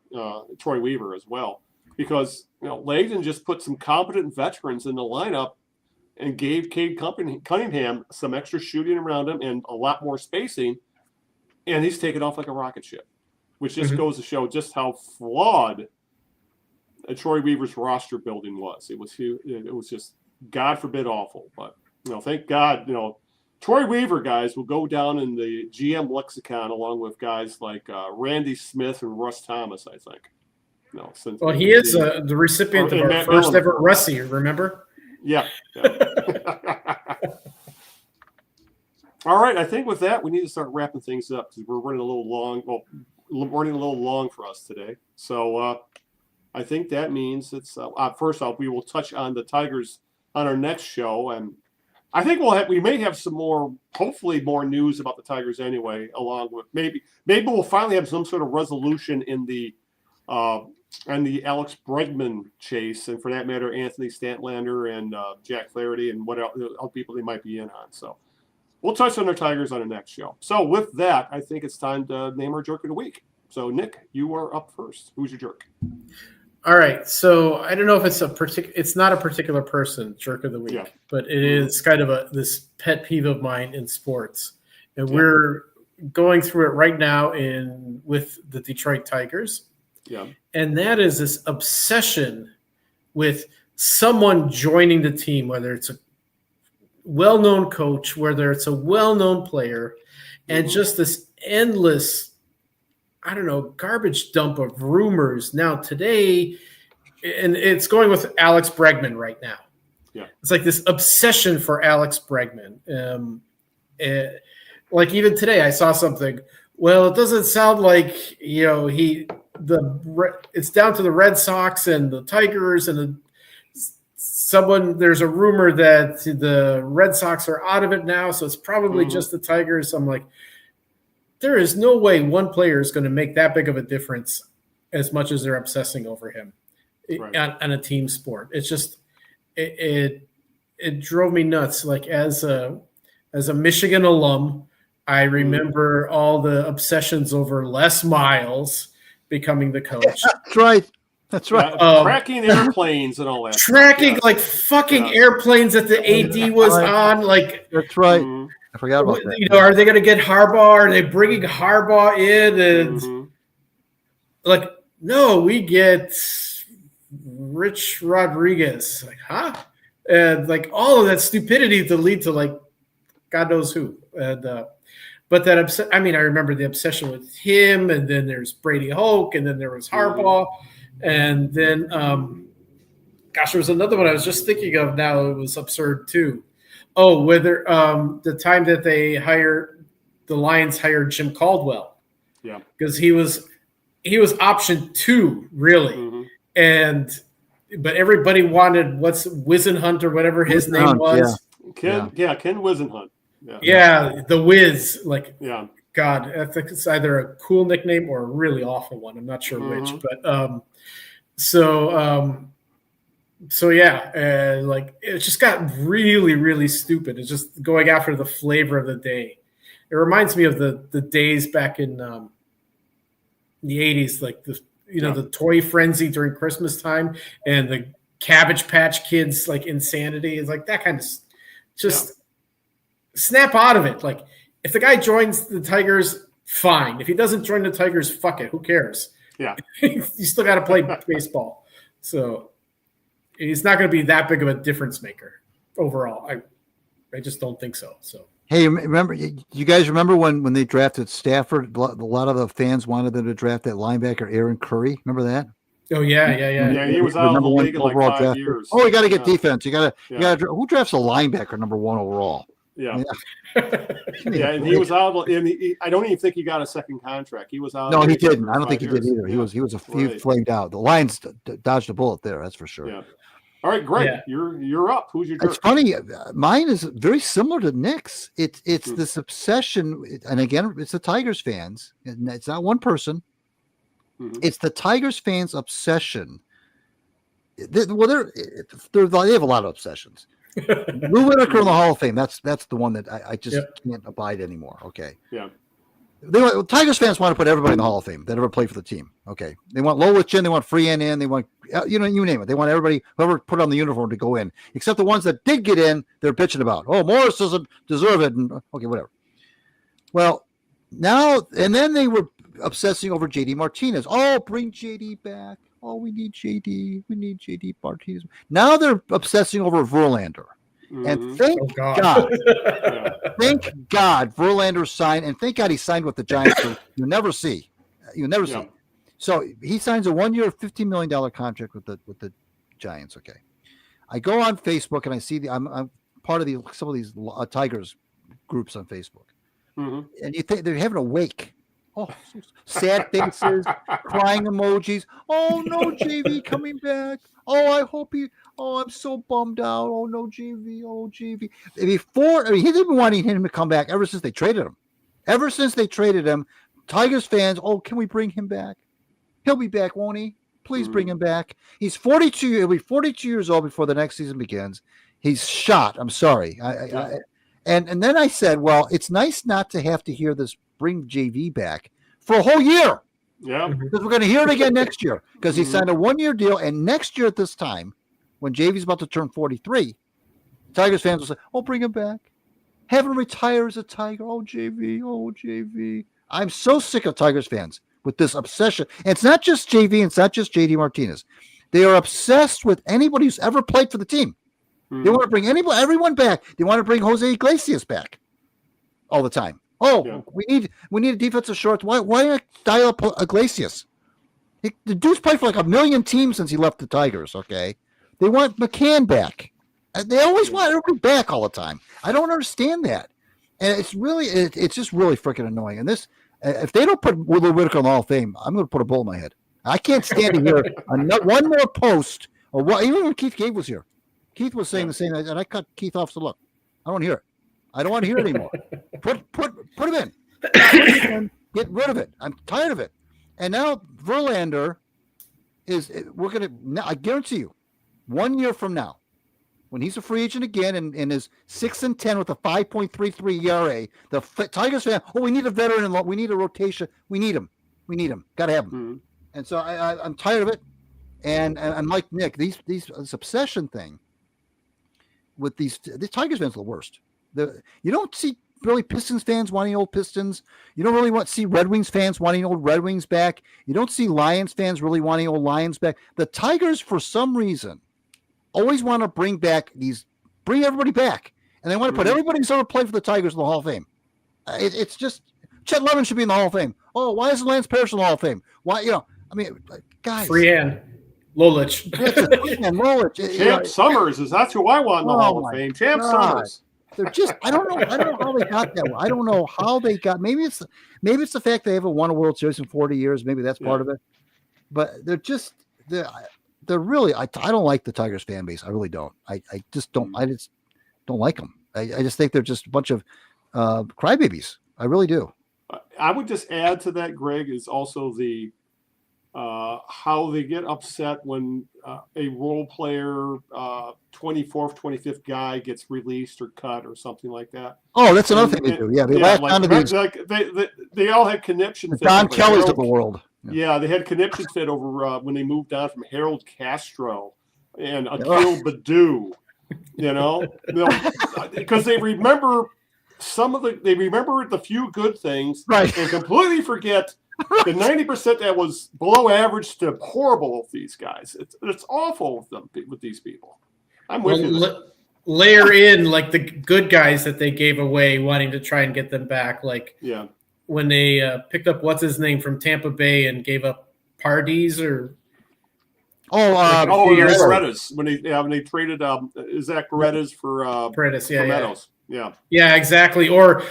S1: Troy Weaver as well, because Langdon just put some competent veterans in the lineup and gave Cade Cunningham some extra shooting around him and a lot more spacing, and he's taken off like a rocket ship, which just goes to show just how flawed Troy Weaver's roster building was. It was just, God forbid, awful. But thank God, Troy Weaver guys will go down in the GM lexicon along with guys like Randy Smith and Russ Thomas, I think.
S2: He is the recipient of our first ever Russie, remember?
S1: Yeah. All right, I think with that, we need to start wrapping things up because we're running a little long. Well, running a little long for us today. So I think that means it's first off, we will touch on the Tigers on our next show, and I think we may have some more, hopefully more news about the Tigers anyway, along with maybe we'll finally have some sort of resolution in the Alex Bregman chase, and for that matter, Anthony Stantlander and Jack Flaherty and what else, other people they might be in on. So we'll touch on the Tigers on the next show. So with that, I think it's time to name our jerk of the week. So Nick, you are up first. Who's your jerk?
S2: All right. So I don't know if it's it's not a particular person, jerk of the week, but it is kind of this pet peeve of mine in sports. And we're going through it right now with the Detroit Tigers.
S1: Yeah.
S2: And that is this obsession with someone joining the team, whether it's a well-known coach, whether it's a well-known player, and just this endless, garbage dump of rumors. Now today, and it's going with Alex Bregman right now.
S1: Yeah.
S2: It's like this obsession for Alex Bregman. Like even today, I saw something. Well, it doesn't sound like it's down to the Red Sox and the Tigers and there's a rumor that the Red Sox are out of it now, so it's probably just the Tigers. I'm like, there is no way one player is going to make that big of a difference as much as they're obsessing over him on a team sport. It's just it drove me nuts. Like as a Michigan alum, I remember all the obsessions over Les Miles becoming the coach.
S3: That's right.
S1: Tracking airplanes and all that.
S2: Tracking fucking airplanes that the AD was on. Like
S3: that's right. I forgot about that.
S2: Are they going to get Harbaugh? Are they bringing Harbaugh in? And no, we get Rich Rodriguez. Like, huh? And all of that stupidity to lead to God knows who. And but that I remember the obsession with him, and then there's Brady Hoke, and then there was Harbaugh, and then there was another one I was just thinking of now. It was absurd too. Oh, whether the time that the Lions hired Jim Caldwell, because he was option 2 really, but everybody wanted what's Wisenhunt or whatever his name was.
S1: Ken Wisenhunt.
S2: Yeah, the Wiz. God, I think it's either a cool nickname or a really awful one. I'm not sure which, but So yeah, it just got really, really stupid. It's just going after the flavor of the day. It reminds me of the days back in the 80s, the toy frenzy during Christmas time and the Cabbage Patch Kids insanity. It's like that kind of just snap out of it. Like if the guy joins the Tigers, fine. If he doesn't join the Tigers, fuck it. Who cares?
S1: Yeah,
S2: you still got to play baseball. So. He's not going to be that big of a difference maker overall. I just don't think so. So
S3: hey, you guys remember when they drafted Stafford? A lot of the fans wanted them to draft that linebacker Aaron Curry. Remember that?
S2: Oh yeah.
S1: Yeah, he was out of the league in 5 years.
S3: Oh, you got to get defense. You got to. Who drafts a linebacker number 1 overall?
S1: Yeah. And he was out. I don't even think he got a second contract. He was out.
S3: No, he didn't. I don't think he did either. He was flamed out. The Lions dodged a bullet there. That's for sure.
S1: Yeah. All right, Greg, you're up. Who's your jerk?
S3: It's funny. Mine is very similar to Nick's. It's this obsession, and again, it's the Tigers fans. And it's not one person. It's the Tigers fans' obsession. They have a lot of obsessions. Lou Whitaker in the Hall of Fame. That's the one that I just can't abide anymore. Okay.
S1: Yeah.
S3: Tigers fans want to put everybody in the Hall of Fame that ever played for the team. Okay. They want Lolich in, they want Freehan in, they want, you name it. They want everybody, whoever put on the uniform to go in, except the ones that did get in, they're bitching about. Oh, Morris doesn't deserve it. And okay, whatever. Well, now, and then they were obsessing over JD Martinez. Oh, bring JD back. Oh, we need JD. We need JD Martinez. Now they're obsessing over Verlander. And thank God, Verlander signed, and thank God he signed with the Giants. You never see. So he signs a 1-year, $15 million contract with the Giants. Okay, I go on Facebook and I see I'm part of some of these Tigers groups on Facebook, and you think they're having a wake. Oh, sad faces, crying emojis. Oh no, JV coming back. Oh, I hope he. Oh, I'm so bummed out. Oh no, JV. Oh, JV. He's been wanting him to come back ever since they traded him. Ever since they traded him, Tigers fans. Oh, can we bring him back? He'll be back, won't he? Please bring him back. He's 42. He'll be 42 years old before the next season begins. He's shot. I'm sorry. And then I said, well, it's nice not to have to hear this. Bring JV back for a whole year.
S1: Yeah.
S3: Because we're going to hear it again next year because he signed a 1-year deal. And next year at this time, when JV's about to turn 43, Tigers fans will say, oh, bring him back. Have him retire as a Tiger. Oh, JV. Oh, JV. I'm so sick of Tigers fans with this obsession. And it's not just JV. And it's not just JD Martinez. They are obsessed with anybody who's ever played for the team. They want to bring everyone back. They want to bring Jose Iglesias back all the time. Oh, we need a defensive short. Why not dial up Iglesias? The dude's played for like 1 million teams since he left the Tigers. Okay, they want McCann back. They always want everybody back all the time. I don't understand that, and it's just really freaking annoying. And this, if they don't put Willie Whitaker in the Hall of Fame, I'm going to put a bullet in my head. I can't stand to hear one more post or what. Even when Keith Cave was here, Keith was saying the same, and I cut Keith off. So look, I don't want to hear it. I don't want to hear it anymore. Put him in. Get rid of it. I'm tired of it. And now Verlander we're going to, I guarantee you, 1 year from now, when he's a free agent again and is 6-10 with a 5.33 ERA, the Tigers fan, we need a veteran, we need a rotation. We need him. Got to have him.
S1: Mm-hmm.
S3: And so I'm tired of it. And like Nick, this obsession thing with these Tigers fans are the worst. You don't see really Pistons fans wanting old Pistons. You don't really see Red Wings fans wanting old Red Wings back. You don't see Lions fans really wanting old Lions back. The Tigers, for some reason, always want to bring everybody back. And they want to put everybody who's ever played for the Tigers in the Hall of Fame. It's just, Chet Levin should be in the Hall of Fame. Oh, why isn't Lance Parrish in the Hall of Fame? Why, guys.
S2: Freehand. Lolich.
S1: Champ Summers that's who I want in the Hall of Fame. Champ Summers.
S3: They're just I don't know how they got that. I don't know how they got. Maybe it's the fact they haven't won a World Series in 40 years. Maybe that's part of it. But they're really. I don't like the Tigers fan base. I really don't. I just don't. I just don't like them. I just think they're just a bunch of crybabies. I really do.
S1: I would just add to that, Greg, is also the how they get upset when a role player, 24th, 25th guy gets released or cut or something like that.
S3: Oh, that's another thing they do. Yeah,
S1: they all had conniption.
S3: Don Kelly's of the world.
S1: Yeah, they had conniption fit over when they moved on from Harold Castro and Akil Baddoo. Because they remember they remember the few good things,
S3: right,
S1: and completely forget the 90% that was below average to horrible of these guys. It's awful with these people. I'm with you.
S2: Layer in like the good guys that they gave away, wanting to try and get them back. Like when they picked up what's his name from Tampa Bay and gave up Pardis or
S1: Paredes when they traded Zach Paredes for
S2: Paredes,
S1: Meadows.
S2: Yeah, exactly. Or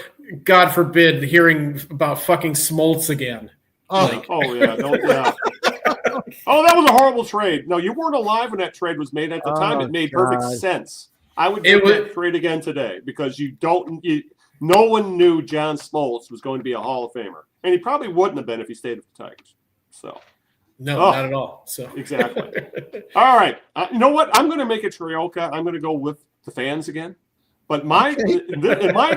S2: God forbid, hearing about fucking Smoltz again.
S1: That was a horrible trade. No, you weren't alive when that trade was made. At the time, it made perfect sense. I would do that trade again today because no one knew John Smoltz was going to be a Hall of Famer, and he probably wouldn't have been if he stayed with the Tigers. So,
S2: not at all. So
S1: exactly. All right, you know what? I'm going to make a Trioka. I'm going to go with the fans again. But in my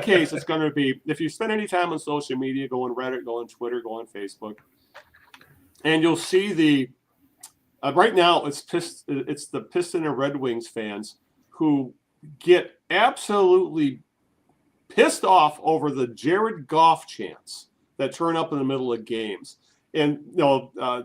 S1: case, it's going to be, if you spend any time on social media, go on Reddit, go on Twitter, go on Facebook, and you'll see right now it's the Piston and Red Wings fans who get absolutely pissed off over the Jared Goff chants that turn up in the middle of games. And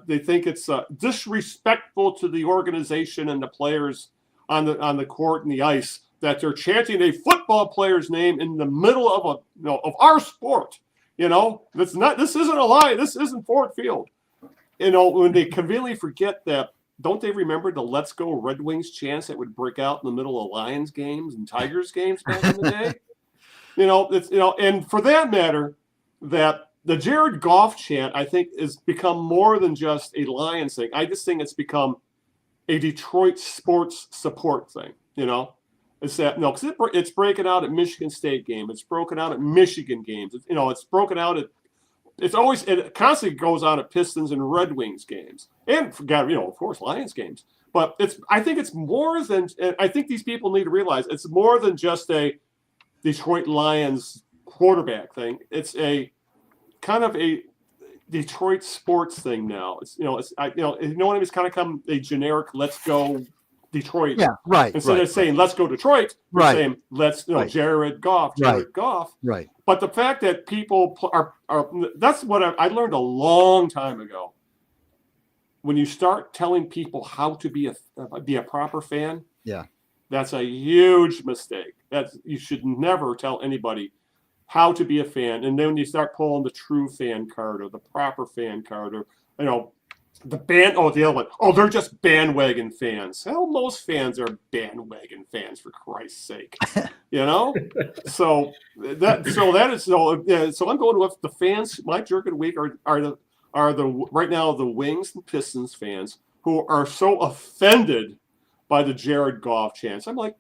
S1: they think it's disrespectful to the organization and the players on the court and the ice that they're chanting a football player's name in the middle of of our sport. This isn't a lie. This isn't Ford Field. When they conveniently forget that, don't they remember the "Let's Go Red Wings" chants that would break out in the middle of Lions games and Tigers games back in the day? And for that matter, that the Jared Goff chant, I think, has become more than just a Lions thing. I just think it's become a Detroit sports support thing. It's that because it's breaking out at Michigan State game. It's broken out at Michigan games. It's broken out at. It constantly goes on at Pistons and Red Wings games, and of course Lions games. But I think it's more than. I think these people need to realize it's more than just a Detroit Lions quarterback thing. It's a kind of a Detroit sports thing now. It's what I mean. It's kind of come a generic "Let's go Detroit."
S3: Yeah, right.
S1: Instead of saying "Let's go Detroit," we're saying "Let's Jared Goff."
S3: Right.
S1: But the fact that people are that's what I learned a long time ago. When you start telling people how to be a proper fan, that's a huge mistake. You should never tell anybody how to be a fan. And then when you start pulling the true fan card or the proper fan card, or The other one. Oh, they're just bandwagon fans. Hell, most fans are bandwagon fans, for Christ's sake. So so I'm going with the fans. My jerk of the week are the right now the Wings and Pistons fans who are so offended by the Jared Goff chance. I'm like,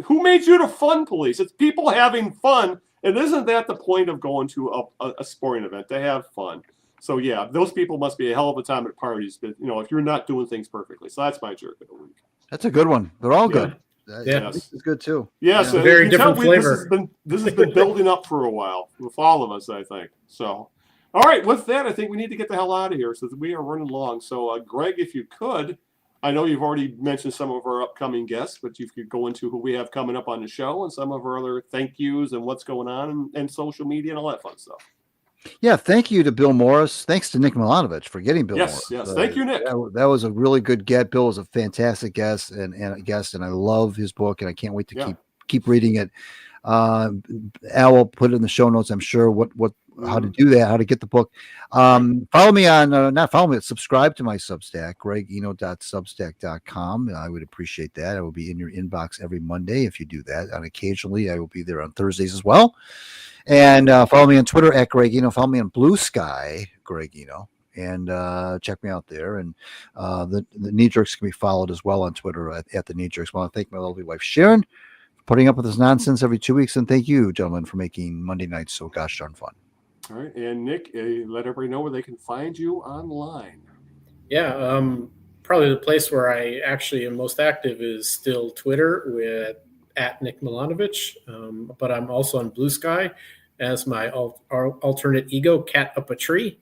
S1: who made you the fun police? It's people having fun, and isn't that the point of going to a sporting event, to have fun? So, yeah, those people must be a hell of a time at parties, but, if you're not doing things perfectly. So that's my jerk of the week.
S3: That's a good one. They're all good.
S2: Yeah.
S3: This is good, too.
S1: Yes,
S2: yeah. Very different flavor.
S1: This has been building up for a while with all of us, I think. So, all right, with that, I think we need to get the hell out of here, so we are running long. So, Greg, if you could, I know you've already mentioned some of our upcoming guests, but you could go into who we have coming up on the show and some of our other thank yous and what's going on and social media and all that fun stuff.
S3: Yeah, thank you to Bill Morris. Thanks to Nick Milanovich for getting Bill Morris.
S1: Yes, thank you, Nick.
S3: That was a really good get. Bill was a fantastic guest, and I love his book, and I can't wait to keep reading it. Al will put it in the show notes, I'm sure, how to do that, how to get the book. Follow me on, subscribe to my Substack, gregeno.substack.com. I would appreciate that. I will be in your inbox every Monday if you do that. And occasionally I will be there on Thursdays as well. And follow me on Twitter at Greg Eno. Follow me on Blue Sky, Greg Eno. And check me out there. And the Knee Jerks can be followed as well on Twitter at the Knee Jerks. I want to thank my lovely wife, Sharon, for putting up with this nonsense every 2 weeks. And thank you, gentlemen, for making Monday nights so gosh darn fun.
S1: All right. And Nick, let everybody know where they can find you online.
S2: Yeah. Probably the place where I actually am most active is still Twitter with at Nick Milanovich. But I'm also on Blue Sky as my alternate ego, Cat Up a Tree.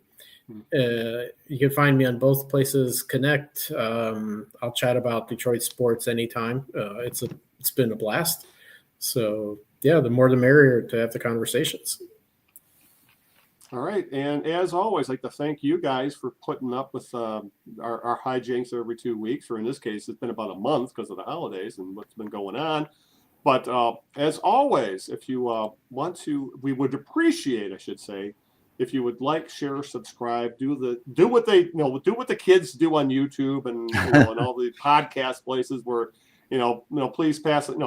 S2: You can find me on both places. Connect. I'll chat about Detroit sports anytime. It's been a blast. So yeah, the more the merrier to have the conversations.
S1: All right. And as always, I'd like to thank you guys for putting up with our hijinks every 2 weeks, or in this case, it's been about a month because of the holidays and what's been going on. But as always, if you want to, we would appreciate, I should say, if you would like, share, subscribe, do what the kids do on YouTube and and all the podcast places where please pass it.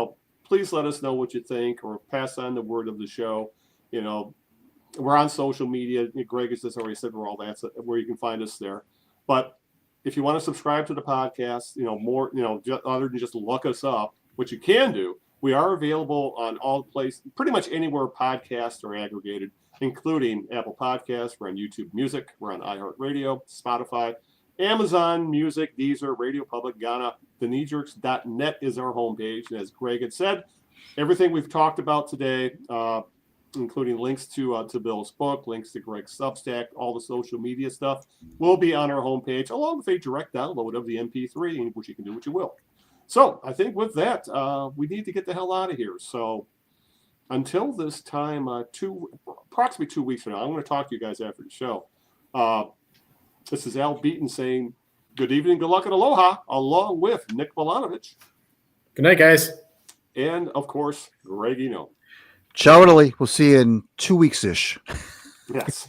S1: Please let us know what you think or pass on the word of the show. We're on social media. Greg has just already said where you can find us there. But if you want to subscribe to the podcast, more, other than just look us up, which you can do, we are available on all places, pretty much anywhere podcasts are aggregated, including Apple Podcasts. We're on YouTube Music. We're on iHeartRadio, Spotify, Amazon Music, Deezer, Radio Public, Ghana. TheKneeJerks.net is our homepage. And as Greg had said, everything we've talked about today, including links to Bill's book, links to Greg's Substack, all the social media stuff, will be on our homepage, along with a direct download of the MP3, which you can do what you will. So I think with that, we need to get the hell out of here. So until this time, approximately 2 weeks from now, I'm going to talk to you guys after the show. This is Al Beaton saying good evening, good luck, and aloha, along with Nick Milanovich.
S2: Good night, guys.
S1: And, of course, Greg Eno.
S3: Ciao, Italy. We'll see you in 2 weeks-ish.
S1: Yes.